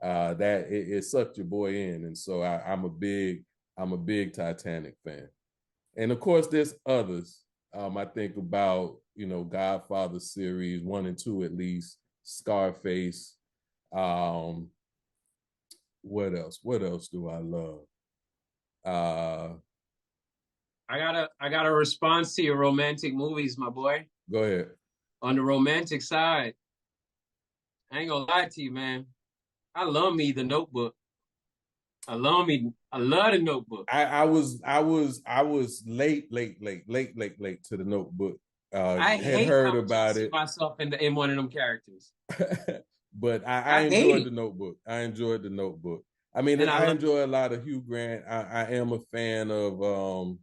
That it sucked your boy in. And so I'm a big Titanic fan. And of course, there's others. I think about, you know, Godfather series 1 and 2 at least, Scarface. What else? What else do I love? I got a response to your romantic movies, my boy. Go ahead. On the romantic side, I ain't gonna lie to you, man. I love me The Notebook. I love the Notebook. I was late to The Notebook. I had heard about it. Myself in one of them characters. But I enjoyed The Notebook. I enjoyed The Notebook. I mean, I enjoy a lot of Hugh Grant. I am a fan of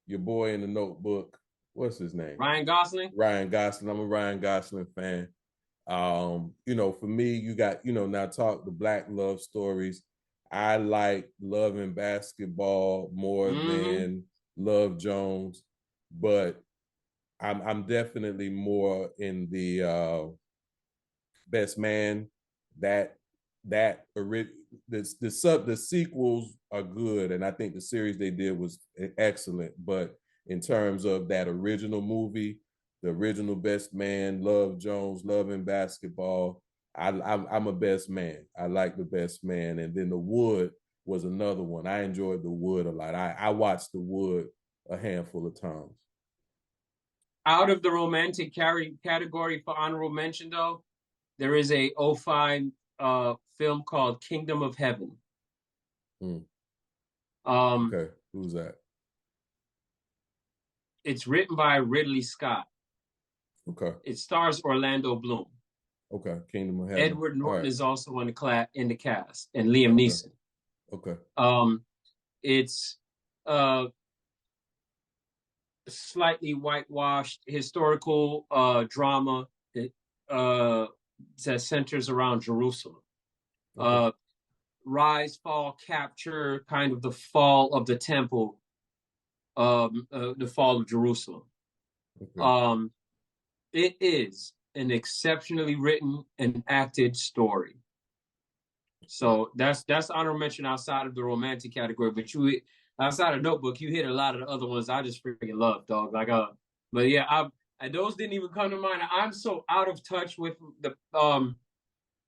your boy in The Notebook. What's his name? Ryan Gosling. Ryan Gosling. I'm a Ryan Gosling fan. You know, for me, you got, you know, now talk the black love stories. I like Love and Basketball more than Love Jones, but I'm definitely more in the Best Man. The sequels are good, and I think the series they did was excellent. But in terms of that original movie, the original Best Man, Love Jones, Love and Basketball, I'm a Best Man. I like the Best Man. And then The Wood was another one. I enjoyed The Wood a lot. I watched The Wood a handful of times. Out of the romantic category for honorable mention, though, there is a 2005 film called Kingdom of Heaven. Okay, who's that? It's written by Ridley Scott. Okay. It stars Orlando Bloom. Okay, Kingdom of Heaven. Edward Norton is also in the cast, and Liam Neeson. Okay. It's slightly whitewashed historical drama that centers around Jerusalem. Okay. Rise, fall, capture, kind of the fall of the temple, the fall of Jerusalem. Okay. It is an exceptionally written and acted story. So that's honorable mention outside of the romantic category. But outside of Notebook, you hit a lot of the other ones I just freaking love, dog. Like but yeah, those didn't even come to mind. I'm so out of touch with the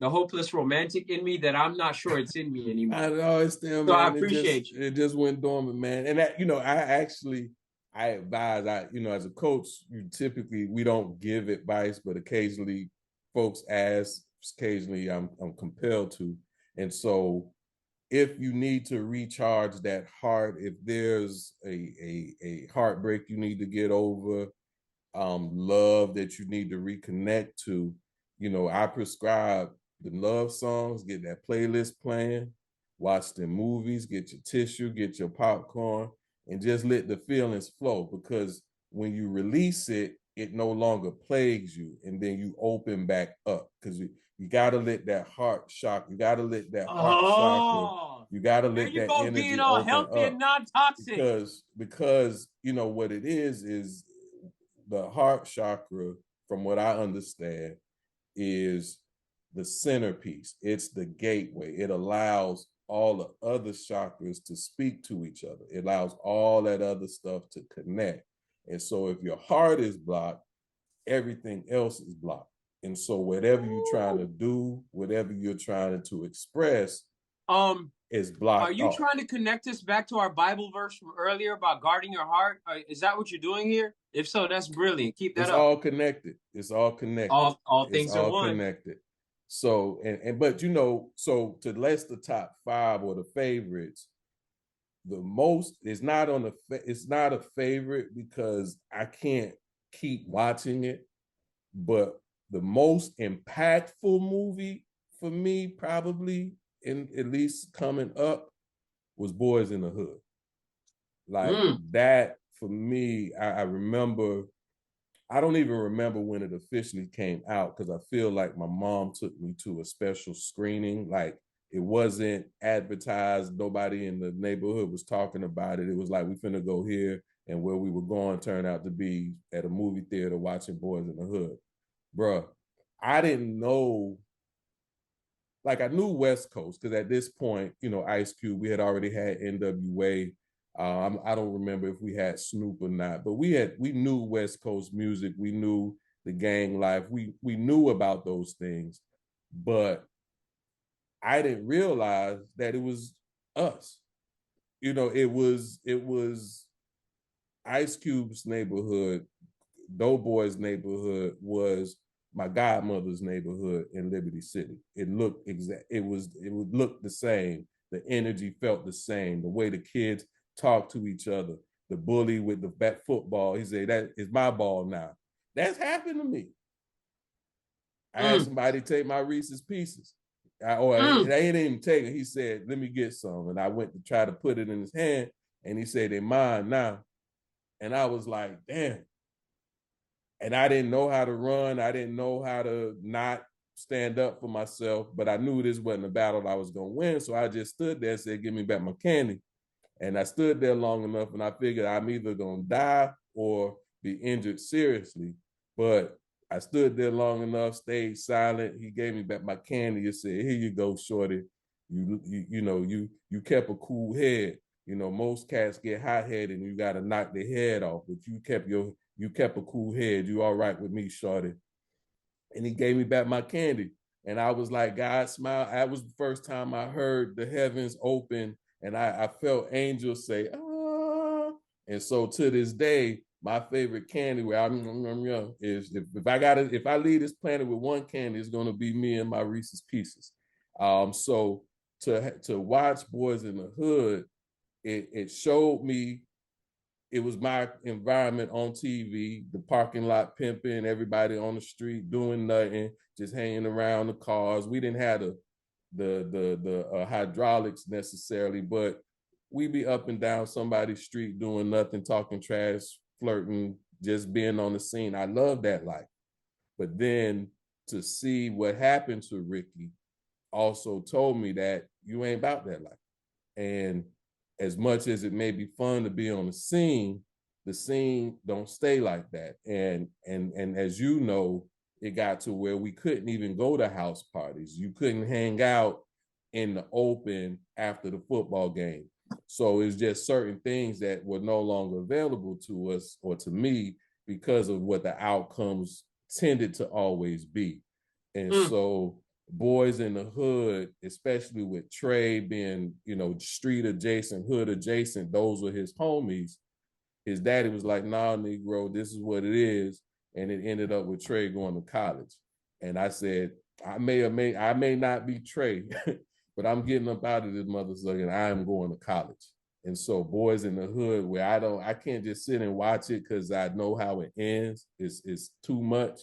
hopeless romantic in me that I'm not sure it's in me anymore. I know it's still, so man. I appreciate you. It just went dormant, man. And that, you know, I advise, you know, as a coach, we don't give advice, but occasionally folks ask, occasionally I'm compelled to. And so if you need to recharge that heart, if there's a heartbreak you need to get over, love that you need to reconnect to, you know, I prescribe the love songs, get that playlist playing, watch the movies, get your tissue, get your popcorn, and just let the feelings flow, because when you release it, it no longer plagues you, and then you open back up, because you got to let that heart shock. You got to let that heart chakra. You got to let that energy being all open healthy up, and non-toxic. Because you know what it is the heart chakra, from what I understand, is the centerpiece. It's the gateway. It allows all the other chakras to speak to each other. It allows all that other stuff to connect. And so if your heart is blocked, everything else is blocked. And so whatever you're trying to do, whatever you're trying to express, is Are blocked you off. trying to connect us back to our Bible verse from earlier about guarding your heart? Is that what you're doing here? If so, that's brilliant. Keep that It's up. all connected. It's all connected. All It's things are all one. connected. So but so to list the top 5 or the favorites, the most is not on the it's not a favorite because I can't keep watching it, but the most impactful movie for me probably in at least coming up was Boys in the Hood. Like that for me, I remember, I don't even remember when it officially came out because I feel like my mom took me to a special screening. Like it wasn't advertised. Nobody in the neighborhood was talking about it. It was like, we finna go here. And where we were going turned out to be at a movie theater watching Boys in the Hood. Bruh, I didn't know, like I knew West Coast because at this point, Ice Cube, we had already had NWA. I don't remember if we had Snoop or not, but we knew West Coast music. We knew the gang life. We knew about those things, but I didn't realize that it was us. It was Ice Cube's neighborhood. Doughboy's neighborhood was my godmother's neighborhood in Liberty City. It looked it would look the same. The energy felt the same. The way the kids talked to each other. The bully with the bat football. He said, "That is my ball now." That's happened to me. I had somebody take my Reese's Pieces. They didn't even take it. He said, "Let me get some." And I went to try to put it in his hand, and he said, "They're mine now." And I was like, damn. And I didn't know how to run. I didn't know how to not stand up for myself, but I knew this wasn't a battle I was going to win. So I just stood there and said, "Give me back my candy." And I stood there long enough and I figured I'm either going to die or be injured seriously. But I stood there long enough, stayed silent. He gave me back my candy. He said, "Here you go, shorty. You kept a cool head. Most cats get hot-headed and you got to knock their head off, but you kept a cool head. You all right with me, shorty." And he gave me back my candy. And I was like, God smiled. That was the first time I heard the heavens open and I felt angels say, "Ah." And so to this day, my favorite candy where I'm young is if I leave this planet with one candy, it's gonna be me and my Reese's Pieces. So to watch Boys in the Hood, it showed me it was my environment on TV, the parking lot pimping, everybody on the street doing nothing, just hanging around the cars. We didn't have the hydraulics necessarily, but we be up and down somebody's street doing nothing, talking trash, flirting, just being on the scene. I love that life. But then to see what happened to Ricky also told me that you ain't about that life. And as much as it may be fun to be on the scene don't stay like that. And as you know, it got to where we couldn't even go to house parties. You couldn't hang out in the open after the football game. So it's just certain things that were no longer available to us or to me because of what the outcomes tended to always be. And so Boys in the Hood, especially with Trey being, street adjacent, hood adjacent, those were his homies. His daddy was like, "Nah, Negro, this is what it is." And it ended up with Trey going to college. And I said, I may not be Trey, but I'm getting up out of this motherfucker and I am going to college. And so Boys in the Hood, where I can't just sit and watch it because I know how it ends. It's too much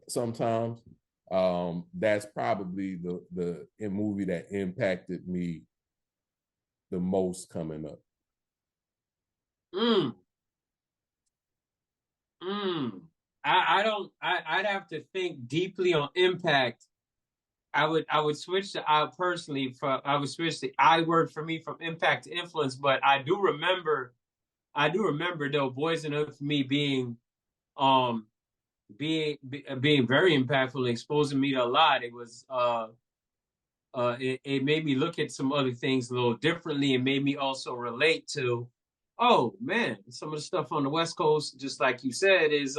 sometimes. That's probably the movie that impacted me the most coming up. I'd have to think deeply on impact. I would switch the I would switch the I word for me from impact to influence, but I do remember though Boys in the Hood for me being being very impactful and exposing me to a lot. It was it made me look at some other things a little differently and made me also relate to, oh man, some of the stuff on the West Coast, just like you said, is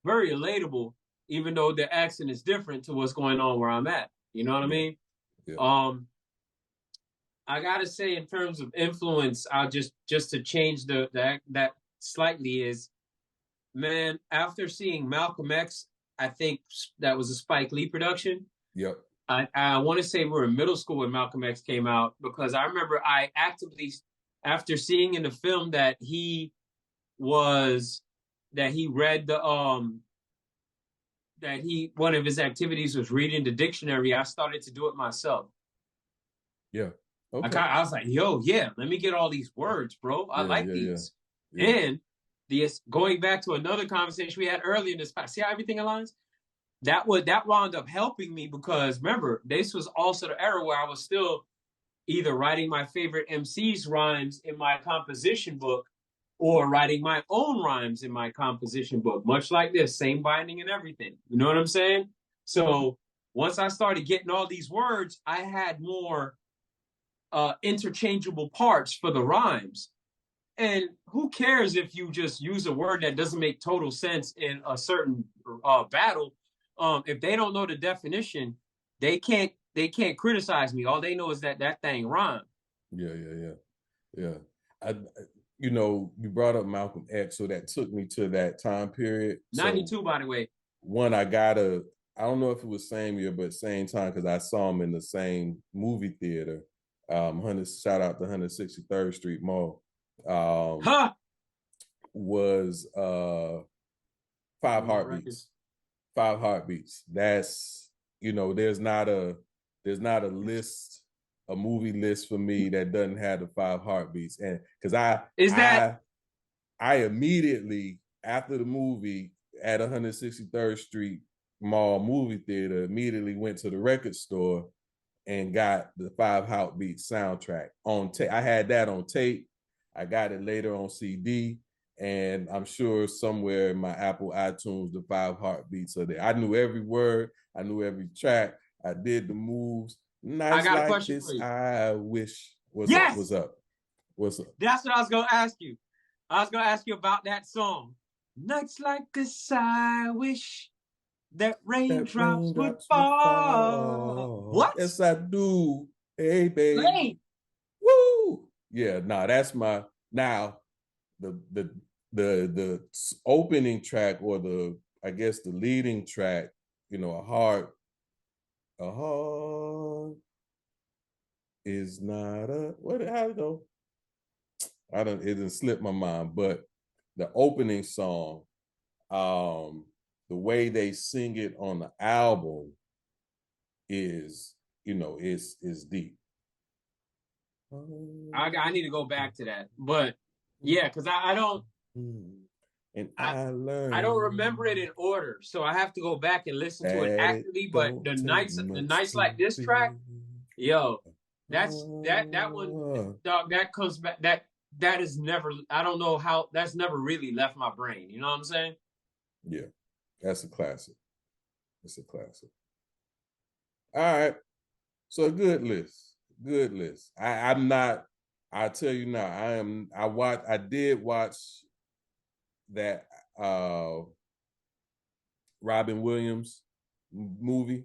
very relatable, even though the accent is different to what's going on where I'm at. You know what I mean? Yeah. I gotta say, in terms of influence, I'll just to change that slightly is, man, after seeing Malcolm X, I think that was a Spike Lee production. Yep. I want to say we were in middle school when Malcolm X came out, because I remember I actively, after seeing in the film that he read one of his activities was reading the dictionary, I started to do it myself. Yeah. Okay. I was like, yo, yeah, let me get all these words, bro. I like these. Yeah. And going back to another conversation we had earlier in this, see how everything aligns? That wound up helping me, because remember, this was also the era where I was still either writing my favorite MC's rhymes in my composition book or writing my own rhymes in my composition book, much like this, same binding and everything. You know what I'm saying? So once I started getting all these words, I had more interchangeable parts for the rhymes. And who cares if you just use a word that doesn't make total sense in a certain battle? If they don't know the definition, they can't criticize me. All they know is that thing rhyme. Yeah. You brought up Malcolm X, so that took me to that time period. 92, by the way. One, I don't know if it was same year, but same time, because I saw him in the same movie theater. Shout out to 163rd Street Mall. Was 5 Heartbeats. 5 Heartbeats. That's, there's not a list, a movie list for me that doesn't have the 5 Heartbeats. And because I immediately, after the movie at 163rd Street Mall movie theater, immediately went to the record store and got the 5 Heartbeats soundtrack on tape. I had that on tape. I got it later on CD, and I'm sure somewhere in my Apple iTunes, the 5 Heartbeats are there. I knew every word. I knew every track. I did the moves. Nights I got like a question this, for you. I wish. What's up? That's what I was going to ask you. I was going to ask you about that song. Nights like this, I wish that raindrops would fall. What? Yes, I do. Hey, baby. Hey. Woo! Yeah, that's my the opening track, or the leading track. A heart is not a how to go. It didn't slip my mind, but the opening song, the way they sing it on the album is deep. I need to go back to that, but yeah, because I don't. And I learned. I don't remember it in order, so I have to go back and listen to it actively. But the nights like this track, yo, that one, dog. That comes back. That is never. I don't know how. That's never really left my brain. You know what I'm saying? Yeah, that's a classic. It's a classic. All right, so good list. Good list. I'm not. I'll tell you now. I did watch that Robin Williams movie.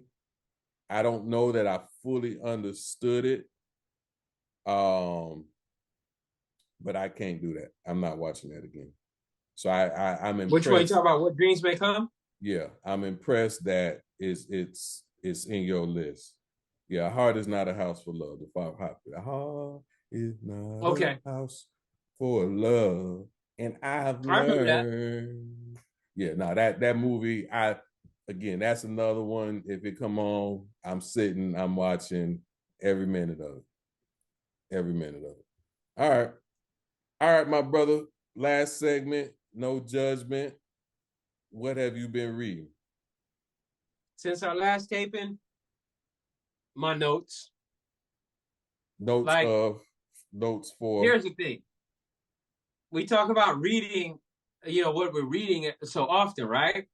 I don't know that I fully understood it. But I can't do that. I'm not watching that again. So I'm impressed. Which one you talking about? What Dreams May Come? Yeah, I'm impressed that it's in your list. Yeah, a heart is not a house for love. The 5 Heartbeats. A heart is not a house for love. And I've learned. Yeah, that movie, that's another one. If it come on, I'm watching every minute of it. Every minute of it. All right, my brother. Last segment, no judgment. What have you been reading? Since our last taping, my notes. Notes for. Here's the thing. We talk about reading, what we're reading so often, right?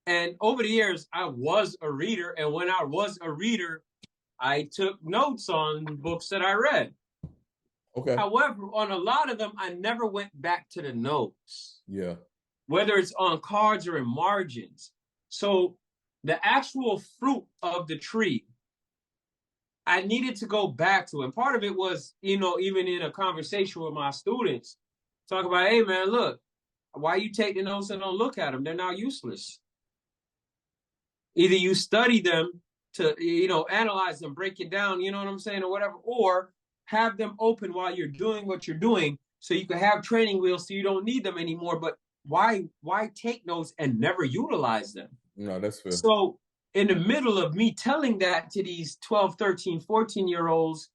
And over the years, I was a reader. And when I was a reader, I took notes on books that I read. Okay. However, on a lot of them, I never went back to the notes. Yeah. Whether it's on cards or in margins. So the actual fruit of the tree I needed to go back to it. And part of it was, even in a conversation with my students, talk about, hey man, look, why you take the notes and don't look at them? They're now useless. Either you study them to, analyze them, break it down, you know what I'm saying, or whatever, or have them open while you're doing what you're doing so you can have training wheels so you don't need them anymore. But why take notes and never utilize them? No, that's fair. So in the middle of me telling that to these 12, 13, 14-year-olds,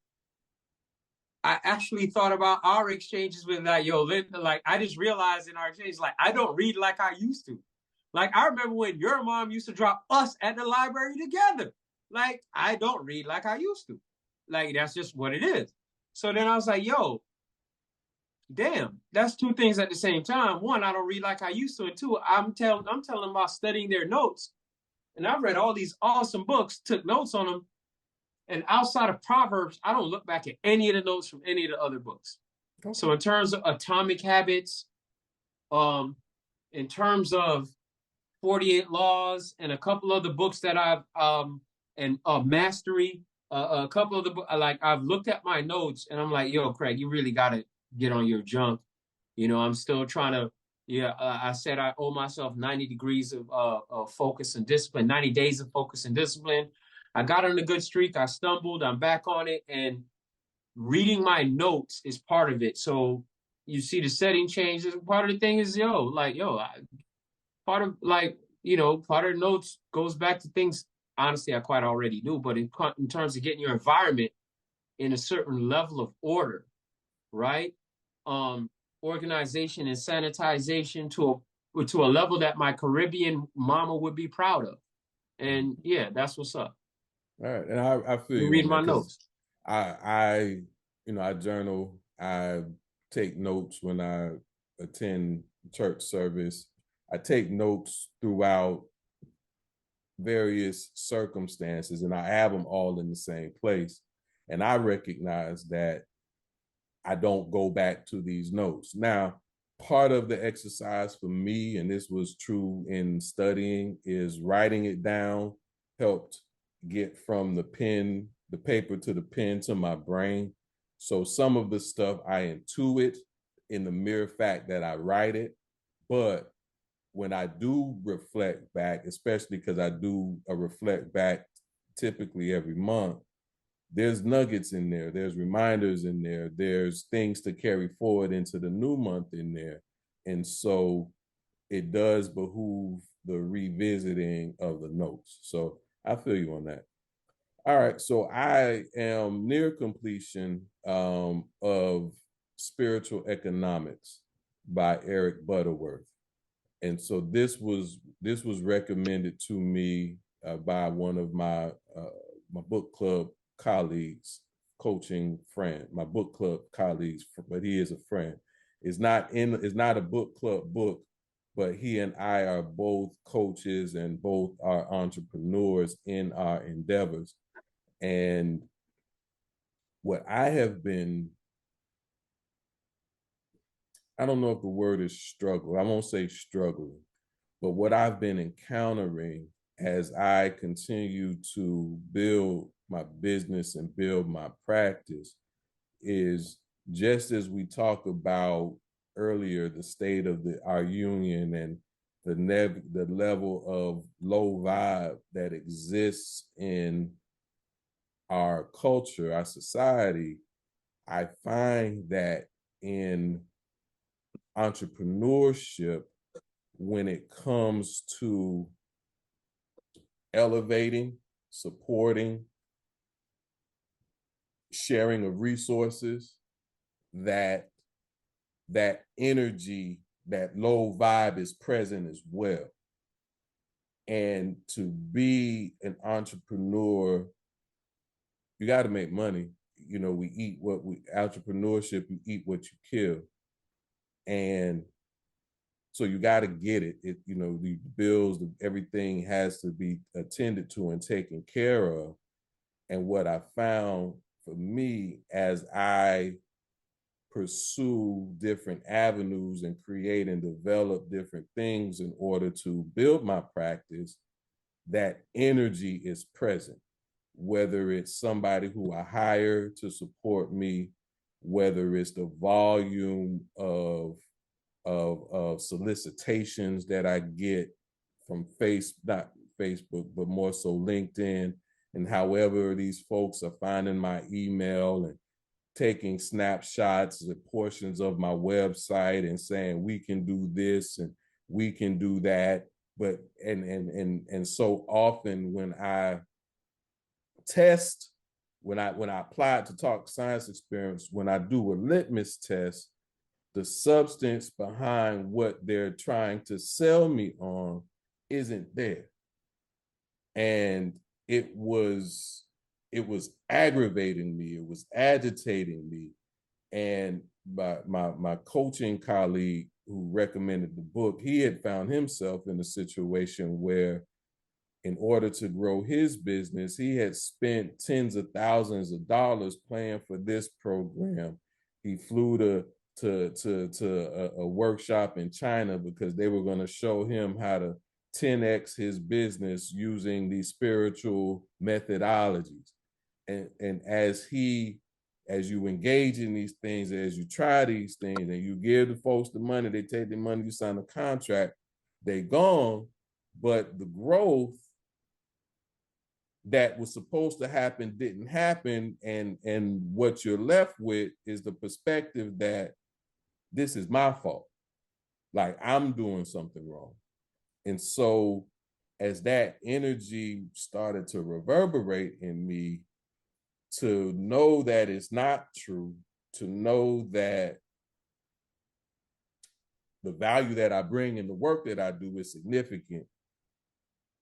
I actually thought about our exchanges with like, like I just realized in our exchange, like I don't read like I used to. Like I remember when your mom used to drop us at the library together. Like I don't read like I used to. Like that's just what it is. So then I was like, yo, damn, that's two things at the same time. One, I don't read like I used to, and two, I'm telling them about studying their notes. And I've read all these awesome books, took notes on them. And outside of Proverbs, I don't look back at any of the notes from any of the other books. Okay. So in terms of Atomic Habits, in terms of 48 Laws and a couple other books that I've and Mastery, a couple of the books, like I've looked at my notes and I'm like, yo, Craig, you really got to get on your junk. I'm still trying to, I said I owe myself 90 degrees of focus and discipline, 90 days of focus and discipline. I got on a good streak. I stumbled. I'm back on it. And reading my notes is part of it. So you see the setting changes. Part of the thing is, part of the notes goes back to things, honestly, I quite already knew. But in terms of getting your environment in a certain level of order, right? Organization and sanitization to a level that my Caribbean mama would be proud of. And yeah, that's what's up. All right, and I feel you read my notes. I journal. I take notes when I attend church service. I take notes throughout various circumstances, and I have them all in the same place. And I recognize that I don't go back to these notes. Now, part of the exercise for me, and this was true in studying, is writing it down helped get from the paper to the pen to my brain. So some of the stuff I intuit in the mere fact that I write it. But when I do reflect back, especially because I do a reflect back typically every month, there's nuggets in there. There's reminders in there. There's things to carry forward into the new month in there. And so it does behoove the revisiting of the notes. So I feel you on that. All right. So I am near completion of Spiritual Economics by Eric Butterworth. And so this was recommended to me by one of my book club colleagues, coaching friend, my book club colleagues, but he is a friend. It's not a book club book, but he and I are both coaches and both are entrepreneurs in our endeavors. And what I have been, I don't know if the word is struggle. I won't say struggling, but what I've been encountering as I continue to build my business and build my practice is, just as we talk about earlier, the state of our union and the level of low vibe that exists in our culture, our society, I find that in entrepreneurship, when it comes to elevating, supporting, sharing of resources, that energy, that low vibe is present as well. And to be an entrepreneur, you got to make money. Entrepreneurship, you eat what you kill. And so you got to get it. The bills, everything has to be attended to and taken care of. And what I found for me, as I pursue different avenues and create and develop different things in order to build my practice, that energy is present. whether it's somebody who I hire to support me, whether it's the volume of solicitations that I get from not Facebook, but more so LinkedIn, and however these folks are finding my email and taking snapshots of portions of my website and saying we can do this and we can do that. But and so often when I test, when I apply to talk science experiments, when I do a litmus test, the substance behind what they're trying to sell me on isn't there. And it was aggravating me, it was agitating me. And my coaching colleague who recommended the book, he had found himself in a situation where in order to grow his business, he had spent tens of thousands of dollars paying for this program. He flew to a workshop in China because they were going to show him how to 10x his business using these spiritual methodologies. And as you engage in these things, as you try these things, and you give the folks the money, they take the money, you sign a contract, they gone. But the growth that was supposed to happen didn't happen. And what you're left with is the perspective that this is my fault. Like I'm doing something wrong. And so as that energy started to reverberate in me, to know that it's not true, to know that the value that I bring in the work that I do is significant.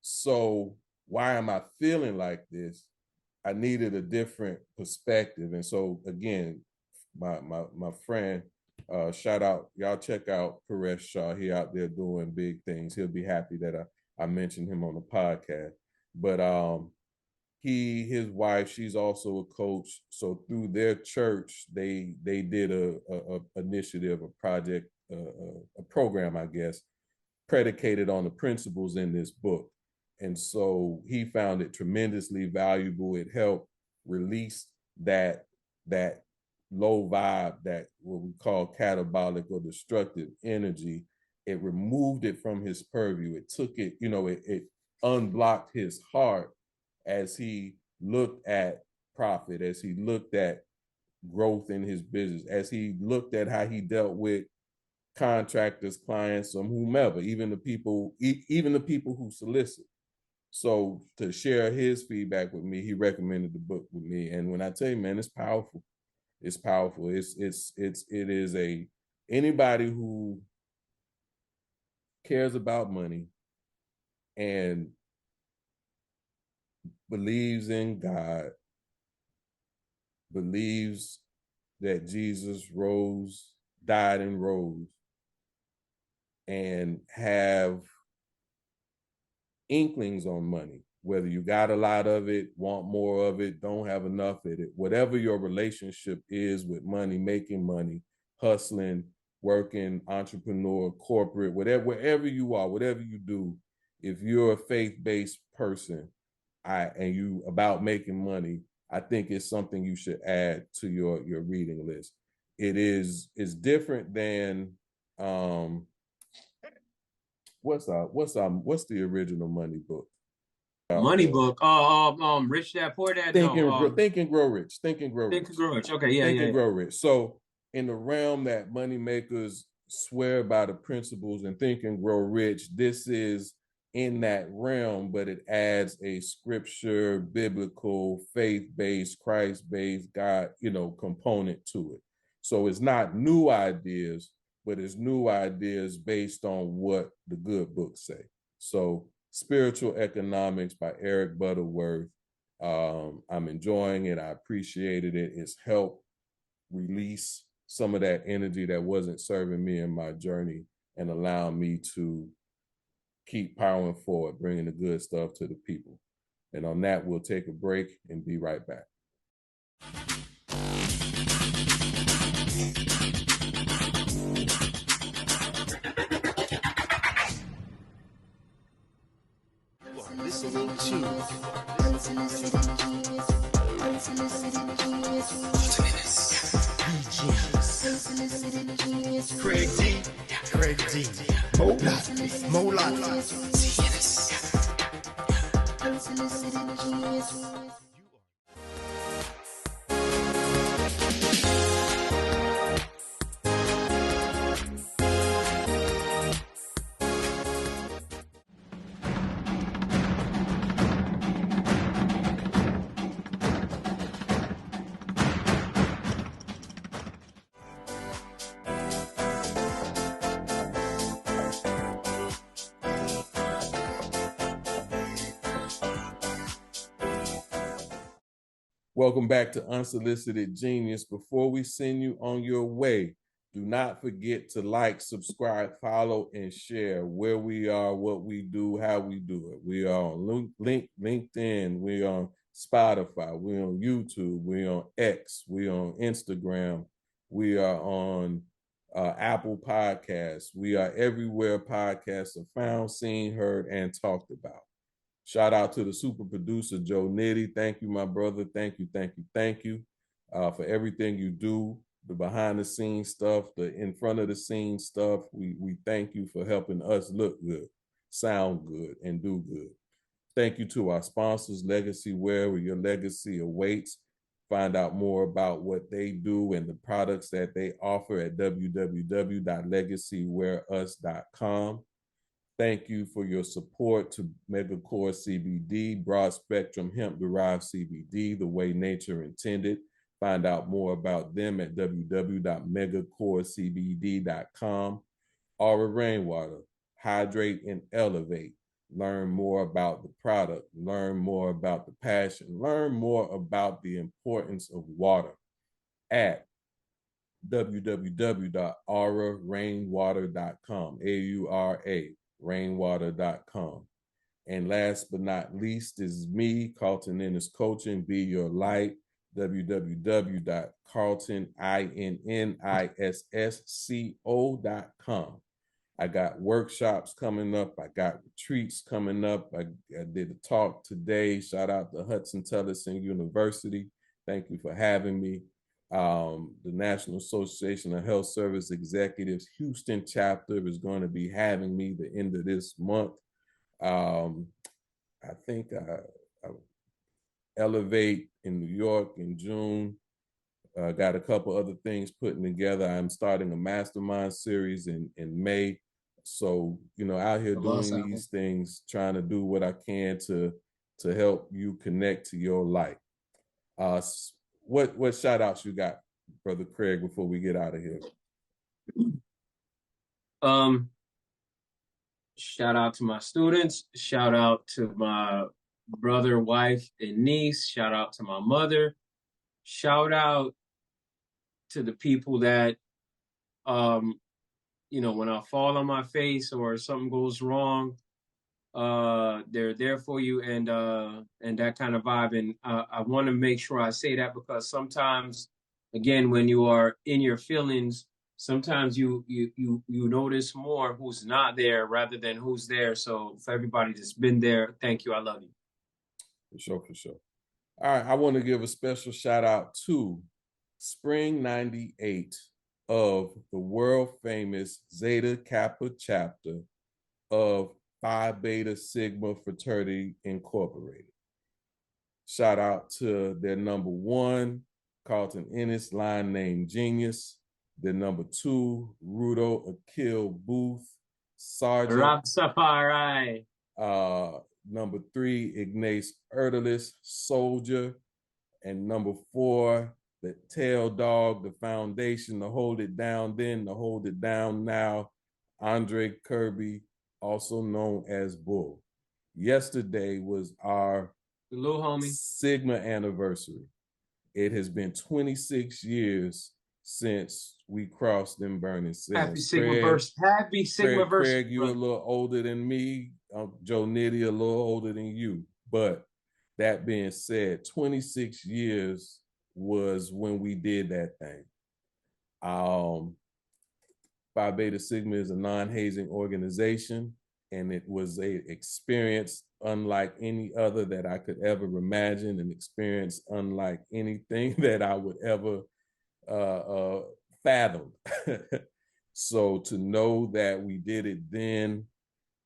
So why am I feeling like this? I needed a different perspective. And so again, my friend, shout out, y'all check out Paresh Shah. He out there doing big things. He'll be happy that I mentioned him on the podcast. But his wife, she's also a coach. So through their church, they did a initiative, a project, a program, I guess, predicated on the principles in this book. And so he found it tremendously valuable. It helped release that low vibe, that what we call catabolic or destructive energy. It removed it from his purview. It took it, it unblocked his heart as he looked at profit, as he looked at growth in his business, as he looked at how he dealt with contractors, clients, or whomever, even the people who solicit. So to share his feedback with me, he recommended the book with me. And when I tell you, man, it's powerful. It's powerful. It is anybody who cares about money and believes in God, believes that Jesus died and rose, and have inklings on money, whether you got a lot of it, want more of it, don't have enough of it, whatever your relationship is with money, making money, hustling, working, entrepreneur, corporate, wherever you are, whatever you do, if you're a faith-based person and you about making money, I think it's something you should add to your reading list. It's different than what's the original money book? Money book. Rich Dad Poor Dad. Think and Grow Rich. Think and Grow Rich. Think and Grow Rich. Okay, yeah, Think and Grow Rich. So in the realm that money makers swear by the principles and Think and Grow Rich, this is in that realm, but it adds a scripture, biblical, faith-based, Christ-based, God, component to it. So it's not new ideas, but it's new ideas based on what the good books say. So Spiritual Economics by Eric Butterworth. I'm enjoying it. I appreciated it. It's helped release some of that energy that wasn't serving me in my journey and allow me to keep powering forward, bringing the good stuff to the people. And on that, we'll take a break and be right back. Listening to Craig D. Craig D. Molat. Welcome back to Unsolicited Genius. Before we send you on your way, do not forget to like, subscribe, follow, and share where we are, what we do, how we do it. We are on LinkedIn, we're on Spotify, we're on YouTube, we're on X, we're on Instagram, we are on Apple Podcasts. We are everywhere podcasts are found, seen, heard, and talked about. Shout out to the super producer, Joe Nitty. Thank you, my brother. Thank you for everything you do, the behind the scenes stuff, the in front of the scenes stuff. We thank you for helping us look good, sound good, and do good. Thank you to our sponsors, Legacy Wear, where your legacy awaits. Find out more about what they do and the products that they offer at www.legacywearus.com. Thank you for your support to Megacore CBD, broad spectrum hemp-derived CBD, the way nature intended. Find out more about them at www.megacorecbd.com. Aura Rainwater, hydrate and elevate. Learn more about the product, learn more about the passion, learn more about the importance of water at www.aurarainwater.com, A-U-R-A, rainwater.com. And last but not least is me, Carlton Innis Coaching, Be Your Light, www.carltonInnissco.com. I got workshops coming up. I got retreats coming up. I did a talk today. Shout out to Hudson Tellison University. Thank you for having me. The National Association of Health Service Executives Houston chapter is going to be having me the end of this month. I think I Elevate in New York in June. Got a couple other things putting together. I'm starting a mastermind series in May. So, out here doing these things, trying to do what I can to help you connect to your light. What shout outs you got, Brother Craig, before we get out of here? Shout out to my students. Shout out to my brother, wife, and niece. Shout out to my mother. Shout out to the people that, when I fall on my face or something goes wrong, they're there for you, and that kind of vibe. And I want to make sure I say that because sometimes, again, when you are in your feelings, sometimes you notice more who's not there rather than who's there. So for everybody that's been there, thank you. I love you. For sure. All right, I want to give a special shout out to Spring 98 of the world famous Zeta Kappa chapter of Phi Beta Sigma Fraternity Incorporated. Shout out to their number one, Carlton Innis, line name Genius. Their number two, Rudo Akil Booth, Sergeant. Rob Safari. Number three, Ignace Erdelis, Soldier. And number four, the tail dog, the foundation, to hold it down then, to hold it down now, Andre Kirby, also known as Bull. Yesterday was our little homie Sigma anniversary. It has been 26 years since we crossed them burning sands. Happy Sigma-verse. Happy Sigma-verse. Craig, you're a little older than me. Joe Nitty, a little older than you. But that being said, 26 years was when we did that thing. Phi Beta Sigma is a non-hazing organization, and it was an experience unlike any other that I could ever imagine, an experience unlike anything that I would ever fathomed. So to know that we did it then,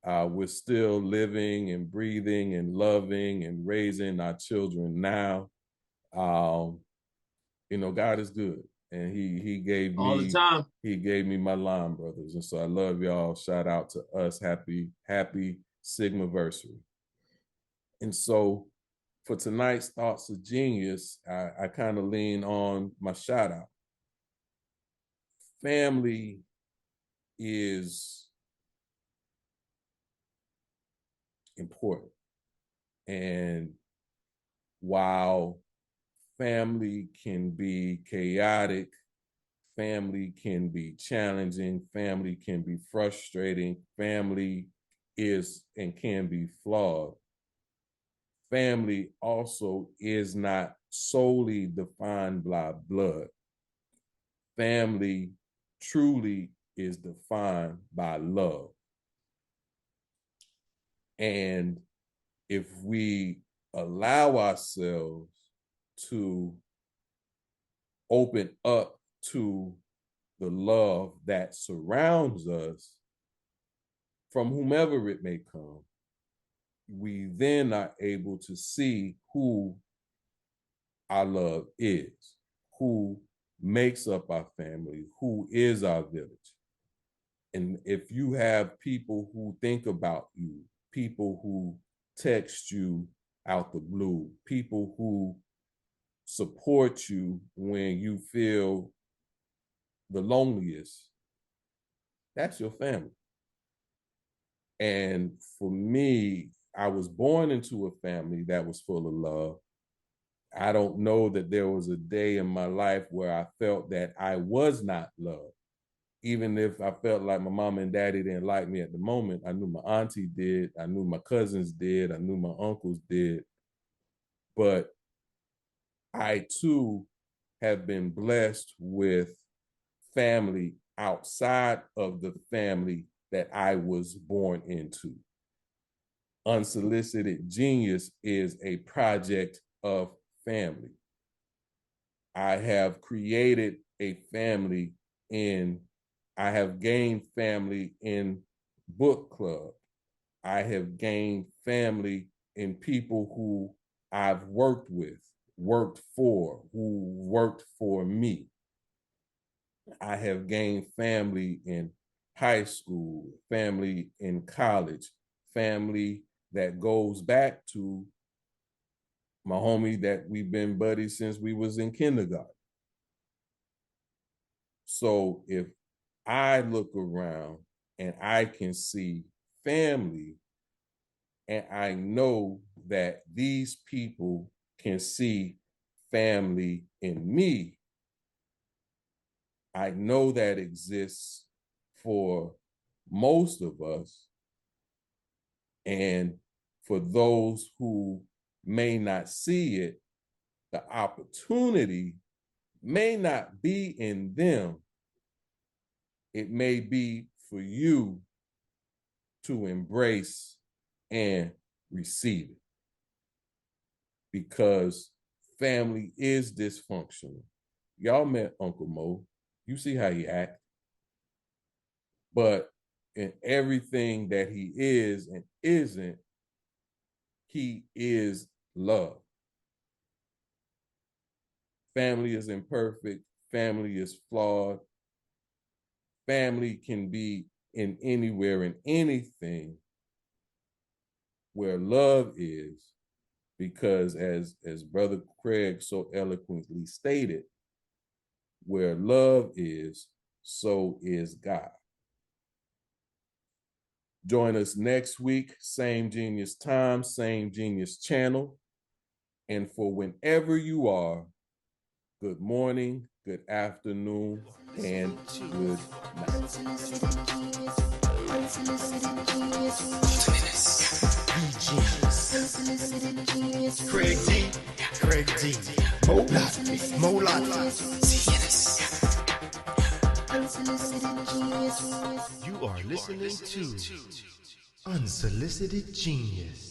we're still living and breathing and loving and raising our children now. You know, God is good, and He gave me all the time. He gave me my line brothers, and so I love y'all. Shout out to us, happy Sigmaversary. And so for tonight's Thoughts of Genius, I kind of lean on my shout out. Family is important. And while family can be chaotic, family can be challenging, family can be frustrating, family is and can be flawed, family also is not solely defined by blood. Family truly is defined by love. And if we allow ourselves to open up to the love that surrounds us from whomever it may come, we then are able to see who our love is, who makes up our family, who is our village. And if you have people who think about you, people who text you out the blue, people who support you when you feel the loneliest, that's your family. And for me, I was born into a family that was full of love. I don't know that there was a day in my life where I felt that I was not loved. Even if I felt like my mom and daddy didn't like me at the moment, I knew my auntie did, I knew my cousins did, I knew my uncles did. But I too have been blessed with family outside of the family that I was born into. Unsolicited Genius is a project of family. I have created a family I have gained family in book club. I have gained family in people who I've worked with, worked for, who worked for me. I have gained family in high school, family in college, family that goes back to my homie that we've been buddies since we was in kindergarten. So if I look around and I can see family, and I know that these people can see family in me, I know that exists for most of us. And for those who may not see it, the opportunity may not be in them. It may be for you to embrace and receive it. Because family is dysfunctional. Y'all met Uncle Mo. You see how he acts. But in everything that he is and isn't, he is love. Family is imperfect. Family is flawed. Family can be in anywhere and anything where love is, because as Brother Craig so eloquently stated, where love is, so is God. Join us next week, same Genius time, same Genius channel. And for whenever you are, good morning, good afternoon, and good night. Craig D. Molat. You are listening to Unsolicited Genius.